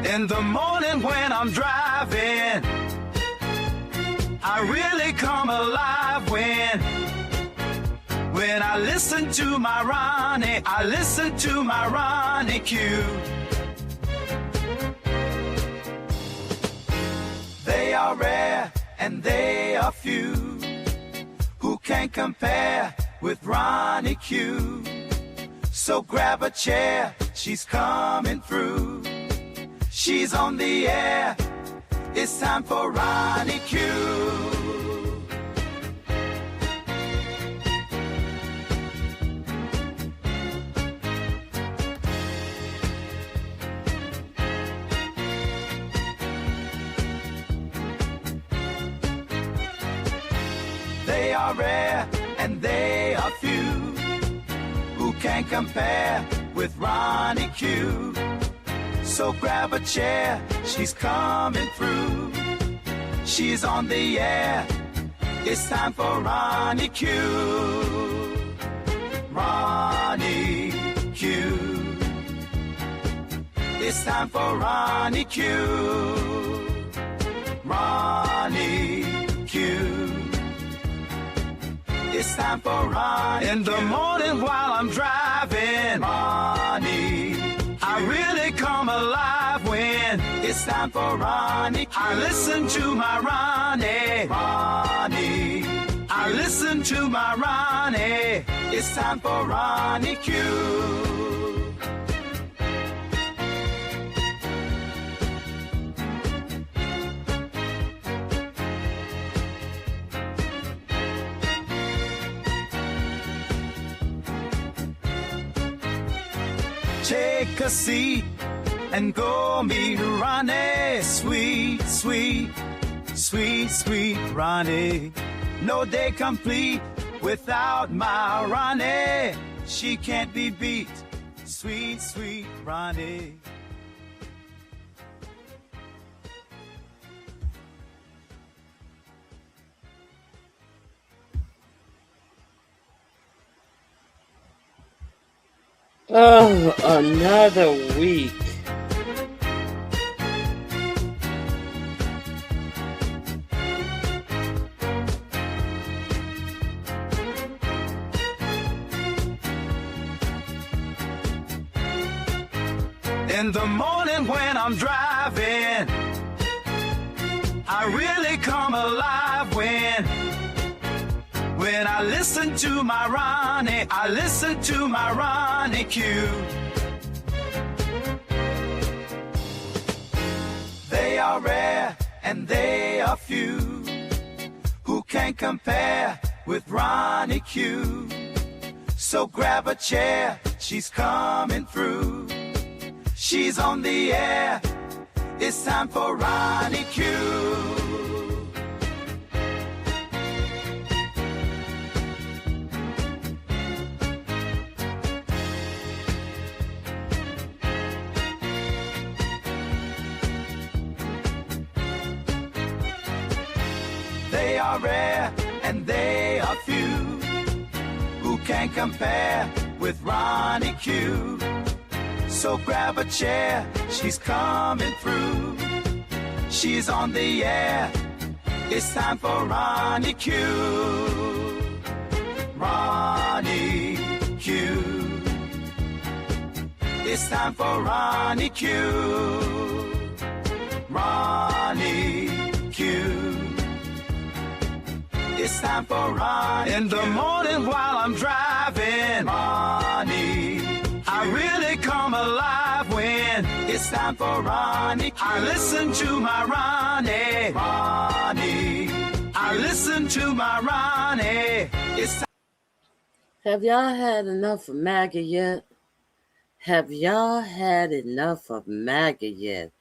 In the morning when I'm driving, I really come alive when I listen to my Ronnie, I listen to my RonyiQ. They are rare and they are few who can compare with RonyiQ. So grab a chair, she's coming through. She's on the air, it's time for RonyiQ. They are rare and they are few who can compare with RonyiQ. So grab a chair, she's coming through. She's on the air, it's time for RonyiQ. RonyiQ. It's time for RonyiQ. RonyiQ. It's time for RonyiQ. In the morning while I'm driving, Ronnie, I really come alive when it's time for RonyiQ. I listen to my Ronnie, Ronnie. I listen to my Ronnie. It's time for RonyiQ. Take a seat and go meet Ronnie. Sweet, sweet, sweet, sweet Ronnie. No day complete without my Ronnie. She can't be beat. Sweet, sweet Ronnie. Oh, another week. In the morning when I'm driving, I really come alive when I listen to my Ronnie, I listen to my RonyiQ. They are rare and they are few who can compare with RonyiQ. So grab a chair, she's coming through. She's on the air, it's time for RonyiQ. They are rare and they are few who can compare with RonyiQ. So grab a chair, she's coming through. She's on the air, it's time for RonyiQ. RonyiQ. It's time for RonyiQ. RonyiQ. It's time for RonyiQ. In the morning while I'm driving, Ronnie, I really come alive when it's time for RonyiQ. I listen to my Ronnie, Ronnie. I listen to my Ronnie. It's time. Have y'all had enough of MAGA yet? Have y'all had enough of MAGA yet?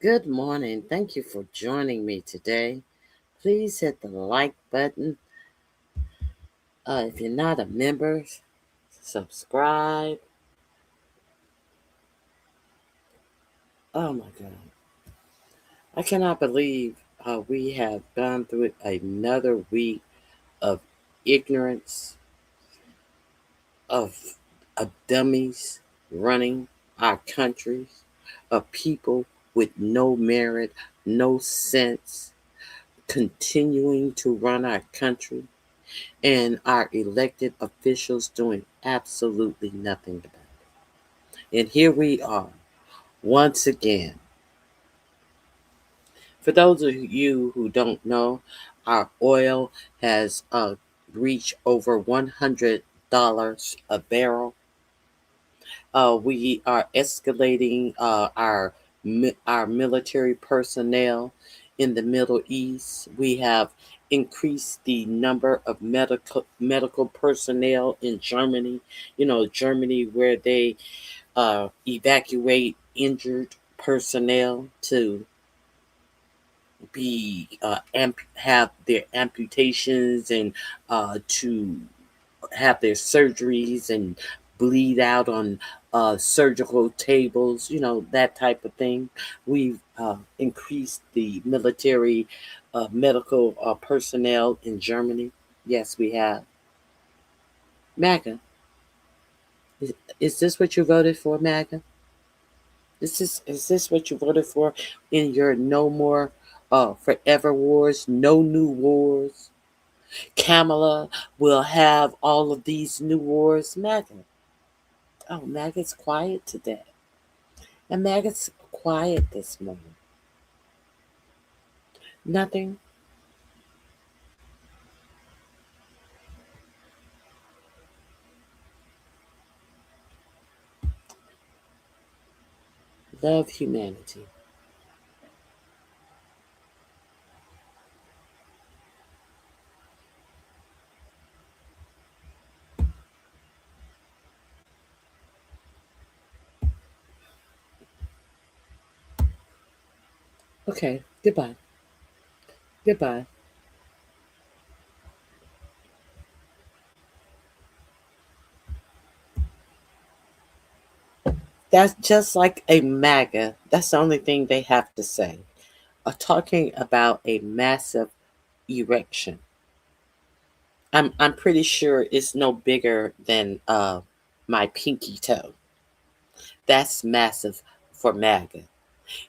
Good morning. Thank you for joining me today. Please hit the like button. If you're not a member, subscribe. Oh my God. I cannot believe we have gone through another week of ignorance, of dummies running our country, of people with no merit, no sense, continuing to run our country, and our elected officials doing absolutely nothing about it. And here we are, once again. For those of you who don't know, our oil has reached over $100 a barrel. We are escalating our military personnel in the Middle East. We have increased the number of medical personnel in Germany. You know, Germany, where they evacuate injured personnel to be have their amputations and to have their surgeries and bleed out on surgical tables, you know, that type of thing. We've increased the military medical personnel in Germany. Yes, we have. MAGA, is this what you voted for, MAGA? Is this what you voted for in your no more forever wars, no new wars? Kamala will have all of these new wars. MAGA. Oh, MAGA's quiet today. And MAGA's quiet this morning. Nothing. Love humanity. Okay, goodbye. Goodbye. That's just like a MAGA. That's the only thing they have to say. Talking about a massive erection. I'm pretty sure it's no bigger than my pinky toe. That's massive for MAGA.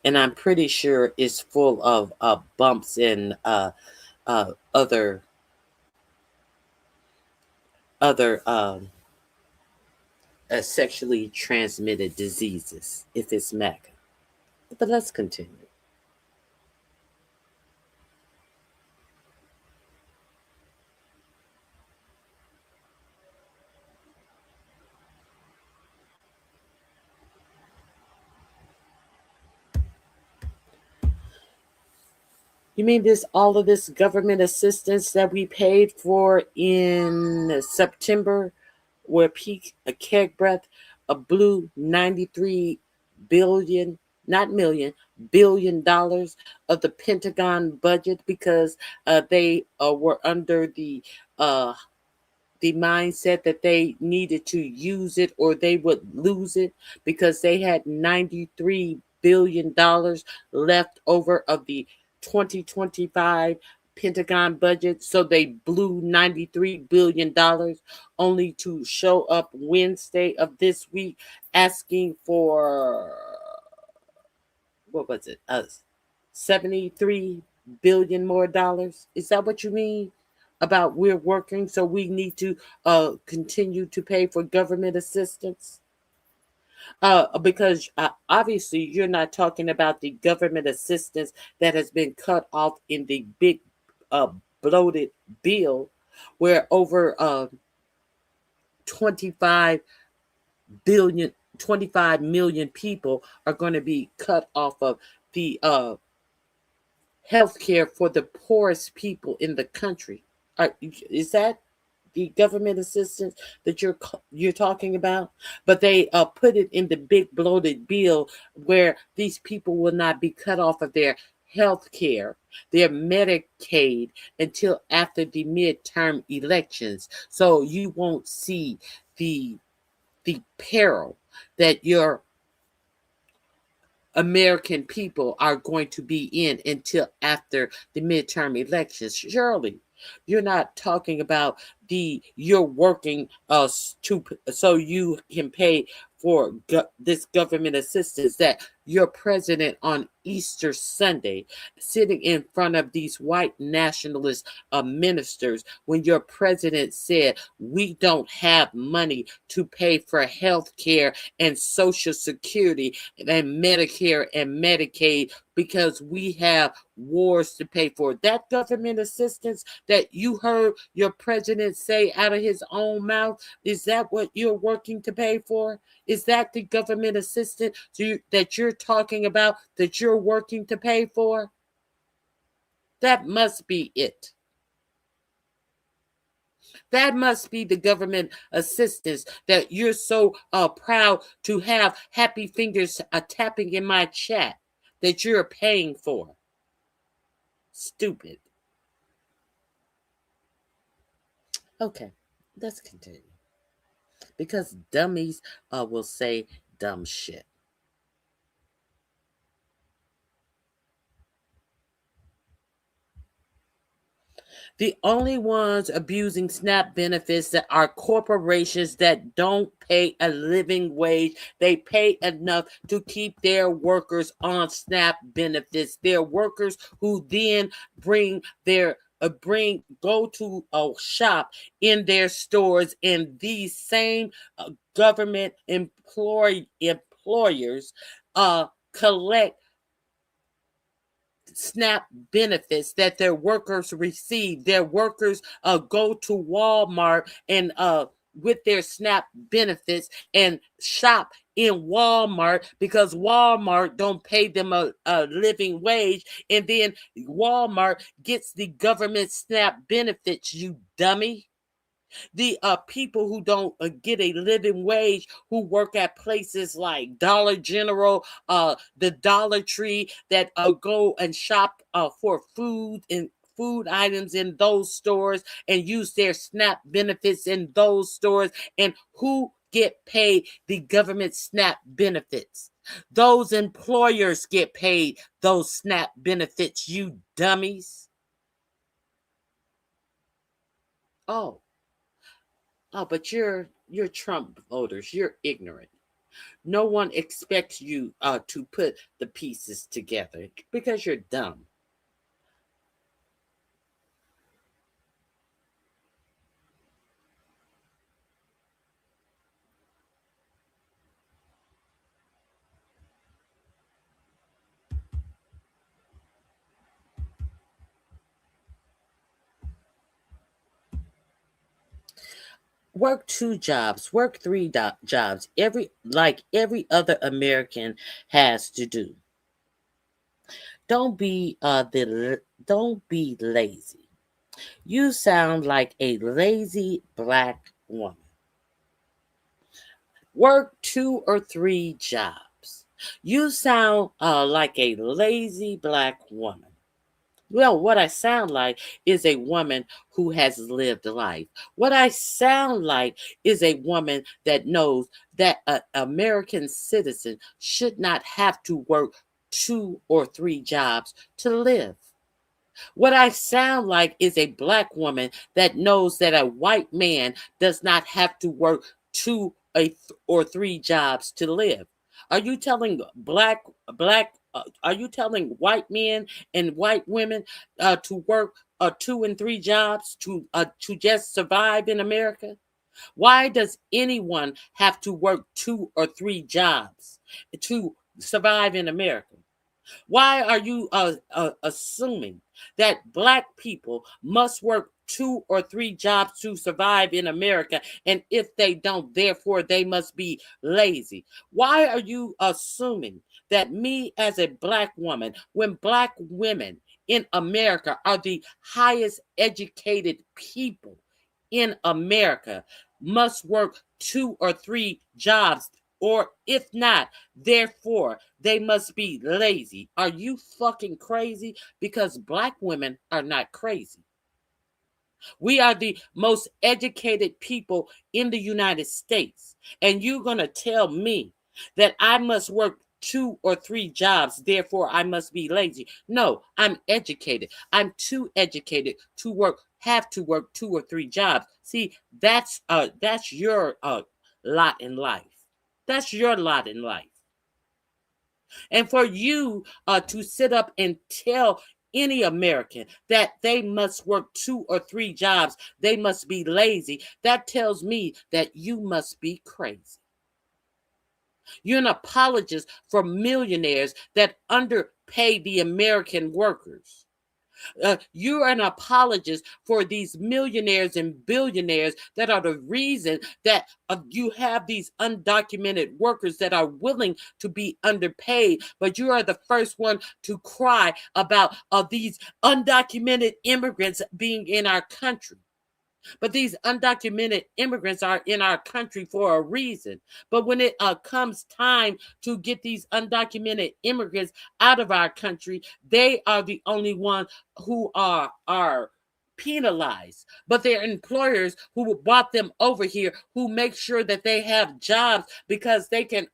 And I'm pretty sure it's full of bumps and other sexually transmitted diseases if it's MAGA. But let's continue. You mean this all of this government assistance that we paid for in September, where peak a keg breath a blue 93 billion, not million, $1 billion of the Pentagon budget because they were under the mindset that they needed to use it or they would lose it because they had $93 billion left over of the 2025 Pentagon budget. So they blew $93 billion only to show up Wednesday of this week asking for, what was it? 73 billion more dollars. Is that what you mean? About we're working, so we need to continue to pay for government assistance? Because obviously you're not talking about the government assistance that has been cut off in the big uh, bloated bill, where over 25 billion, 25 million people are going to be cut off of the health care for the poorest people in the country. Is that the government assistance that you're talking about? But they put it in the big bloated bill where these people will not be cut off of their health care, their Medicaid, until after the midterm elections. So you won't see the peril that your American people are going to be in until after the midterm elections. Surely, you're not talking about you're working to so you can pay for this government assistance that your president on Easter Sunday, sitting in front of these white nationalist ministers, when your president said, we don't have money to pay for health care and Social Security and Medicare and Medicaid because we have wars to pay for. That government assistance that you heard your president say out of his own mouth, is that what you're working to pay for? Is that the government assistance that you're talking about, that you're working to pay for? That must be it. That must be the government assistance that you're so proud to have happy fingers tapping in my chat that you're paying for. Stupid. Okay, let's continue. Because dummies will say dumb shit. The only ones abusing SNAP benefits that are corporations that don't pay a living wage. They pay enough to keep their workers on SNAP benefits. Their workers who then go to a shop in their stores, and these same government employers collect SNAP benefits that their workers receive. Their workers go to Walmart and with their SNAP benefits and shop in Walmart because Walmart don't pay them a living wage, and then Walmart gets the government SNAP benefits, you dummy. The people who don't get a living wage, who work at places like Dollar General, the Dollar Tree, that go and shop for food and food items in those stores and use their SNAP benefits in those stores, and who get paid the government SNAP benefits. Those employers get paid those SNAP benefits, you dummies. Oh, but you're Trump voters. You're ignorant. No one expects you to put the pieces together because you're dumb. Work 2 jobs, work 3 jobs, every other American has to do. Don't be lazy. You sound like a lazy black woman. Work 2 or 3 jobs. You sound like a lazy black woman. Well, what I sound like is a woman who has lived life. What I sound like is a woman that knows that an American citizen should not have to work 2 or 3 jobs to live. What I sound like is a black woman that knows that a white man does not have to work 2 or 3 jobs to live. Are you telling are you telling white men and white women to work 2 and 3 jobs to just survive in America? Why does anyone have to work 2 or 3 jobs to survive in America? Why are you assuming that black people must work 2 or 3 jobs to survive in America? And if they don't, therefore they must be lazy. Why are you assuming that me as a black woman, when black women in America are the highest educated people in America, must work 2 or 3 jobs? Or if not, therefore, they must be lazy. Are you fucking crazy? Because black women are not crazy. We are the most educated people in the United States. And you're going to tell me that I must work 2 or 3 jobs, therefore I must be lazy. No, I'm educated. I'm too educated to have to work 2 or 3 jobs. See, that's your lot in life. That's your lot in life. And for you to sit up and tell any American that they must work 2 or 3 jobs, they must be lazy, that tells me that you must be crazy. You're an apologist for millionaires that underpay the American workers. You're an apologist for these millionaires and billionaires that are the reason that you have these undocumented workers that are willing to be underpaid. But you are the first one to cry about these undocumented immigrants being in our country. But these undocumented immigrants are in our country for a reason. But when it comes time to get these undocumented immigrants out of our country, they are the only ones who are penalized. But their employers who brought them over here, who make sure that they have jobs because they can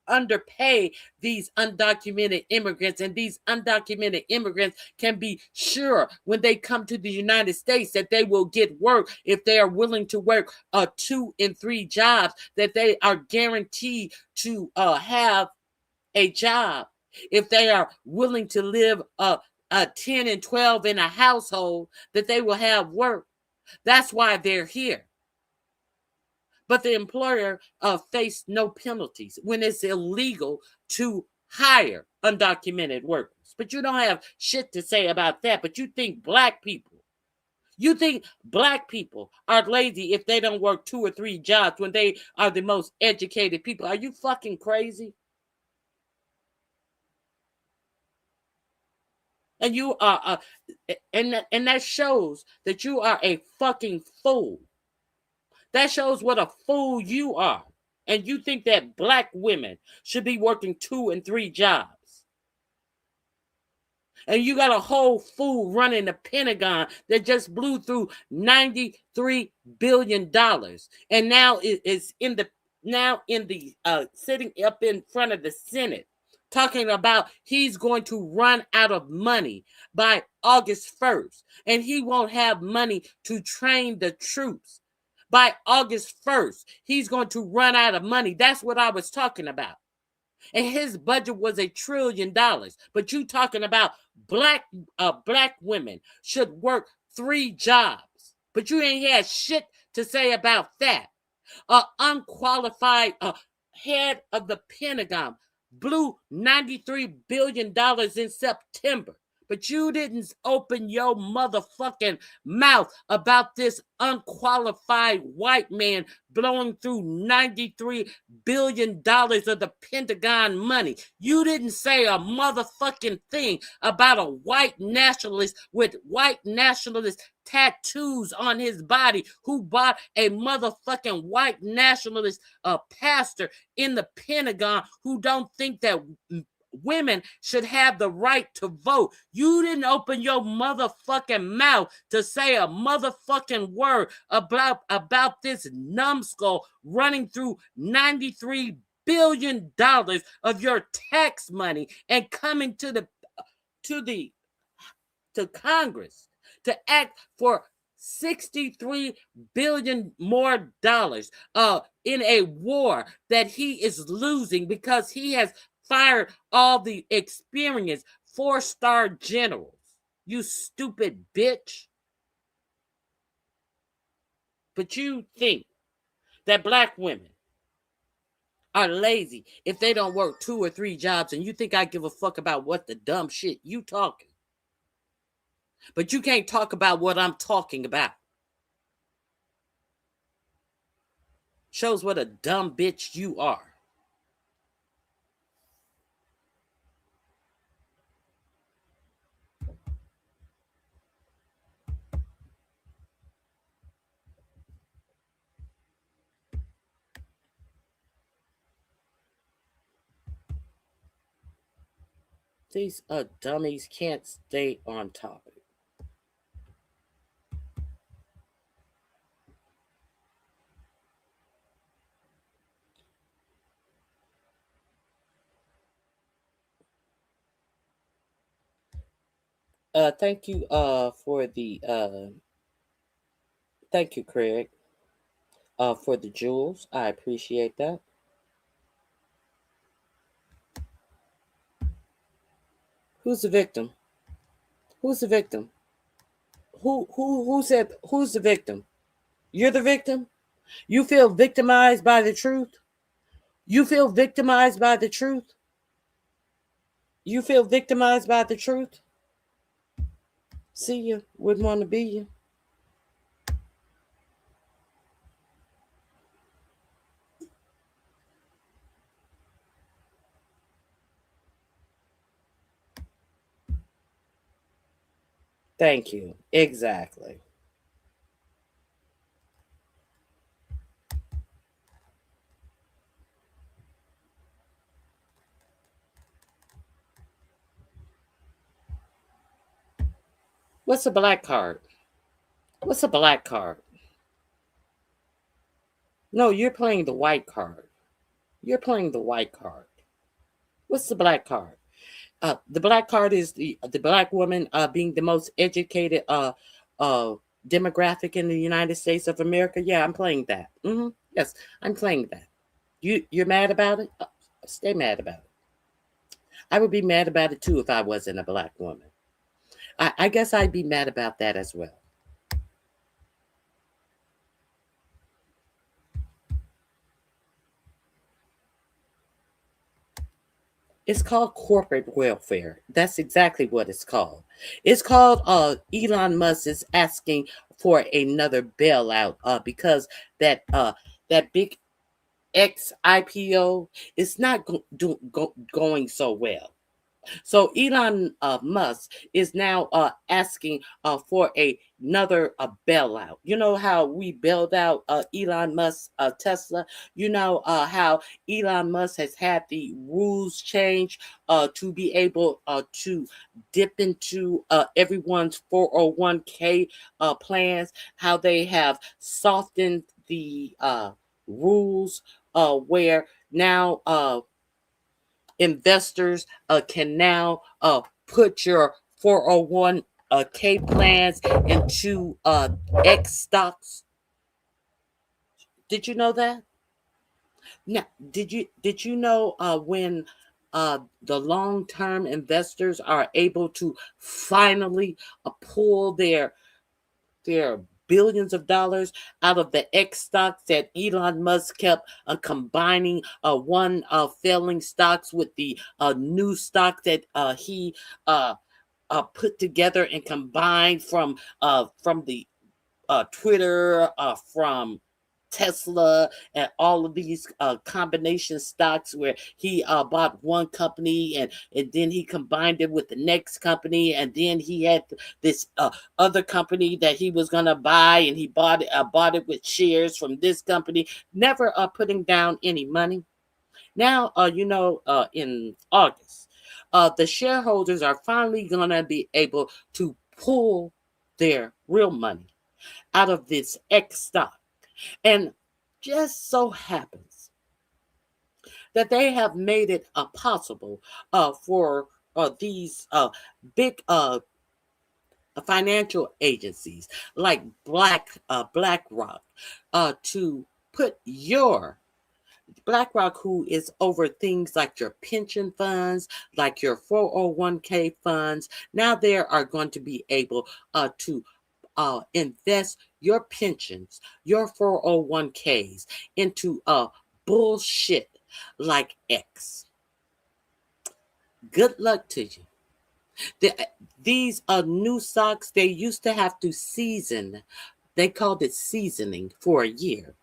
underpay these undocumented immigrants, and these undocumented immigrants can be sure when they come to the United States that they will get work if they are willing to work 2 and 3 jobs, that they are guaranteed to have a job. If they are willing to live 10 and 12 in a household, that they will have work. That's why they're here. But the employer faced no penalties when it's illegal to hire undocumented workers. But you don't have shit to say about that. But you think black people are lazy if they don't work 2 or 3 jobs when they are the most educated people. Are you fucking crazy? And you are, and that shows that you are a fucking fool. That shows what a fool you are. And you think that black women should be working 2 and 3 jobs. And you got a whole fool running the Pentagon that just blew through $93 billion. And now is in the sitting up in front of the Senate talking about he's going to run out of money by August 1st. And he won't have money to train the troops. By August 1st, he's going to run out of money. That's what I was talking about. And his budget was $1 trillion. But you talking about black women should work 3 jobs. But you ain't had shit to say about that. Unqualified head of the Pentagon blew $93 billion in September. But you didn't open your motherfucking mouth about this unqualified white man blowing through $93 billion of the Pentagon money. You didn't say a motherfucking thing about a white nationalist with white nationalist tattoos on his body who bought a motherfucking white nationalist pastor in the Pentagon who don't think that women should have the right to vote. You didn't open your motherfucking mouth to say a motherfucking word about this numbskull running through $93 billion of your tax money and coming to Congress to act for $63 billion more in a war that he is losing because he has fired all the experienced 4-star generals. You stupid bitch. But you think that black women are lazy if they don't work 2 or 3 jobs, and you think I give a fuck about what the dumb shit you talking. But you can't talk about what I'm talking about. Shows what a dumb bitch you are. These dummies can't stay on topic. Thank you for the thank you, Craig, for the jewels. I appreciate that. Who's the victim? Who's the victim? Who said who's the victim? You're the victim? You feel victimized by the truth? You feel victimized by the truth? You feel victimized by the truth? See you. Wouldn't want to be you. Thank you. Exactly. What's a black card? What's a black card? No, you're playing the white card. You're playing the white card. What's the black card? The black card is the black woman being the most educated uh demographic in the United States of America. Yeah, I'm playing that. Yes, I'm playing that. You're mad about it? Stay mad about it. I would be mad about it too if I wasn't a black woman. I guess I'd be mad about that as well. It's called corporate welfare. That's exactly what it's called. It's called Elon Musk is asking for another bailout because that big X IPO is not going so well. So Elon Musk is now asking for another bailout. You know how we bailed out Elon Musk Tesla. You know how Elon Musk has had the rules change to be able to dip into everyone's 401k plans. How they have softened the rules where now investors can now put your 401k plans into X stocks. Did you know that? Now, did you know when the long-term investors are able to finally pull their billions of dollars out of the X stocks that Elon Musk kept combining one failing stocks with the new stock that he put together and combined from the Twitter, from Tesla, and all of these combination stocks where he bought one company and then he combined it with the next company, and then he had this other company that he was gonna buy, and he bought it with shares from this company, never putting down any money. Now, in August, the shareholders are finally gonna be able to pull their real money out of this X stock. And just so happens that they have made it possible for these big financial agencies like BlackRock to put your BlackRock, who is over things like your pension funds, like your 401k funds. Now they are going to be able to invest your pensions, your 401ks into bullshit like X. Good luck to you. These new stocks, they used to have to season. They called it seasoning for a year.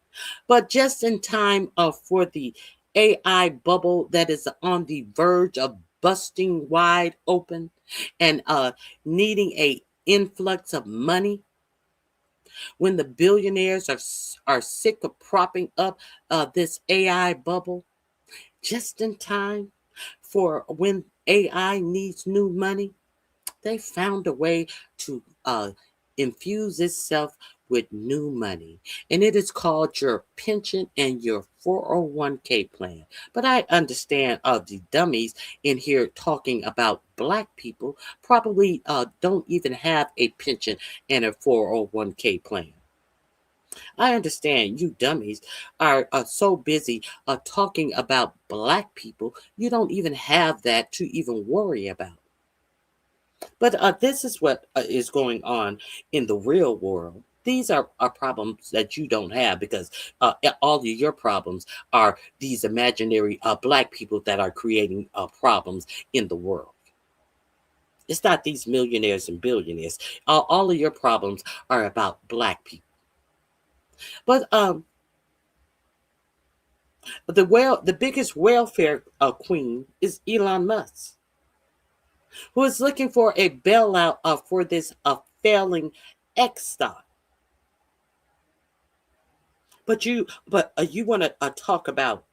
But just in time for the AI bubble that is on the verge of busting wide open and needing a influx of money, when the billionaires are sick of propping up this AI bubble, just in time for when AI needs new money, they found a way to infuse itself with new money. And it is called your pension and your 401k plan. But I understand the dummies in here talking about black people probably don't even have a pension and a 401k plan. I understand you dummies are so busy talking about black people, you don't even have that to even worry about. But this is what is going on in the real world. These are problems that you don't have because all of your problems are these imaginary black people that are creating problems in the world. It's not these millionaires and billionaires. All of your problems are about black people. But the biggest welfare queen is Elon Musk, who is looking for a bailout for this failing X. But you want to talk about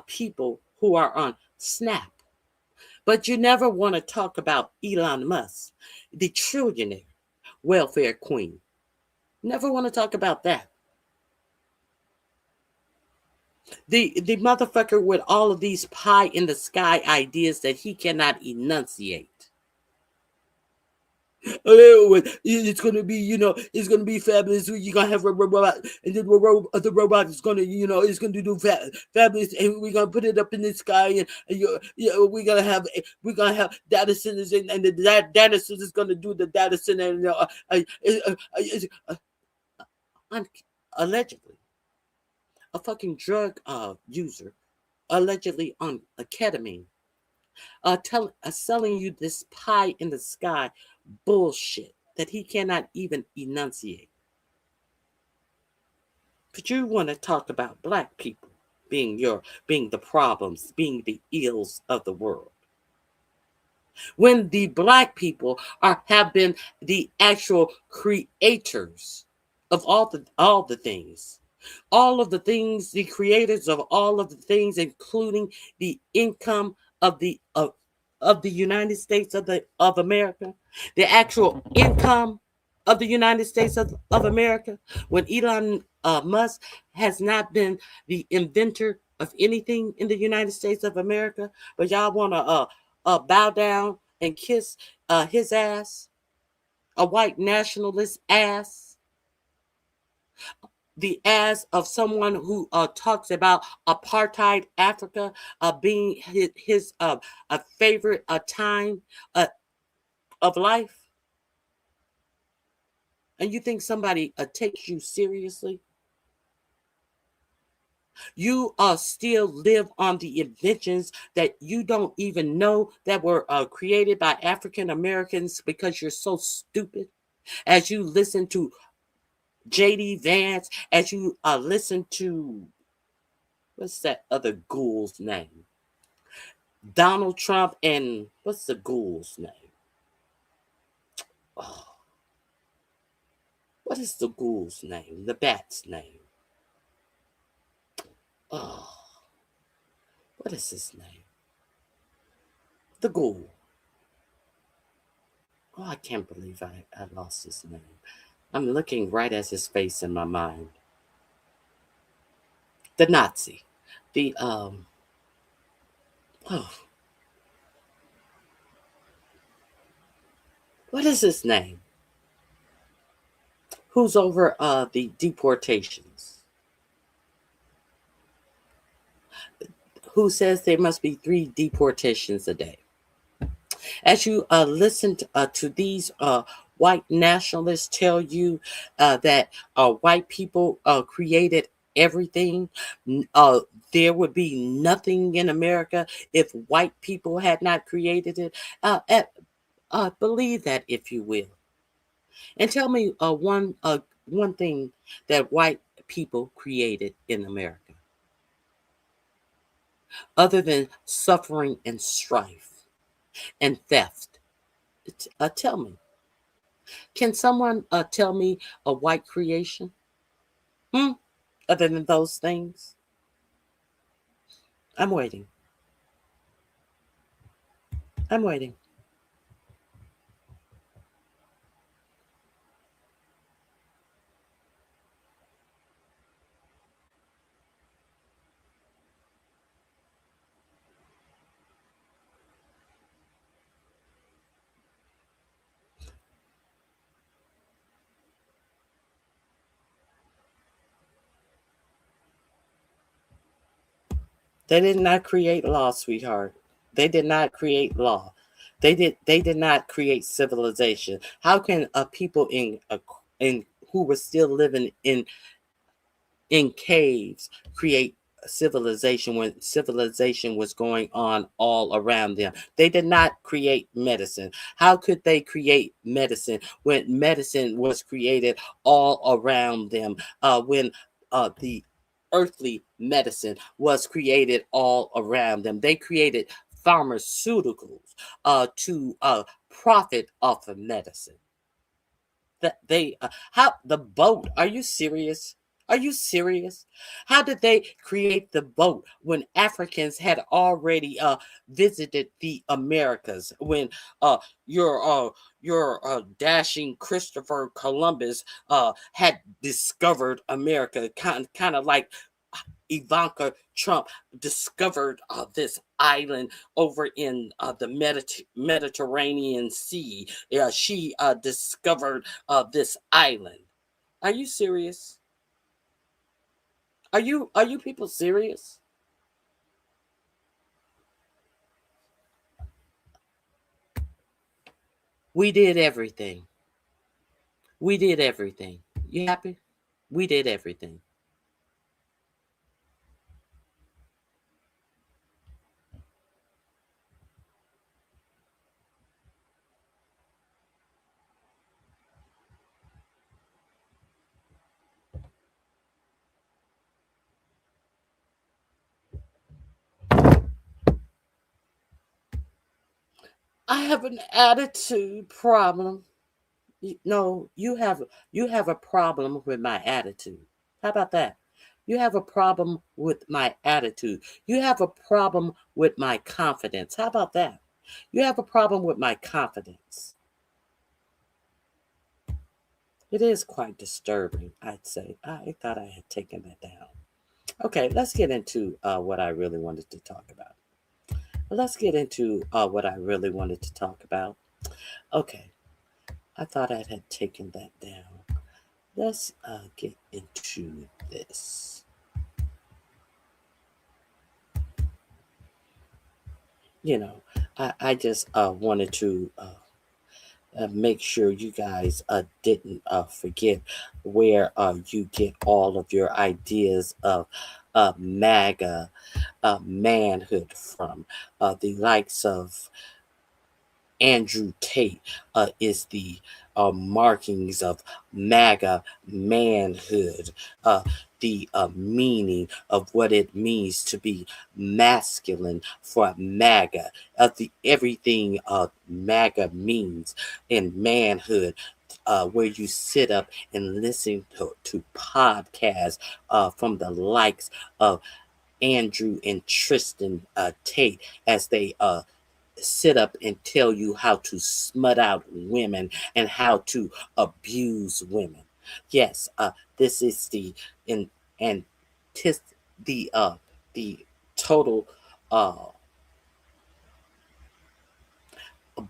people who are on Snap, but you never want to talk about Elon Musk, the trillionaire welfare queen. Never want to talk about that. The motherfucker with all of these pie in the sky ideas that he cannot enunciate. It's gonna be, it's gonna be fabulous. You're gonna have a robot, and then the robot is gonna, it's gonna do fabulous, and we're gonna put it up in the sky, and we're gonna have data centers, and the data center is gonna do the data center, allegedly, a fucking drug user, allegedly on a ketamine, selling you this pie in the sky bullshit that he cannot even enunciate. But you want to talk about black people being the problems, being the ills of the world, when the black people have been the actual creators of all the things. All of the things, the creators of all of the things, including the income of the United States of America, the actual income of the United States of America, when Elon Musk has not been the inventor of anything in the United States of America, but y'all want to bow down and kiss his ass, a white nationalist ass, the ass of someone who talks about apartheid Africa being his a favorite time of life. And you think somebody takes you seriously? You still live on the inventions that you don't even know that were created by African Americans because you're so stupid. As you listen to J.D. Vance, as you listen to, what's that other ghoul's name? Donald Trump, and what's the ghoul's name? Oh, what is the ghoul's name? The bat's name? Oh, what is his name? The ghoul. Oh, I can't believe I lost his name. I'm looking right at his face in my mind. The Nazi. The, oh, what is his name? Who's over the deportations? Who says there must be 3 deportations a day? As you listen to these white nationalists tell you that white people created everything, there would be nothing in America if white people had not created it. Believe that, if you will. And tell me one thing that white people created in America, other than suffering and strife and theft. Tell me. Can someone tell me a white creation? Other than those things? I'm waiting. I'm waiting. They did not create law, sweetheart. They did not create law. They did not create civilization. How can people in who were still living in caves create civilization when civilization was going on all around them? They did not create medicine. How could they create medicine when medicine was created all around them? When the earthly medicine was created all around them, they created pharmaceuticals to profit off of medicine. That they how the boat, are you serious? Are you serious? How did they create the boat when Africans had already visited the Americas? When your dashing Christopher Columbus had discovered America, kind of like Ivanka Trump discovered this island over in the Mediterranean Sea. She discovered this island. Are you serious? Are you people serious? We did everything. We did everything. You happy? We did everything. I have an attitude problem. No, you have a problem with my attitude. How about that? You have a problem with my attitude. You have a problem with my confidence. How about that? You have a problem with my confidence. It is quite disturbing, I'd say. I thought I had taken that down. Okay, let's get into what I really wanted to talk about. Let's get into what I really wanted to talk about. Okay, I thought I had taken that down. Let's get into this. You know, I just wanted to make sure you guys didn't forget where you get all of your ideas of MAGA manhood from. The likes of Andrew Tate is the markings of MAGA manhood, the meaning of what it means to be masculine for MAGA, the everything MAGA means in manhood. Where you sit up and listen to podcasts from the likes of Andrew and Tristan Tate as they sit up and tell you how to smut out women and how to abuse women. Yes, this is the and tis the total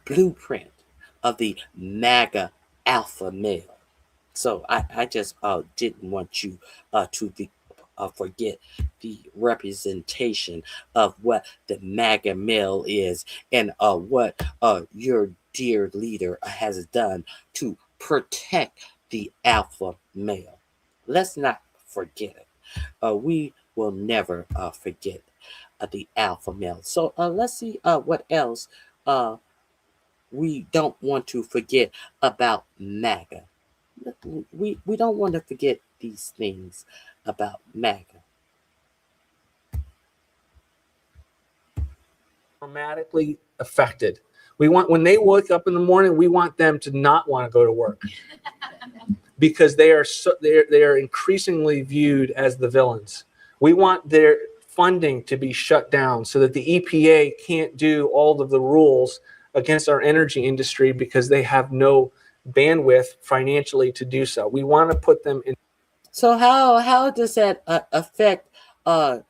blueprint of the MAGA alpha male. So I just didn't want you to forget the representation of what the MAGA male is and what your dear leader has done to protect the alpha male. Let's not forget it. We will never forget the alpha male. So let's see what else we don't want to forget about MAGA. We don't want to forget these things about MAGA. Dramatically affected. We want, when they wake up in the morning, we want them to not want to go to work because they are increasingly viewed as the villains. We want their funding to be shut down so that the EPA can't do all of the rules against our energy industry because they have no bandwidth financially to do so. We want to put them in. So how does that affect the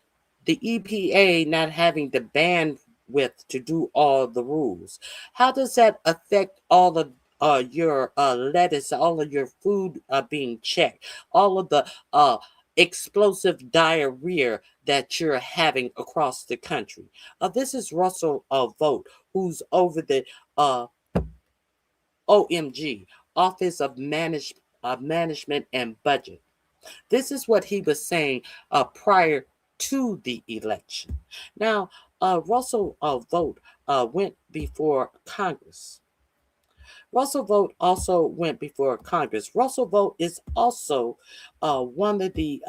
EPA not having the bandwidth to do all the rules? How does that affect all of your lettuce, all of your food being checked, all of the explosive diarrhea that you're having across the country. This is Russell Vogt, who's over the OMG, Office of Management and Budget. This is what he was saying prior to the election. Now, Russell Vogt went before Congress. Russell Vogt also went before Congress. Russell Vogt is also one of the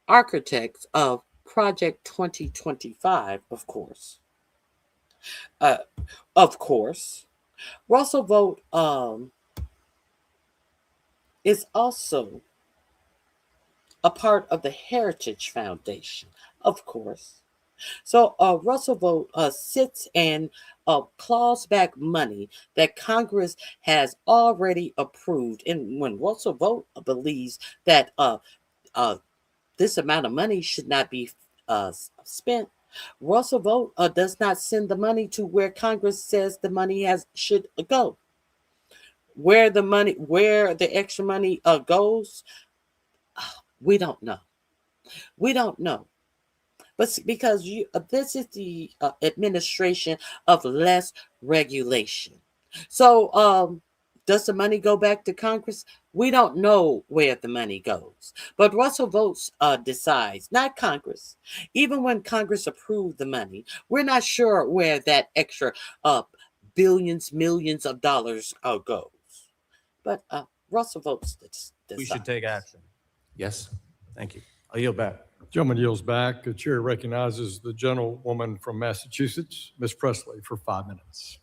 architects of Project 2025, of course. Russell Vogt is also a part of the Heritage Foundation, of course. So Russell Vogt sits and claws back money that Congress has already approved. And when Russell Vogt believes that this amount of money should not be spent, Russell Vogt does not send the money to where Congress says the money should go. Where the extra money goes, we don't know. We don't know. But because this is the administration of less regulation. So does the money go back to Congress? We don't know where the money goes. But Russell Vogt decides, not Congress. Even when Congress approved the money, we're not sure where that extra billions, millions of dollars goes. But Russell Vogt decides. We should take action. Yes. Thank you. I'll yield back. Gentleman yields back. The chair recognizes the gentlewoman from Massachusetts, Ms. Presley, for 5 minutes.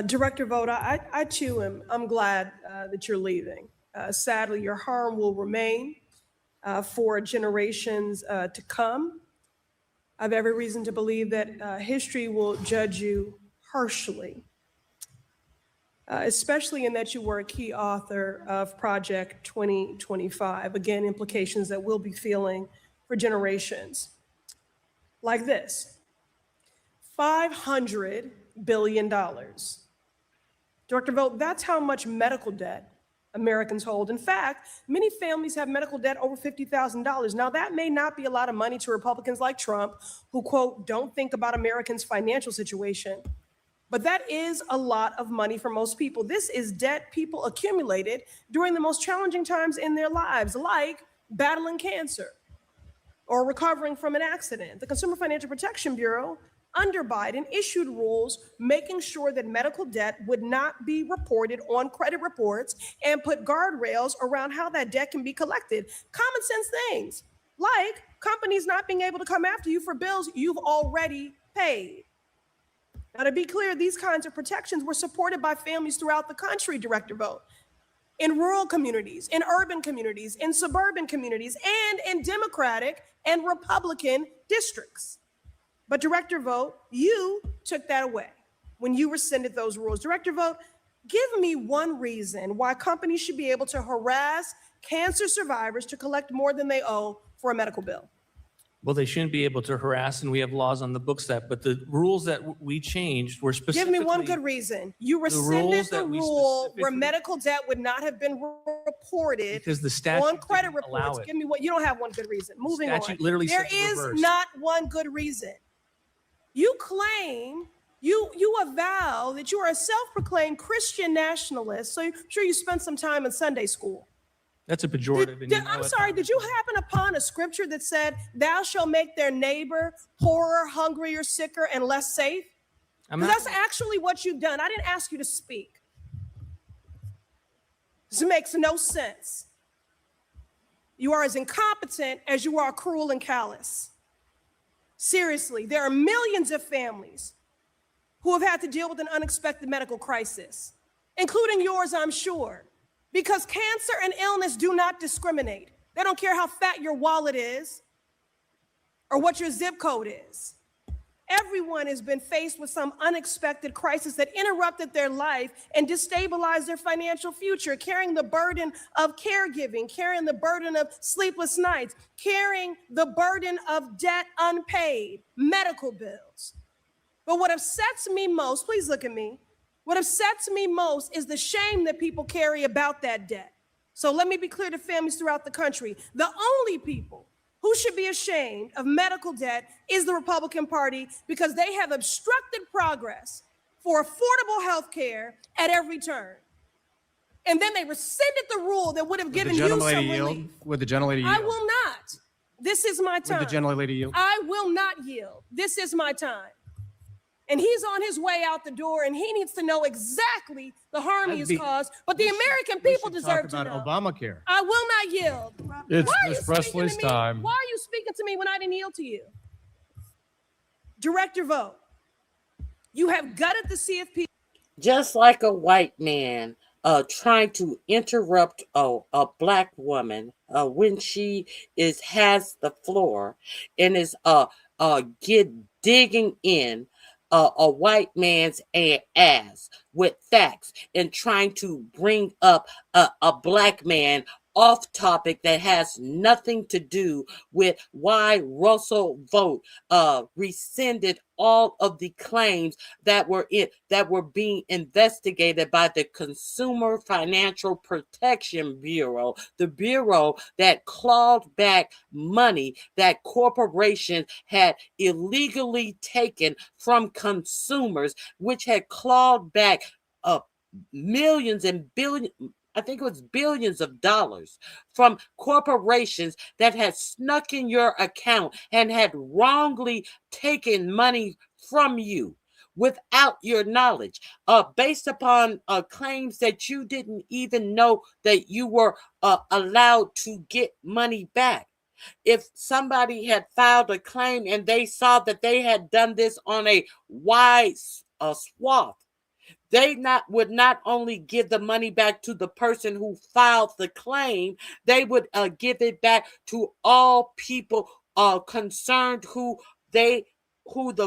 Director Vogt, I too I'm glad that you're leaving. Sadly, your harm will remain for generations to come. I have every reason to believe that history will judge you harshly, especially in that you were a key author of Project 2025. Again, implications that we'll be feeling for generations. Like this, $500 billion. Director Vogt, that's how much medical debt Americans hold. In fact, many families have medical debt over $50,000. Now, that may not be a lot of money to Republicans like Trump, who, quote, don't think about Americans' financial situation. But that is a lot of money for most people. This is debt people accumulated during the most challenging times in their lives, like battling cancer or recovering from an accident. The Consumer Financial Protection Bureau, under Biden, issued rules making sure that medical debt would not be reported on credit reports and put guardrails around how that debt can be collected. Common sense things, like companies not being able to come after you for bills you've already paid. Now, to be clear, these kinds of protections were supported by families throughout the country, Director Vogt, in rural communities, in urban communities, in suburban communities, and in Democratic and Republican districts. But Director Vogt, you took that away when you rescinded those rules. Director Vogt, give me one reason why companies should be able to harass cancer survivors to collect more than they owe for a medical bill. Well, they shouldn't be able to harass, and we have laws on the books but the rules that we changed were specifically. Give me one good reason. You rescinded the rule where medical debt would not have been reported because the statute on credit reports. Give me what. You don't have one good reason. Moving on. Literally there is not one good reason. You claim, you avow that you are a self-proclaimed Christian nationalist, so I'm sure you spent some time in Sunday school. That's a pejorative. I'm sorry, did you happen upon a scripture that said, thou shalt make their neighbor poorer, hungrier, sicker, and less safe? That's actually what you've done. I didn't ask you to speak. This makes no sense. You are as incompetent as you are cruel and callous. Seriously, there are millions of families who have had to deal with an unexpected medical crisis, including yours, I'm sure, because cancer and illness do not discriminate. They don't care how fat your wallet is or what your zip code is. Everyone has been faced with some unexpected crisis that interrupted their life and destabilized their financial future, carrying the burden of caregiving, carrying the burden of sleepless nights, carrying the burden of debt unpaid, medical bills. But what upsets me most, please look at me, what upsets me most is the shame that people carry about that debt. So let me be clear to families throughout the country. The only people who should be ashamed of medical debt is the Republican Party, because they have obstructed progress for affordable health care at every turn. And then they rescinded the rule that would have given you some relief. Would the gentlelady yield? I will not. This is my time. Would the gentlelady yield? I will not yield. This is my time. And he's on his way out the door, and he needs to know exactly the harm he has caused. But the American people deserve to know. Talk about Obamacare. I will not yield. It's Why are you Ms. speaking Presley's to me? time. Why are you speaking to me when I didn't yield to you? Direct your vote. You have gutted the CFP. Just like a white man trying to interrupt a black woman when she has the floor and is digging in a white man's ass with facts and trying to bring up a black man off topic that has nothing to do with why Russell Vogt rescinded all of the claims that were being investigated by the Consumer Financial Protection Bureau, the bureau that clawed back money that corporations had illegally taken from consumers, which had clawed back millions and billions. I think it was billions of dollars from corporations that had snuck in your account and had wrongly taken money from you without your knowledge, based upon claims that you didn't even know that you were allowed to get money back. If somebody had filed a claim and they saw that they had done this on a wide swath, they would not only give the money back to the person who filed the claim, they would give it back to all people concerned who the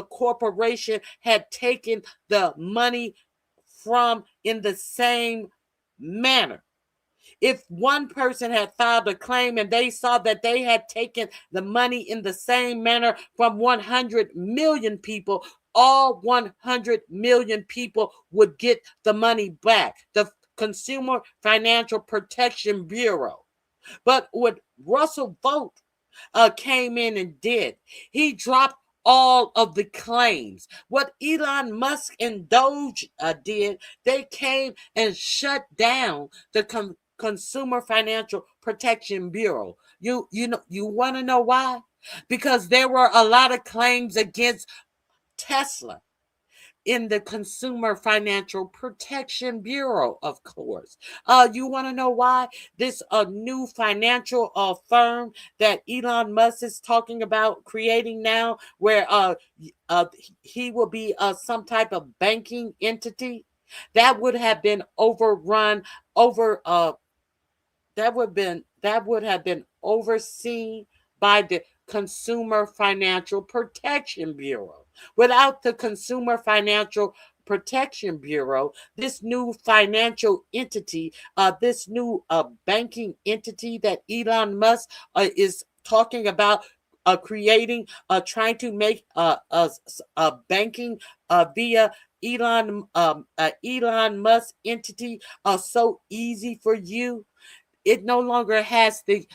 corporation had taken the money from in the same manner. If one person had filed a claim and they saw that they had taken the money in the same manner from 100 million people, all 100 million people would get the money back. The Consumer Financial Protection Bureau. But what Russell Vogt came in and did, he dropped all of the claims. What Elon Musk and Doge did, they came and shut down the Consumer Financial Protection Bureau. You want to know why? Because there were a lot of claims against Tesla in the Consumer Financial Protection Bureau, of course. You want to know why? This new financial firm that Elon Musk is talking about creating now, where he will be some type of banking entity that would have been overseen by the Consumer Financial Protection Bureau. Without the Consumer Financial Protection Bureau, this new financial entity, this new banking entity that Elon Musk is talking about creating, trying to make a banking via Elon Musk entity so easy for you. It no longer has the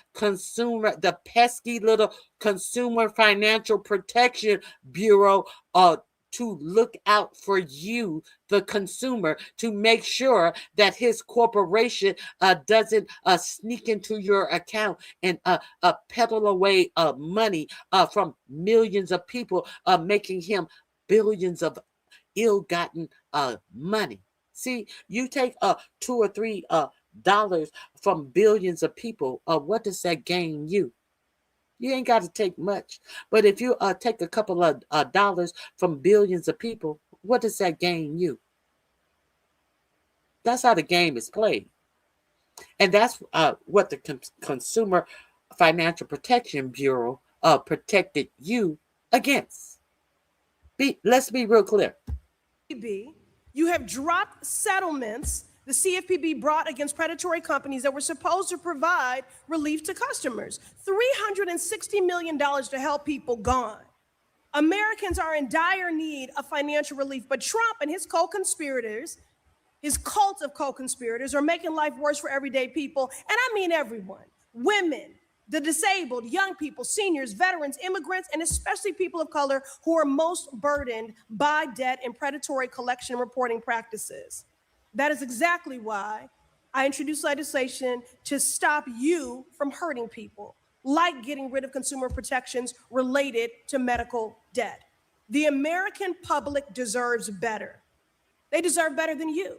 pesky little Consumer Financial Protection Bureau to look out for you, the consumer, to make sure that his corporation doesn't sneak into your account and peddle away money from millions of people, making him billions of ill-gotten money. See, you take $2 or $3 from billions of people, what does that gain you? You ain't got to take much. But if you take a couple of dollars from billions of people, what does that gain you? That's how the game is played. And that's what the Consumer Financial Protection Bureau protected you against. Let's be real clear. You have dropped settlements the CFPB brought against predatory companies that were supposed to provide relief to customers. $360 million to help people gone. Americans are in dire need of financial relief, but Trump and his co-conspirators, his cult of co-conspirators are making life worse for everyday people, and I mean everyone, women, the disabled, young people, seniors, veterans, immigrants, and especially people of color who are most burdened by debt and predatory collection and reporting practices. That is exactly why I introduced legislation to stop you from hurting people, like getting rid of consumer protections related to medical debt. The American public deserves better. They deserve better than you.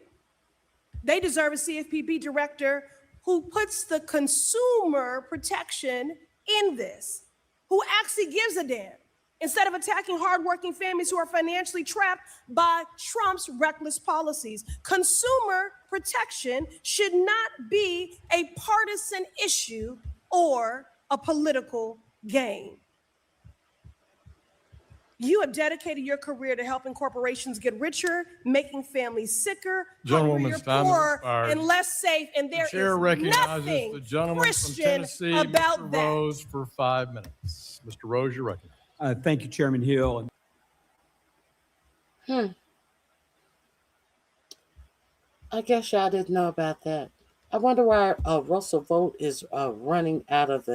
They deserve a CFPB director who puts the consumer protection in this, who actually gives a damn, instead of attacking hardworking families who are financially trapped by Trump's reckless policies. Consumer protection should not be a partisan issue or a political game. You have dedicated your career to helping corporations get richer, making families sicker, Gentlewoman's hungrier, time has poorer, expired. and less safe. And there Chair is recognizes nothing the gentleman from Christian Tennessee, about Mr. that. Rose, for 5 minutes. Mr. Rose, you're recognized. Thank you, Chairman Hill. I guess y'all didn't know about that. I wonder why Russell Vogt is running out of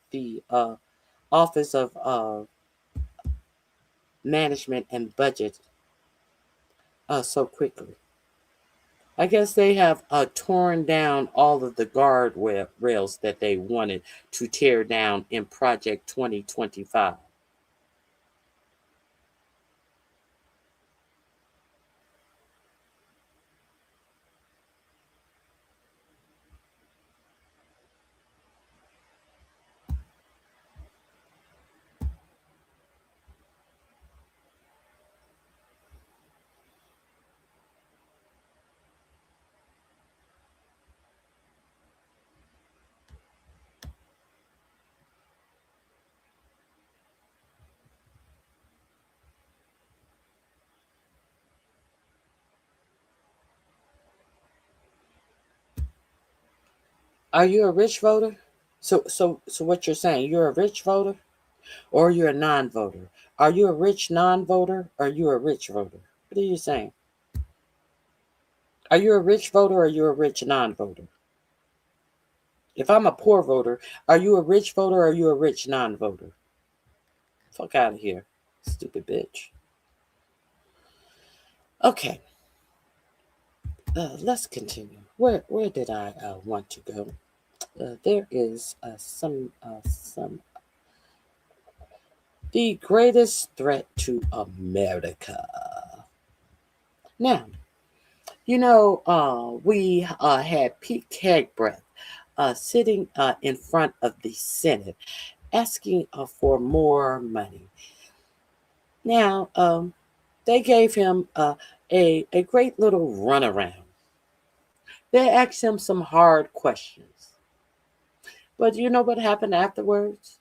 the office of management and budget so quickly. I guess they have torn down all of the guard rails that they wanted to tear down in Project 2025. Are you a rich voter? So what you're saying, you're a rich voter or you're a non-voter? Are you a rich non-voter or are you a rich voter? What are you saying? Are you a rich voter or are you a rich non-voter? If I'm a poor voter, are you a rich voter or are you a rich non-voter? Fuck out of here, stupid bitch. Okay. Let's continue. Where did I want to go? There is the greatest threat to America. Now, we had Pete Kegbreth sitting in front of the Senate asking for more money. Now, they gave him a great little runaround. They asked him some hard questions. But you know what happened afterwards?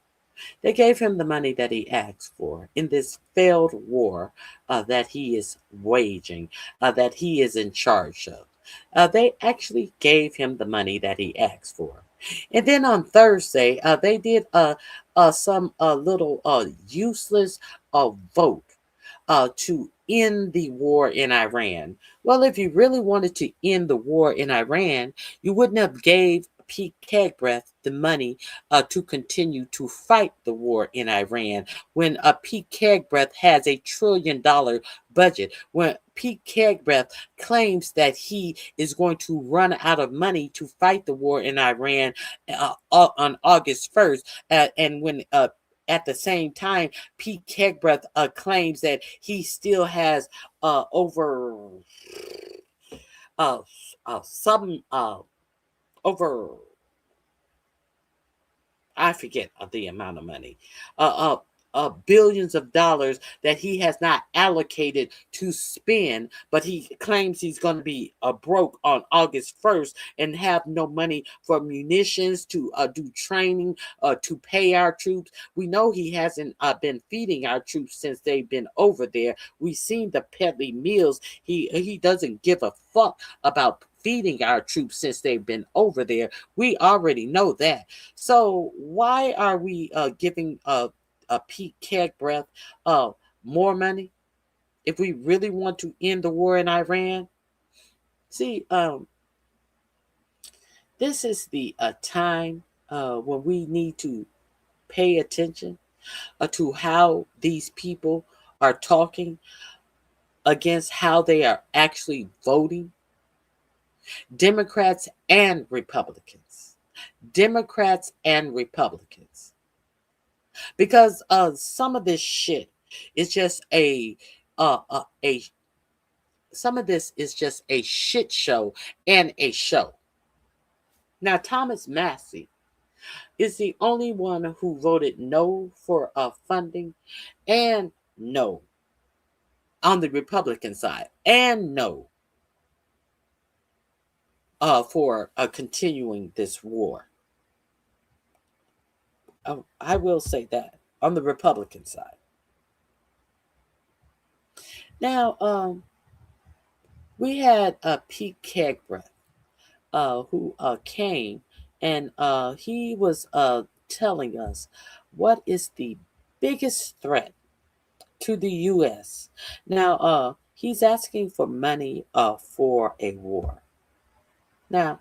They gave him the money that he asked for in this failed war that he is waging, that he is in charge of. They actually gave him the money that he asked for. And then on Thursday, they did some little useless vote to end the war in Iran. Well, if you really wanted to end the war in Iran, you wouldn't have gave Pete Kegbreth the money to continue to fight the war in Iran when Pete Kegbreth has $1 trillion budget, when Pete Kegbreth claims that he is going to run out of money to fight the war in Iran on August 1st, and when at the same time, Pete Kegbreth claims that he still has over I forget the amount of money, billions of dollars that he has not allocated to spend, but he claims he's going to be broke on August 1st and have no money for munitions to do training, to pay our troops. We know he hasn't been feeding our troops since they've been over there. We've seen the peddly meals. He doesn't give a fuck about feeding our troops since they've been over there. We already know that. So why are we giving Pete Kegbreth more money if we really want to end the war in Iran? See, this is the time when we need to pay attention to how these people are talking against how they are actually voting. Democrats and Republicans. Democrats and Republicans. Because some of this shit is just a some of this is just a shit show and a show. Now, Thomas Massey is the only one who voted no for funding and no on the Republican side and no for continuing this war. I will say that on the Republican side. Now, we had Pete Kegbreath, who came and he was telling us what is the biggest threat to the U.S. Now, he's asking for money for a war. Now,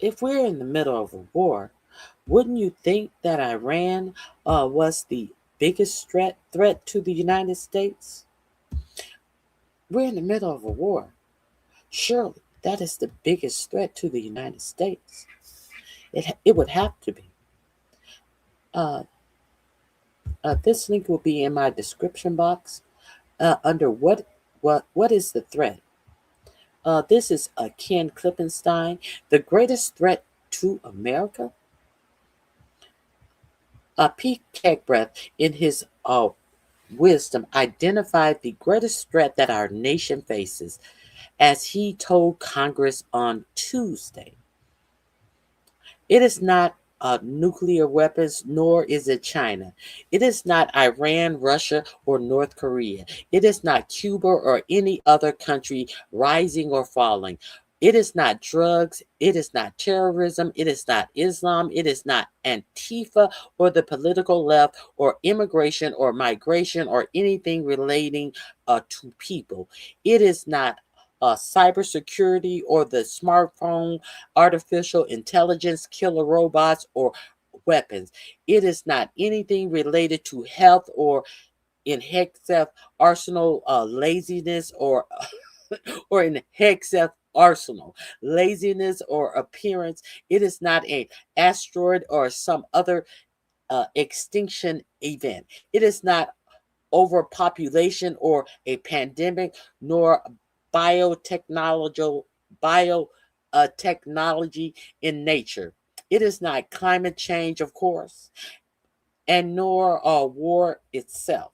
if we're in the middle of a war, wouldn't you think that Iran was the biggest threat to the United States? We're in the middle of a war. Surely that is the biggest threat to the United States. It would have to be. This link will be in my description box under what is the threat. This is Ken Klippenstein, the greatest threat to America. Pete Kegbreath, in his wisdom, identified the greatest threat that our nation faces, as he told Congress on Tuesday. It is not nuclear weapons, nor is it China. It is not Iran, Russia, or North Korea. It is not Cuba or any other country rising or falling. It is not drugs. It is not terrorism. It is not Islam. It is not Antifa or the political left or immigration or migration or anything relating to people. It is not cybersecurity or the smartphone, artificial intelligence, killer robots, or weapons. It is not anything related to health or in Hexeth arsenal laziness or or in Hexeth arsenal laziness or appearance. It is not an asteroid or some other extinction event. It is not overpopulation or a pandemic, nor biotechnology technology in nature. It is not climate change, of course, and nor war itself.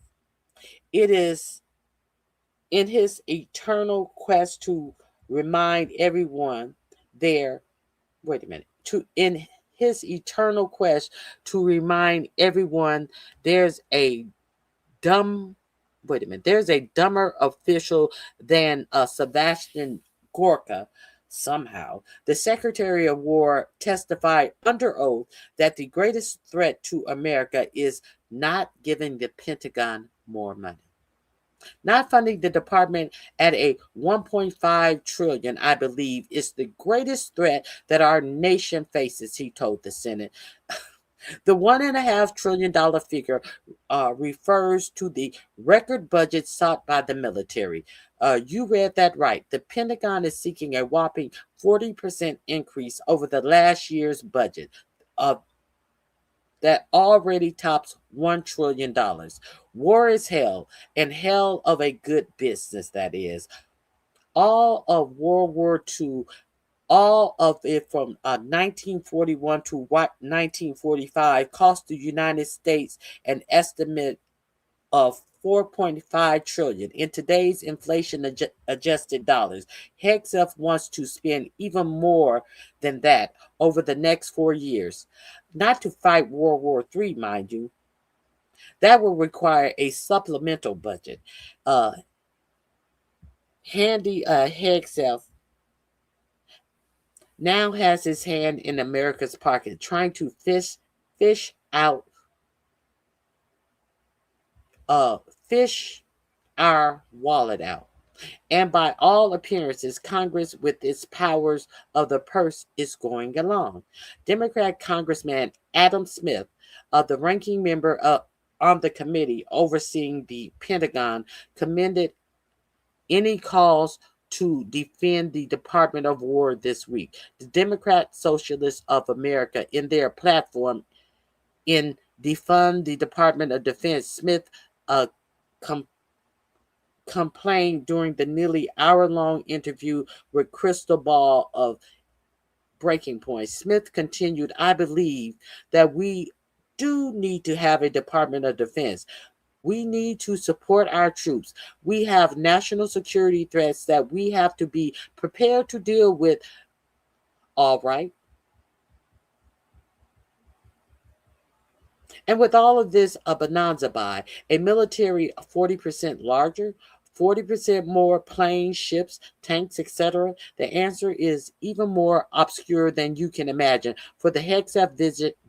It is in his eternal quest to remind everyone in his eternal quest to remind everyone there's a dumber official than Sebastian Gorka. Somehow, the Secretary of War testified under oath that the greatest threat to America is not giving the Pentagon more money. Not funding the department at a 1.5 trillion, I believe, is the greatest threat that our nation faces, he told the Senate. The $1.5 trillion figure refers to the record budget sought by the military. You read that right. The Pentagon is seeking a whopping 40% increase over the last year's budget that already tops $1 trillion. War is hell, and hell of a good business, that is. All of World War II, all of it from 1941 to 1945 cost the United States an estimate of 4.5 trillion in today's inflation adjusted dollars. Hexaf wants to spend even more than that over the next 4 years, not to fight World War III, mind you. That will require a supplemental budget. Hexaf now has his hand in America's pocket, trying to fish our wallet out. And by all appearances, Congress, with its powers of the purse, is going along. Democrat Congressman Adam Smith, the ranking member on the committee overseeing the Pentagon, commended any calls to defend the Department of War this week. The Democrat Socialists of America, in their platform in Defund the Department of Defense, Smith complained during the nearly hour-long interview with Crystal Ball of Breaking Point. Smith continued, "I believe that we do need to have a Department of Defense. We need to support our troops. We have national security threats that we have to be prepared to deal with." All right. And with all of this, a bonanza buy, a military 40% larger, 40% more planes, ships, tanks, etc. The answer is even more obscure than you can imagine, for the HEXF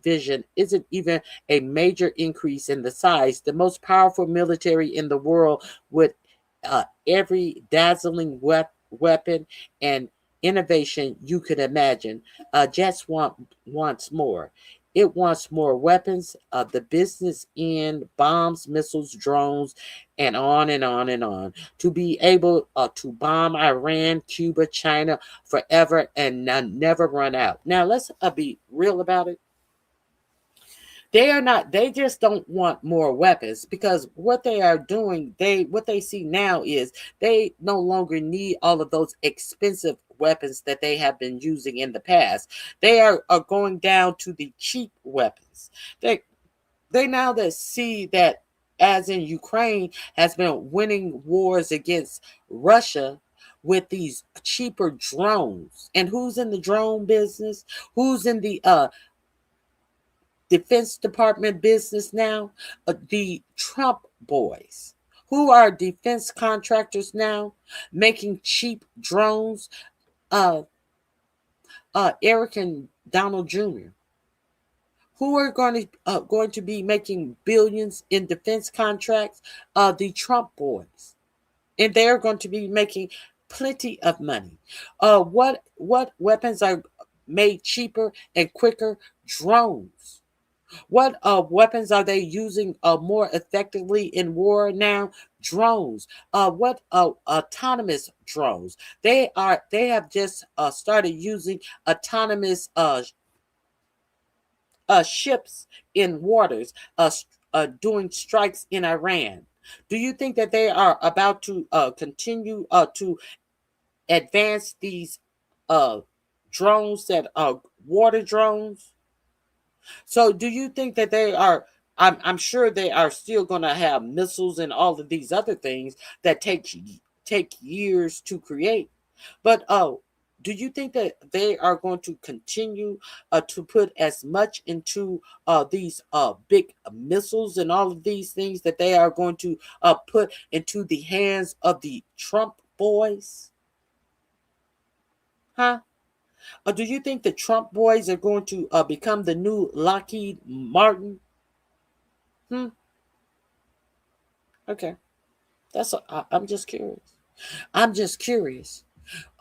vision isn't even a major increase in the size. The most powerful military in the world, with every dazzling weapon and innovation you could imagine, just wants more. It wants more weapons, the business end, bombs, missiles, drones, and on and on and on, to be able to bomb Iran, Cuba, China forever and never run out. Now, let's be real about it. They just don't want more weapons, because what they are doing, what they see now is they no longer need all of those expensive weapons that they have been using in the past. They are going down to the cheap weapons. They now that see that, as in Ukraine has been winning wars against Russia with these cheaper drones. And who's in the drone business? Who's in the Defense Department business now? The Trump boys, who are defense contractors now, making cheap drones. Eric and Donald Jr., who are going to be making billions in defense contracts. The Trump boys, and they're going to be making plenty of money. What weapons are made cheaper and quicker? Drones. What weapons are they using more effectively in war now? Drones. What autonomous drones? They have just started using autonomous ships in waters, doing strikes in Iran. Do you think that they are about to continue to advance these drones that are water drones? So do you think that they are, I'm sure they are still going to have missiles and all of these other things that take years to create. But do you think that they are going to continue to put as much into these big missiles and all of these things that they are going to put into the hands of the Trump boys? Huh? Or do you think the Trump boys are going to become the new Lockheed Martin? Okay. I'm just curious. I'm just curious.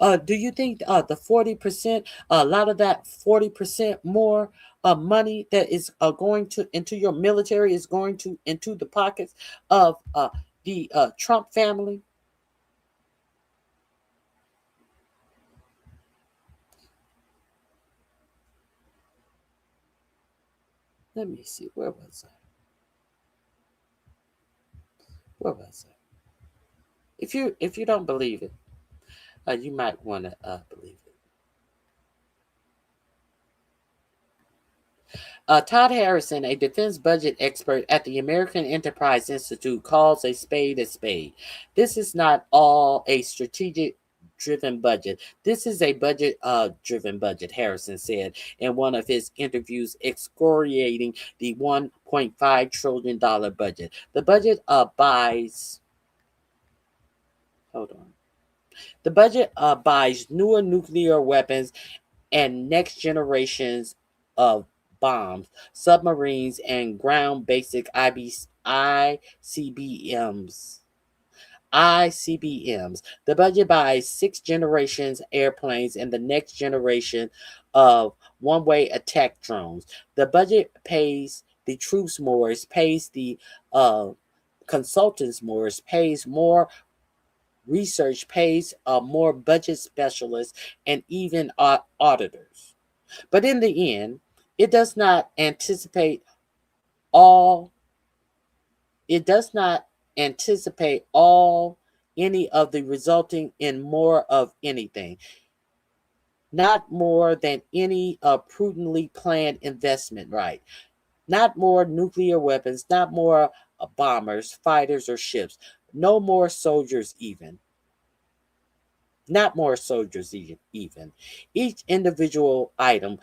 Do you think the 40%, a lot of that 40% more money that is going to into your military is going to into the pockets of the Trump family? Let me see. Where was I? Where was I? If you don't believe it, you might want to believe it. Todd Harrison, a defense budget expert at the American Enterprise Institute, calls a spade a spade. This is not all a strategic driven budget. This is a budget driven budget, Harrison said in one of his interviews, excoriating the $1.5 trillion budget. The budget buys, hold on. The budget buys newer nuclear weapons and next generations of bombs, submarines, and ground basic ICBMs. ICBMs. The budget buys 6th generations airplanes and the next generation of one-way attack drones. The budget pays the troops more, it pays the consultants more, it pays more research, pays more budget specialists, and even auditors. But in the end, it does not all it does not anticipate all any of the resulting in more of anything, not more than any prudently planned investment, right? Not more nuclear weapons, not more bombers, fighters, or ships, no more soldiers even. Not more soldiers even. Each individual item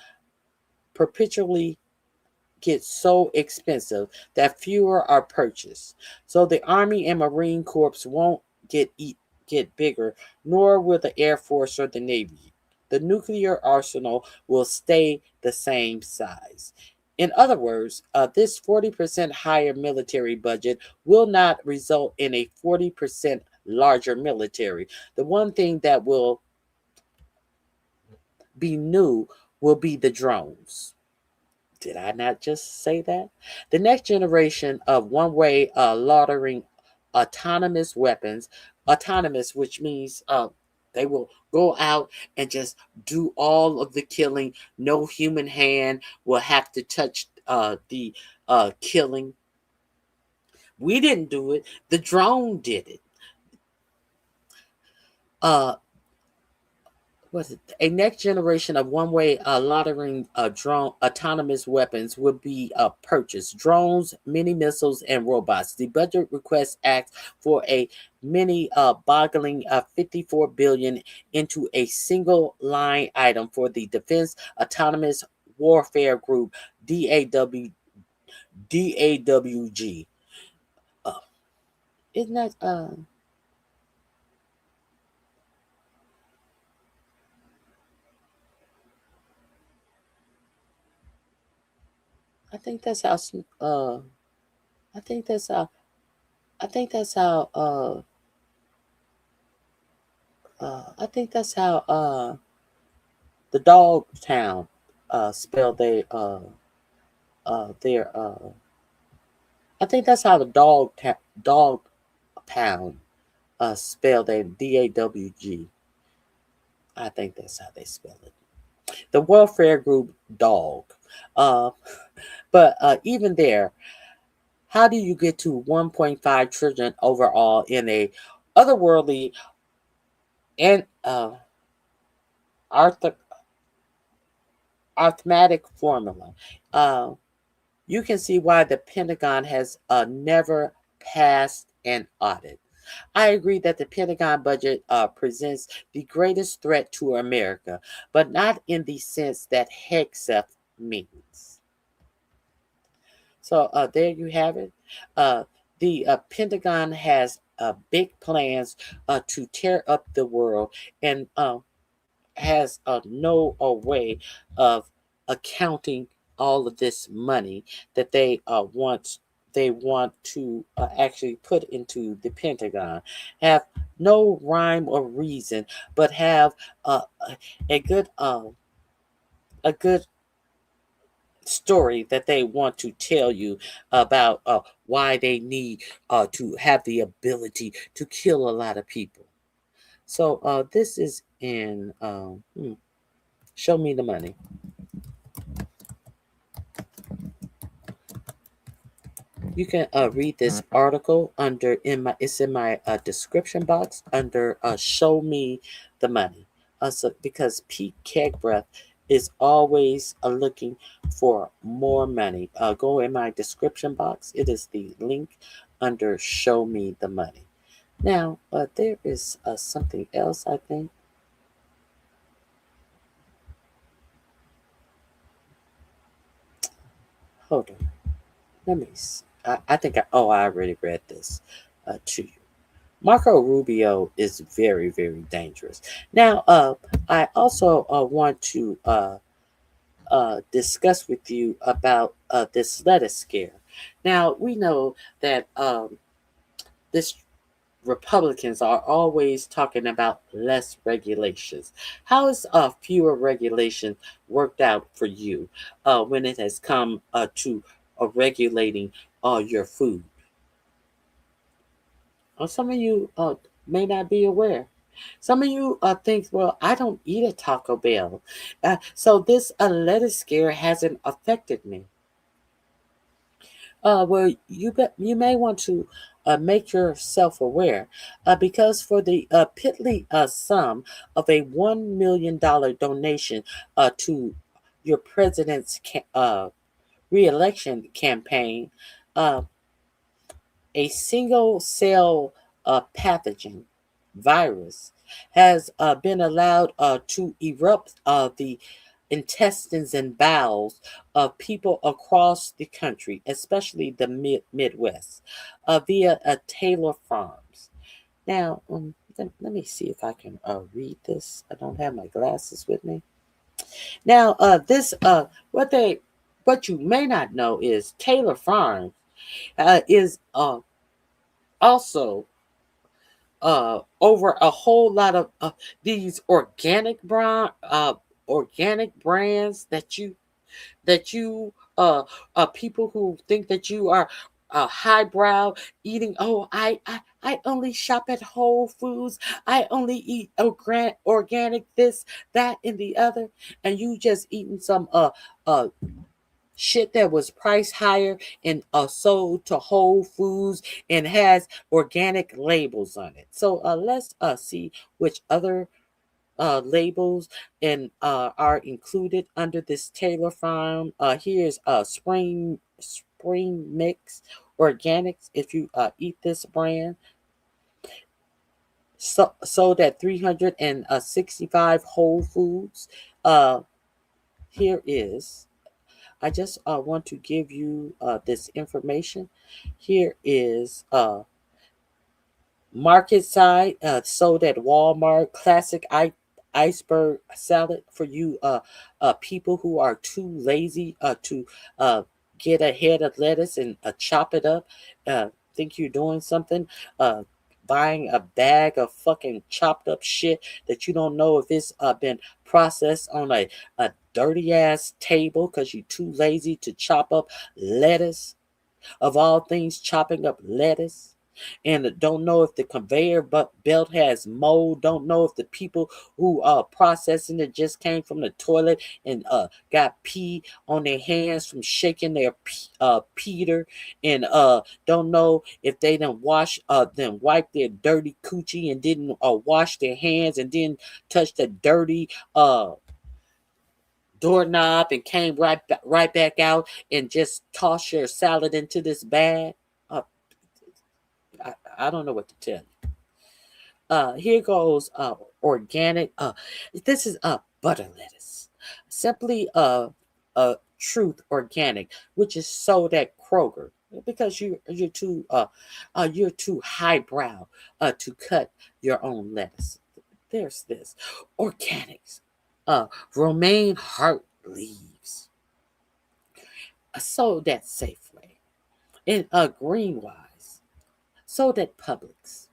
perpetually gets so expensive that fewer are purchased. So the Army and Marine Corps won't get bigger, nor will the Air Force or the Navy. The nuclear arsenal will stay the same size. In other words, this 40% higher military budget will not result in a 40% larger military. The one thing that will be new will be the drones. Did I not just say that? The next generation of one-way laundering autonomous weapons, autonomous, which means they will go out and just do all of the killing. No human hand will have to touch the killing. We didn't do it. The drone did it. A next generation of one-way laundering drone autonomous weapons will be purchased. Drones, mini missiles, and robots. The budget request asks for a boggling $54 billion into a single line item for the Defense Autonomous Warfare Group, DAWG. Isn't that I think that's how I think that's how I think that's how I think that's how the dog town spell their I think that's how the dog pound spell their DAWG. I think that's how they spell it. The welfare group dog. But even there, how do you get to 1.5 trillion overall in a otherworldly and arithmetic formula? You can see why the Pentagon has never passed an audit. I agree that the Pentagon budget presents the greatest threat to America, but not in the sense that Hegseth means. So there you have it. The Pentagon has big plans to tear up the world and has no way of accounting all of this money that they want to actually put into the Pentagon. Have no rhyme or reason, but have a good story that they want to tell you about why they need to have the ability to kill a lot of people. So this is in Show Me the Money. You can read this article it's in my description box under Show Me the Money. Because Pete Kegbreath is always looking for more money. Go in my description box. It is the link under Show Me the Money. Now, there is something else, I think. Hold on. Let me see. I think I already read this to you. Marco Rubio is very, very dangerous. Now, I also want to discuss with you about this lettuce scare. Now, we know that this Republicans are always talking about less regulations. How has fewer regulations worked out for you when it has come to regulating your food? Some of you may not be aware. Some of you think, well, I don't eat a Taco Bell. So this lettuce scare hasn't affected me. Well, you may want to make yourself aware because for the piddly sum of a $1 million donation to your president's re-election campaign, uh, a single cell pathogen virus has been allowed to erupt the intestines and bowels of people across the country, especially the Midwest, via Taylor Farms. Now, let me see if I can read this. I don't have my glasses with me. Now, this what you may not know is Taylor Farms is also over a whole lot of these organic brands that you people who think that you are highbrow eating. Oh, I only shop at Whole Foods. I only eat organic this, that, and the other, and you just eating some uh shit that was priced higher and sold to Whole Foods and has organic labels on it. So let's see which other labels and are included under this Taylor Farm. Here's spring mix organics. If you eat this brand, sold at 365 Whole Foods. Here is. I just want to give you this information. Here is market side sold at Walmart. Classic iceberg salad for you people who are too lazy to get a head of lettuce and chop it up. Think you're doing something. Buying a bag of fucking chopped up shit that you don't know if it's been processed on a dirty ass table because you're too lazy to chop up lettuce. Of all things, chopping up lettuce. And don't know if the conveyor belt has mold. Don't know if the people who are processing it just came from the toilet and got pee on their hands from shaking their peter. And don't know if they didn't wipe their dirty coochie and didn't wash their hands and didn't touch the dirty doorknob and came right back out and just toss your salad into this bag. I don't know what to tell you. Here goes organic. This is butter lettuce, simply truth organic, which is sold at Kroger because you're too highbrow to cut your own lettuce. There's this organics, romaine heart leaves, sold at Safeway, and Greenwise, sold at Publix.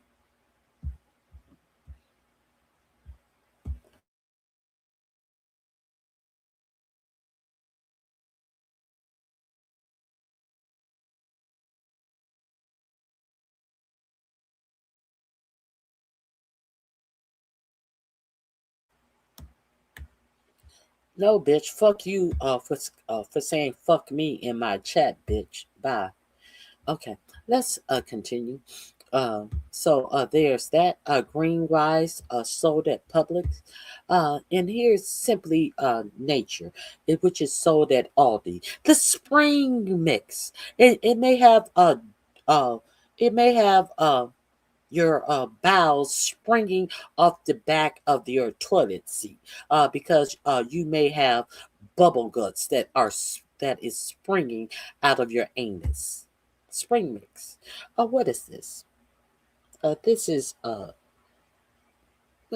No, bitch. Fuck you for saying fuck me in my chat, bitch. Bye. Okay, let's continue. So there's that Greenwise sold at Publix, and here's simply Nature, which is sold at Aldi. The spring mix. It may have uh it may have your bowels springing off the back of your toilet seat because you may have bubble guts that is springing out of your anus. Spring mix. What is this? This is what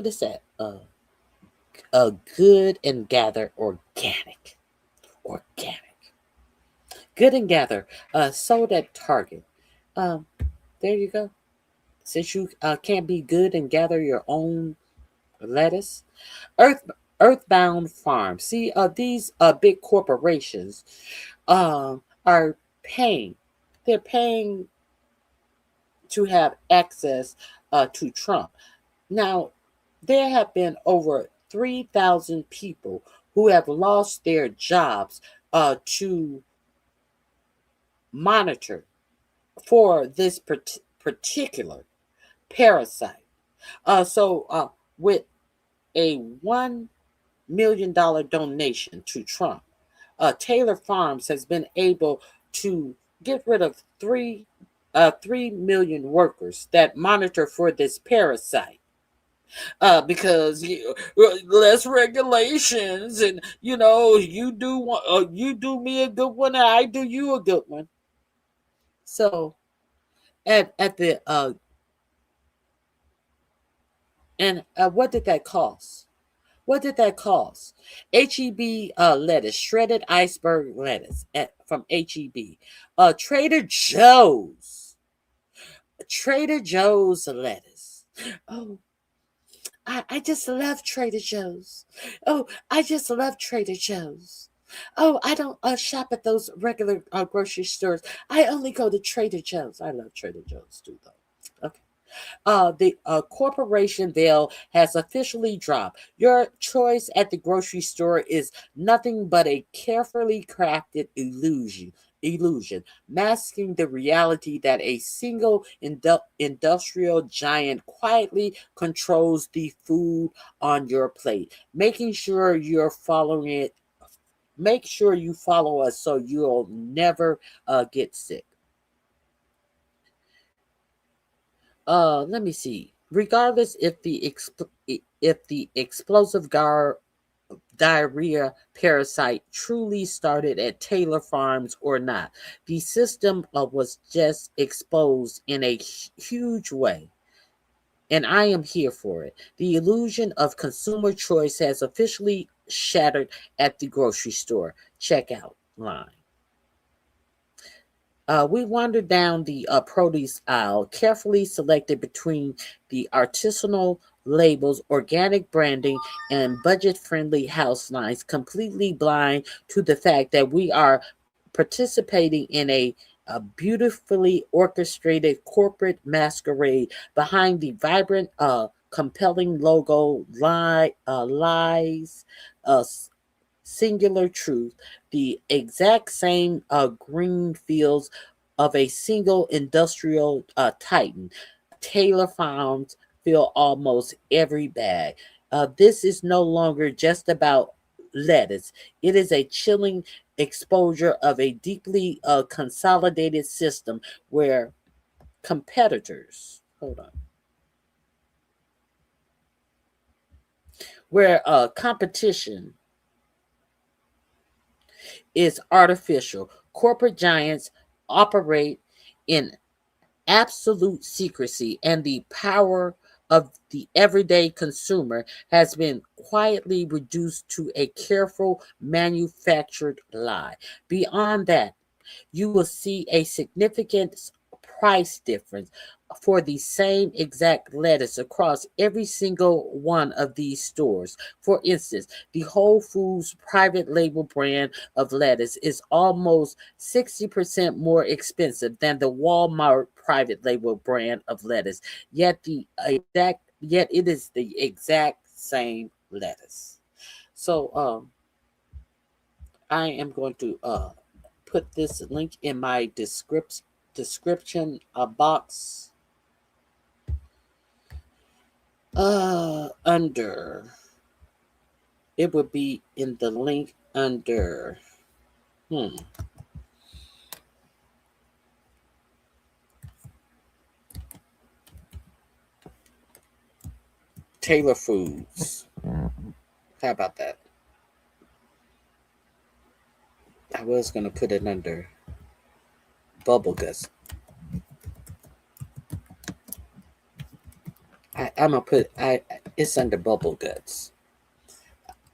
is that? Good and Gather organic. Organic. Good and Gather sold at Target. Um, there you go. since you can't be good and gather your own lettuce. Earthbound Farms. See, these big corporations are paying. They're paying to have access to Trump. Now, there have been over 3,000 people who have lost their jobs to monitor for this particular parasite. So with a $1 million donation to Trump, Taylor Farms has been able to get rid of 3 million workers that monitor for this parasite. Because less regulations, and you do me a good one, and I do you a good one. So at the what did that cost? What did that cost? HEB lettuce, shredded iceberg lettuce from HEB. Trader Joe's lettuce. Oh, I just love Trader Joe's. Oh, I just love Trader Joe's. Oh, I don't shop at those regular grocery stores. I only go to Trader Joe's. I love Trader Joe's too, though. Okay. The corporation veil has officially dropped. Your choice at the grocery store is nothing but a carefully crafted illusion, masking the reality that a single industrial giant quietly controls the food on your plate, making sure you're following it. Make sure you follow us so you'll never get sick. Let me see. Regardless if the explosive diarrhea parasite truly started at Taylor Farms or not, the system was just exposed in a huge way. And I am here for it. The illusion of consumer choice has officially shattered at the grocery store checkout line. We wandered down the produce aisle, carefully selected between the artisanal labels, organic branding, and budget-friendly house lines, completely blind to the fact that we are participating in a beautifully orchestrated corporate masquerade behind the vibrant, compelling logo, lies, singular truth, the exact same green fields of a single industrial titan. Taylor Farms fill almost every bag. This is no longer just about lettuce. It is a chilling exposure of a deeply consolidated system where competitors, where competition is artificial. Corporate giants operate in absolute secrecy, and the power of the everyday consumer has been quietly reduced to a careful manufactured lie. Beyond that, you will see a significant price difference for the same exact lettuce across every single one of these stores. For instance, the Whole Foods private label brand of lettuce is almost 60% more expensive than the Walmart private label brand of lettuce. Yet it is the exact same lettuce. So I am going to put this link in my description box under. It would be in the link under Taylor Foods. How about that? I was going to put it under Bubble Guts. I'm going to put it's under Bubble Guts.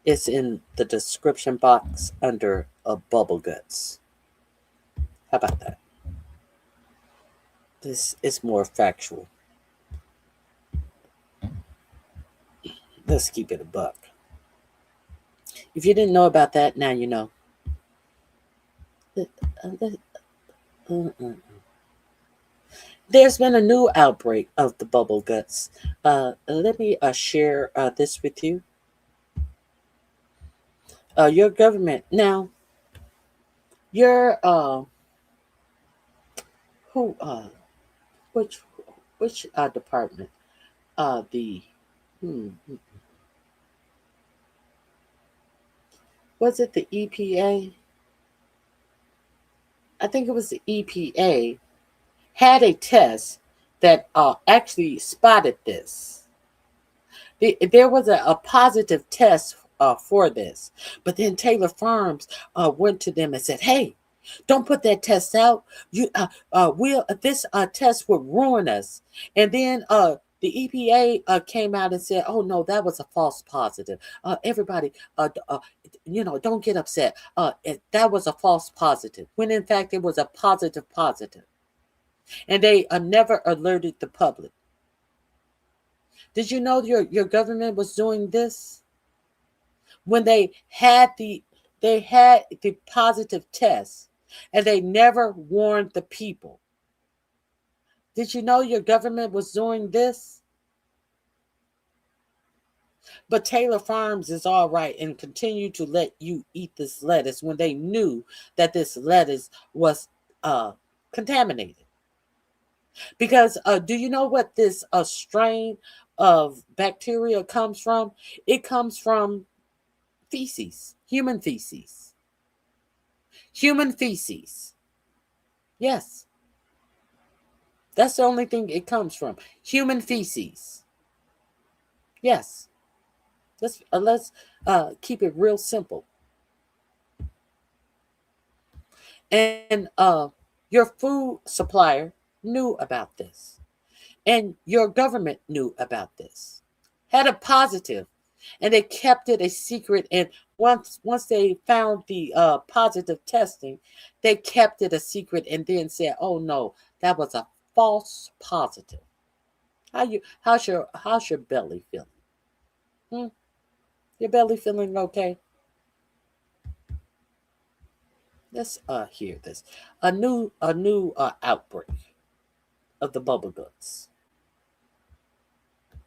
It's in the description box under Bubble Guts. How about that? This is more factual. Let's keep it a buck. If you didn't know about that, now you know. There's been a new outbreak of the bubble guts. Let me share this with you. Your government now. Your who which department? The was it the EPA? I think it was the EPA had a test that actually spotted this. There was a positive test for this, but then Taylor Farms went to them and said, "Hey, don't put that test out. You this test would ruin us." And then the EPA came out and said, "Oh no, that was a false positive. Everybody, don't get upset. That was a false positive, when in fact it was a positive. And they never alerted the public." Did you know your government was doing this when they had the positive test, and they never warned the people? Did you know your government was doing this? But Taylor Farms is all right and continue to let you eat this lettuce when they knew that this lettuce was contaminated. Because do you know what this strain of bacteria comes from? It comes from feces, human feces. Human feces. Yes. That's the only thing it comes from. Human feces. Yes. Let's keep it real simple. And your food supplier knew about this. And your government knew about this. Had a positive, and they kept it a secret. And once they found the positive testing, they kept it a secret and then said, "Oh no, that was a false positive." How's your belly feeling? Your belly feeling okay? Let's hear this. A new outbreak of the bubble guts.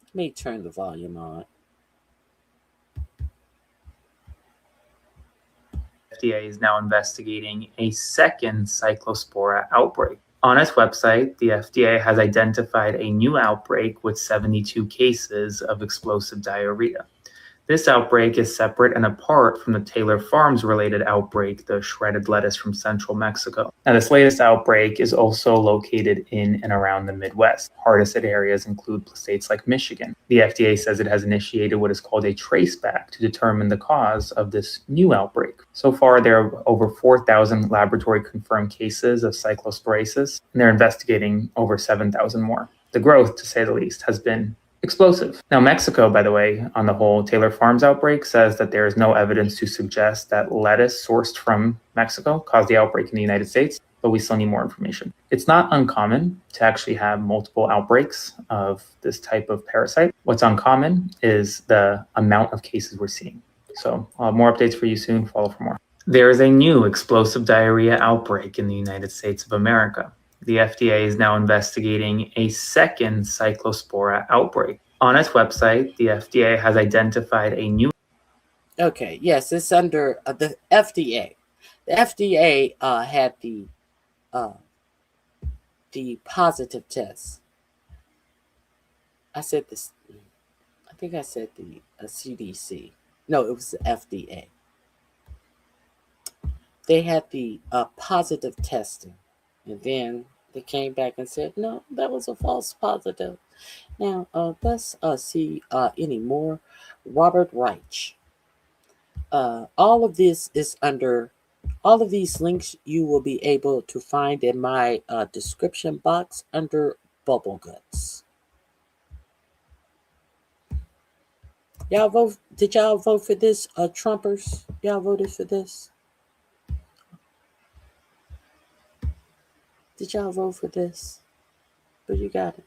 Let me turn the volume on. FDA is now investigating a second cyclospora outbreak. On its website, the FDA has identified a new outbreak with 72 cases of explosive diarrhea. This outbreak is separate and apart from the Taylor Farms related outbreak, the shredded lettuce from central Mexico. Now, this latest outbreak is also located in and around the Midwest. Hardest hit areas include states like Michigan. The FDA says it has initiated what is called a traceback to determine the cause of this new outbreak. So far, there are over 4,000 laboratory confirmed cases of cyclosporasis, and they're investigating over 7,000 more. The growth, to say the least, has been explosive. Now, Mexico, by the way, on the whole Taylor Farms outbreak, says that there is no evidence to suggest that lettuce sourced from Mexico caused the outbreak in the United States, but we still need more information. It's not uncommon to actually have multiple outbreaks of this type of parasite. What's uncommon is the amount of cases we're seeing. So I'll have more updates for you soon. Follow for more. There is a new explosive diarrhea outbreak in the United States of America. The FDA is now investigating a second cyclospora outbreak. On its website, the FDA has identified a new... Okay, yes, it's under the FDA. The FDA had the positive test. I said this. I think I said the CDC. No, it was the FDA. They had the positive testing, and then they came back and said, "No, that was a false positive." Now, let's see any more. Robert Reich. All of this is under, all of these links you will be able to find in my description box under Bubble Guts. Y'all vote? Did y'all vote for this, Trumpers? Y'all voted for this? Did y'all vote for this? But you got it.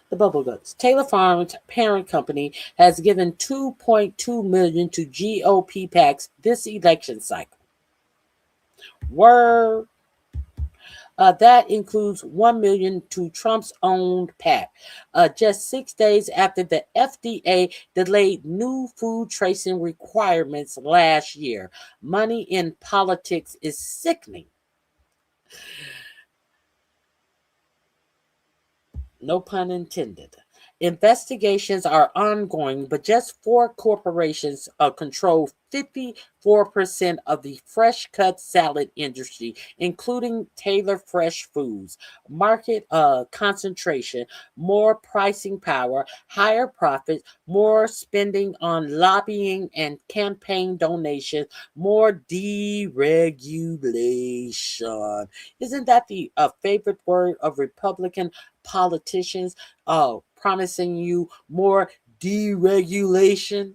The bubble guts. Taylor Farms parent company has given $2.2 million to GOP PACs this election cycle. Word. That includes $1 million to Trump's owned PAC. Just 6 days after the FDA delayed new food tracing requirements last year. Money in politics is sickening. No pun intended. Investigations are ongoing, but just 4 corporations control 54% of the fresh cut salad industry, including Taylor Fresh Foods. Market concentration, more pricing power, higher profits, more spending on lobbying and campaign donations, more deregulation. Isn't that the favorite word of Republican politicians? Promising you more deregulation.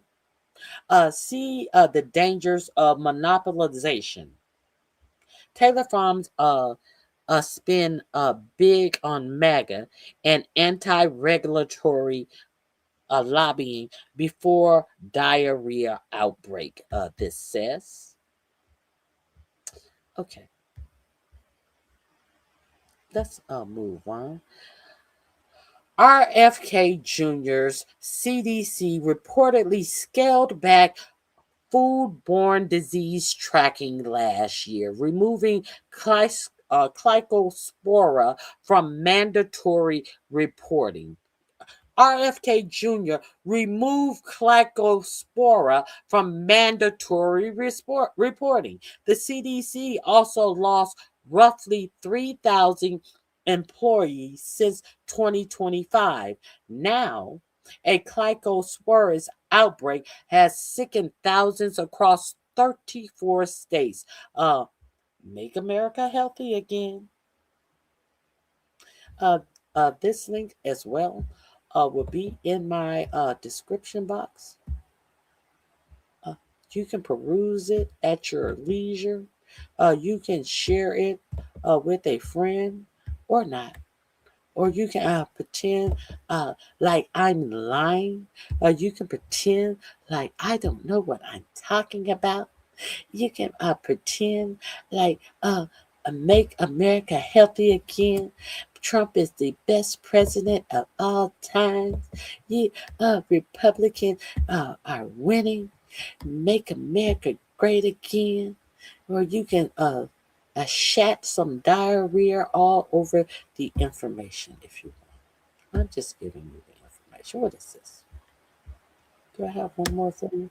See the dangers of monopolization. Taylor Farms spin big on MAGA and anti-regulatory lobbying before diarrhea outbreak. This says. Okay, let's move on. RFK Jr.'s CDC reportedly scaled back foodborne disease tracking last year, removing Glycospora from mandatory reporting. RFK Jr. removed Glycospora from mandatory reporting. The CDC also lost roughly 3,000 employees since 2025. Now, a Glycosporus outbreak has sickened thousands across 34 states. Make America healthy again. This link as well will be in my description box. You can peruse it at your leisure. You can share it with a friend or not. Or you can pretend like I'm lying. You can pretend like I don't know what I'm talking about. You can pretend like make America healthy again. Trump is the best president of all time. You Republicans are winning. Make America great again. Or you can shat some diarrhea all over the information if you want. I'm just giving you the information. What is this? Do I have one more for you?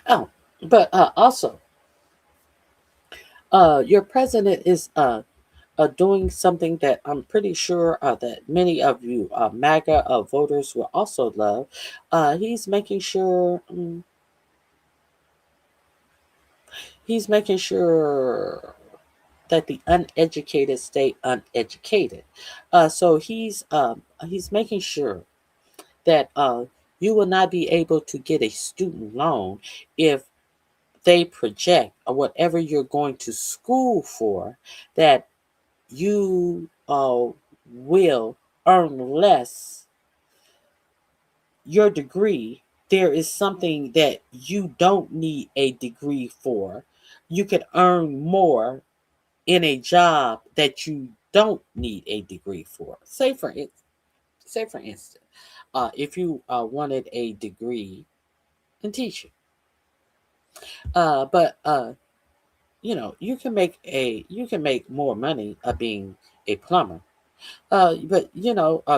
Oh, but also, your president is doing something that I'm pretty sure that many of you MAGA voters will also love. He's making sure that the uneducated stay uneducated. So he's making sure that you will not be able to get a student loan if they project or whatever you're going to school for, that you will earn less your degree. There is something that you don't need a degree for. You could earn more in a job that you don't need a degree for. Say for instance, if you wanted a degree in teaching, but you can make more money being a plumber. But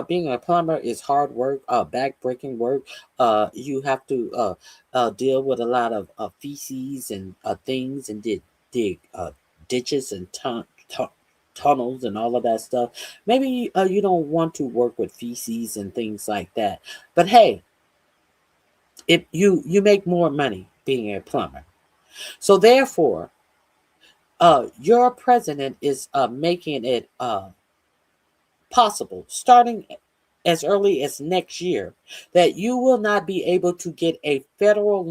being a plumber is hard work, back-breaking work. You have to deal with a lot of feces and things, and dig ditches and tunnels and all of that stuff. Maybe you don't want to work with feces and things like that. But hey, if you make more money being a plumber, so therefore, your president is making it possible, starting as early as next year, that you will not be able to get a federal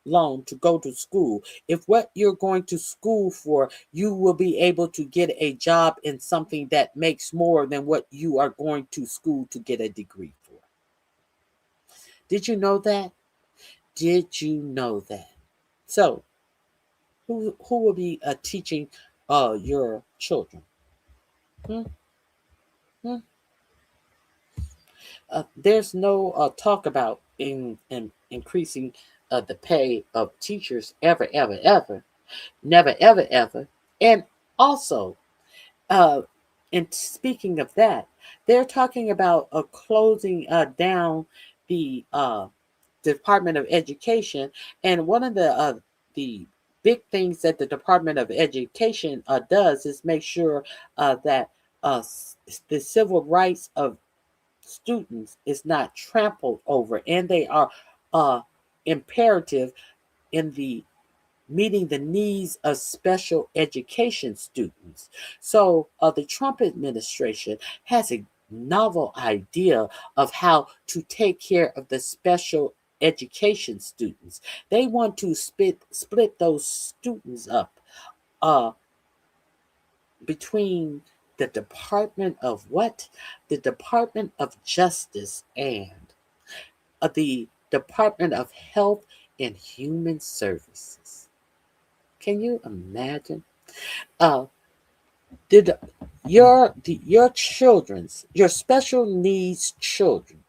loan to go to school. If what you're going to school for, you will be able to get a job in something that makes more than what you are going to school to get a degree for. Did you know that? Did you know that? So, who will be teaching your children? Hmm? Hmm? There's no talk about increasing the pay of teachers ever, ever, ever. Never, ever, ever. And also, uh, and speaking of that, they're talking about closing down the Department of Education. And one of the big things that the Department of Education does is make sure that the civil rights of students is not trampled over, and they are imperative in the meeting the needs of special education students. So the Trump administration has a novel idea of how to take care of the special education students. They want to split those students up uh, between the Department of what? The Department of Justice and the Department of Health and Human Services. Can you imagine? Uh, did your children's your special needs children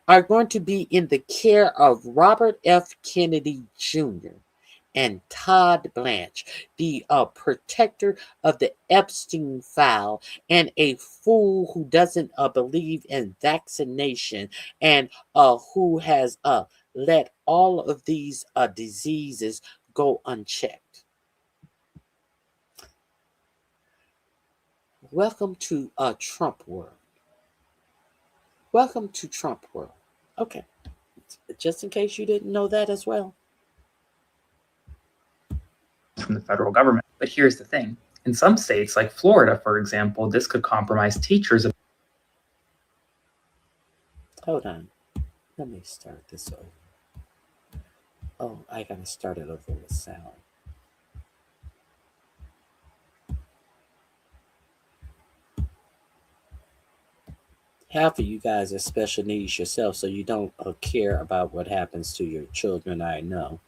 are going to be in the care of Robert F. Kennedy Jr. and Todd Blanche, the protector of the Epstein file, and a fool who doesn't believe in vaccination and who has let all of these diseases go unchecked. Welcome to Trump world. Welcome to Trump world. Okay, just in case you didn't know that as well. From the federal government. But here's the thing. In some states, like Florida, for example, this could compromise teachers. Hold on. Let me start this over. Oh, I gotta start it over with sound. Half of you guys are special needs yourself, so you don't care about what happens to your children, I know.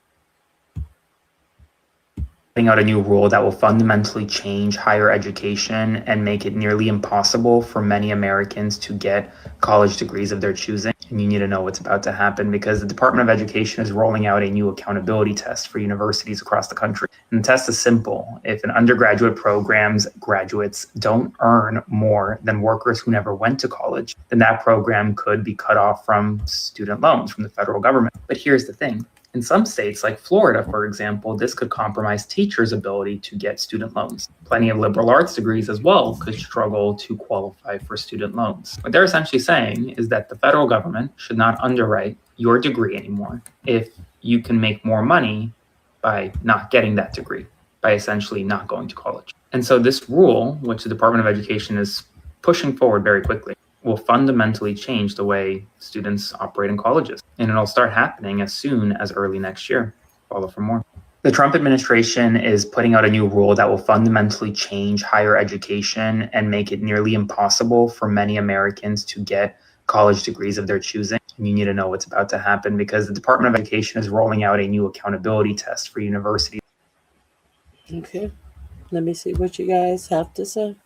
Out a new rule that will fundamentally change higher education and make it nearly impossible for many Americans to get college degrees of their choosing. And you need to know what's about to happen because the Department of Education is rolling out a new accountability test for universities across the country. And the test is simple. If an undergraduate program's graduates don't earn more than workers who never went to college, then that program could be cut off from student loans from the federal government. But here's the thing. In some states, like Florida, for example, this could compromise teachers' ability to get student loans. Plenty of liberal arts degrees as well could struggle to qualify for student loans. What they're essentially saying is that the federal government should not underwrite your degree anymore if you can make more money by not getting that degree, by essentially not going to college. And so this rule, which the Department of Education is pushing forward very quickly, will fundamentally change the way students operate in colleges. And it'll start happening as soon as early next year. Follow for more. The Trump administration is putting out a new rule that will fundamentally change higher education and make it nearly impossible for many Americans to get college degrees of their choosing. And you need to know what's about to happen because the Department of Education is rolling out a new accountability test for universities. Okay, let me see what you guys have to say.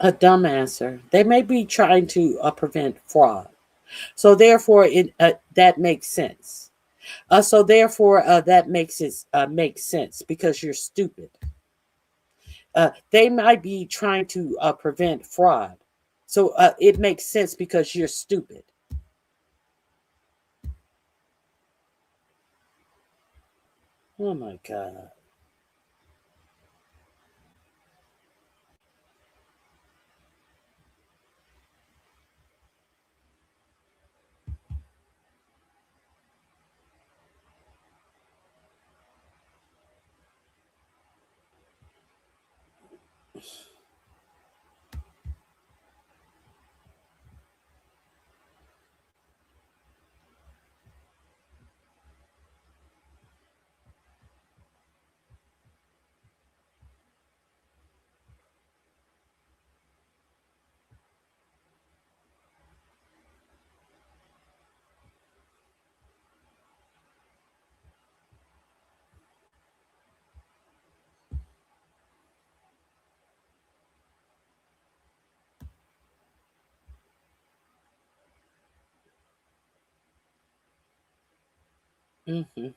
A dumb answer. They may be trying to prevent fraud. So therefore, that makes sense. That makes sense because you're stupid. They might be trying to prevent fraud. So it makes sense because you're stupid. Oh my God. Mm-hmm.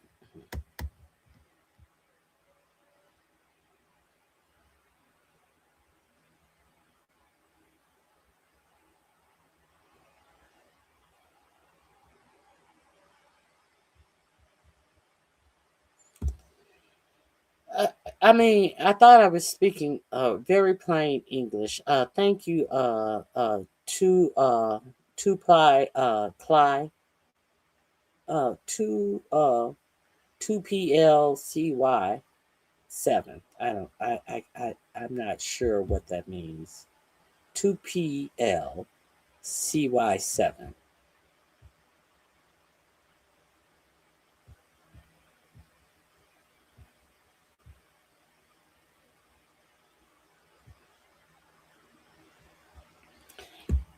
Uh, I mean, I thought I was speaking very plain English. Thank you, to ply Cly, two 2PLCY7. I'm not sure what that means. 2PLCY7.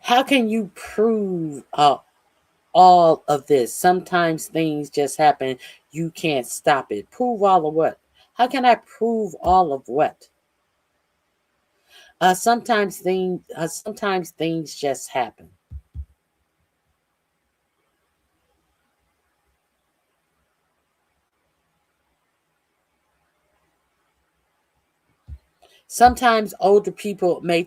How can you prove all of this? Sometimes things just happen. You can't stop it. Prove all of what? How can I prove all of what? Sometimes things just happen. Sometimes older people may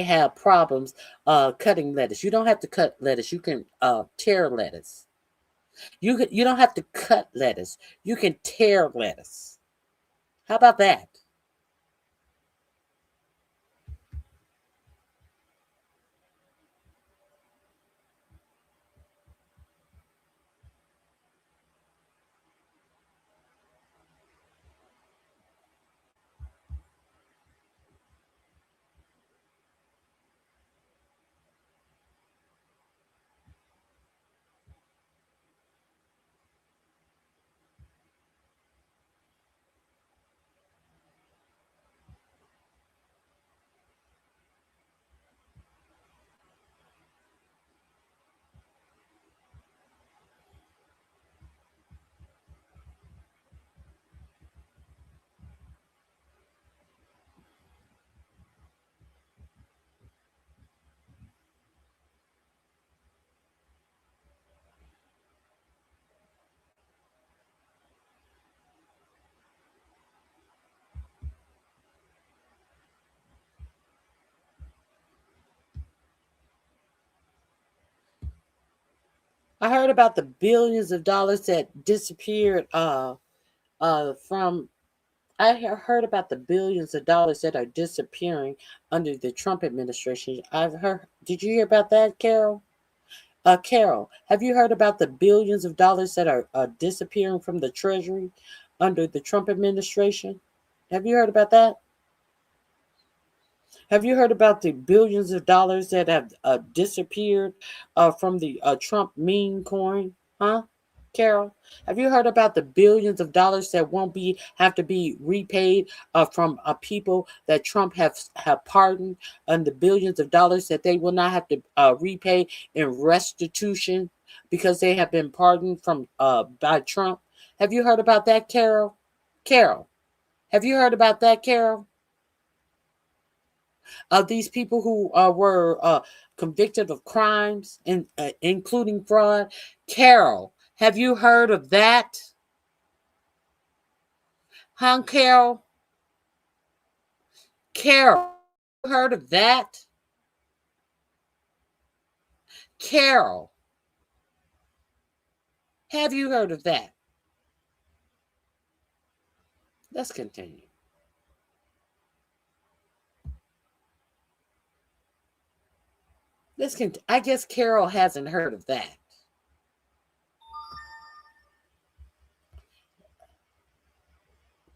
have problems cutting lettuce. You don't have to cut lettuce. You can tear lettuce. You don't have to cut lettuce. You can tear lettuce. How about that? I heard about the billions of dollars that disappeared from heard about the billions of dollars that are disappearing under the Trump administration. I've heard. Did you hear about that, Carol? Carol, have you heard about the billions of dollars that are disappearing from the Treasury under the Trump administration? Have you heard about that? Have you heard about the billions of dollars that have disappeared from the Trump meme coin? Huh? Carol, have you heard about the billions of dollars that won't have to be repaid from people that Trump have pardoned, and the billions of dollars that they will not have to repay in restitution because they have been pardoned from by Trump? Have you heard about that, Carol? Carol, have you heard about that, Carol? These people who were convicted of crimes, including fraud. Carol, have you heard of that? Huh, Carol? Carol, have you heard of that? Carol, have you heard of that? Let's continue. I guess Carol hasn't heard of that.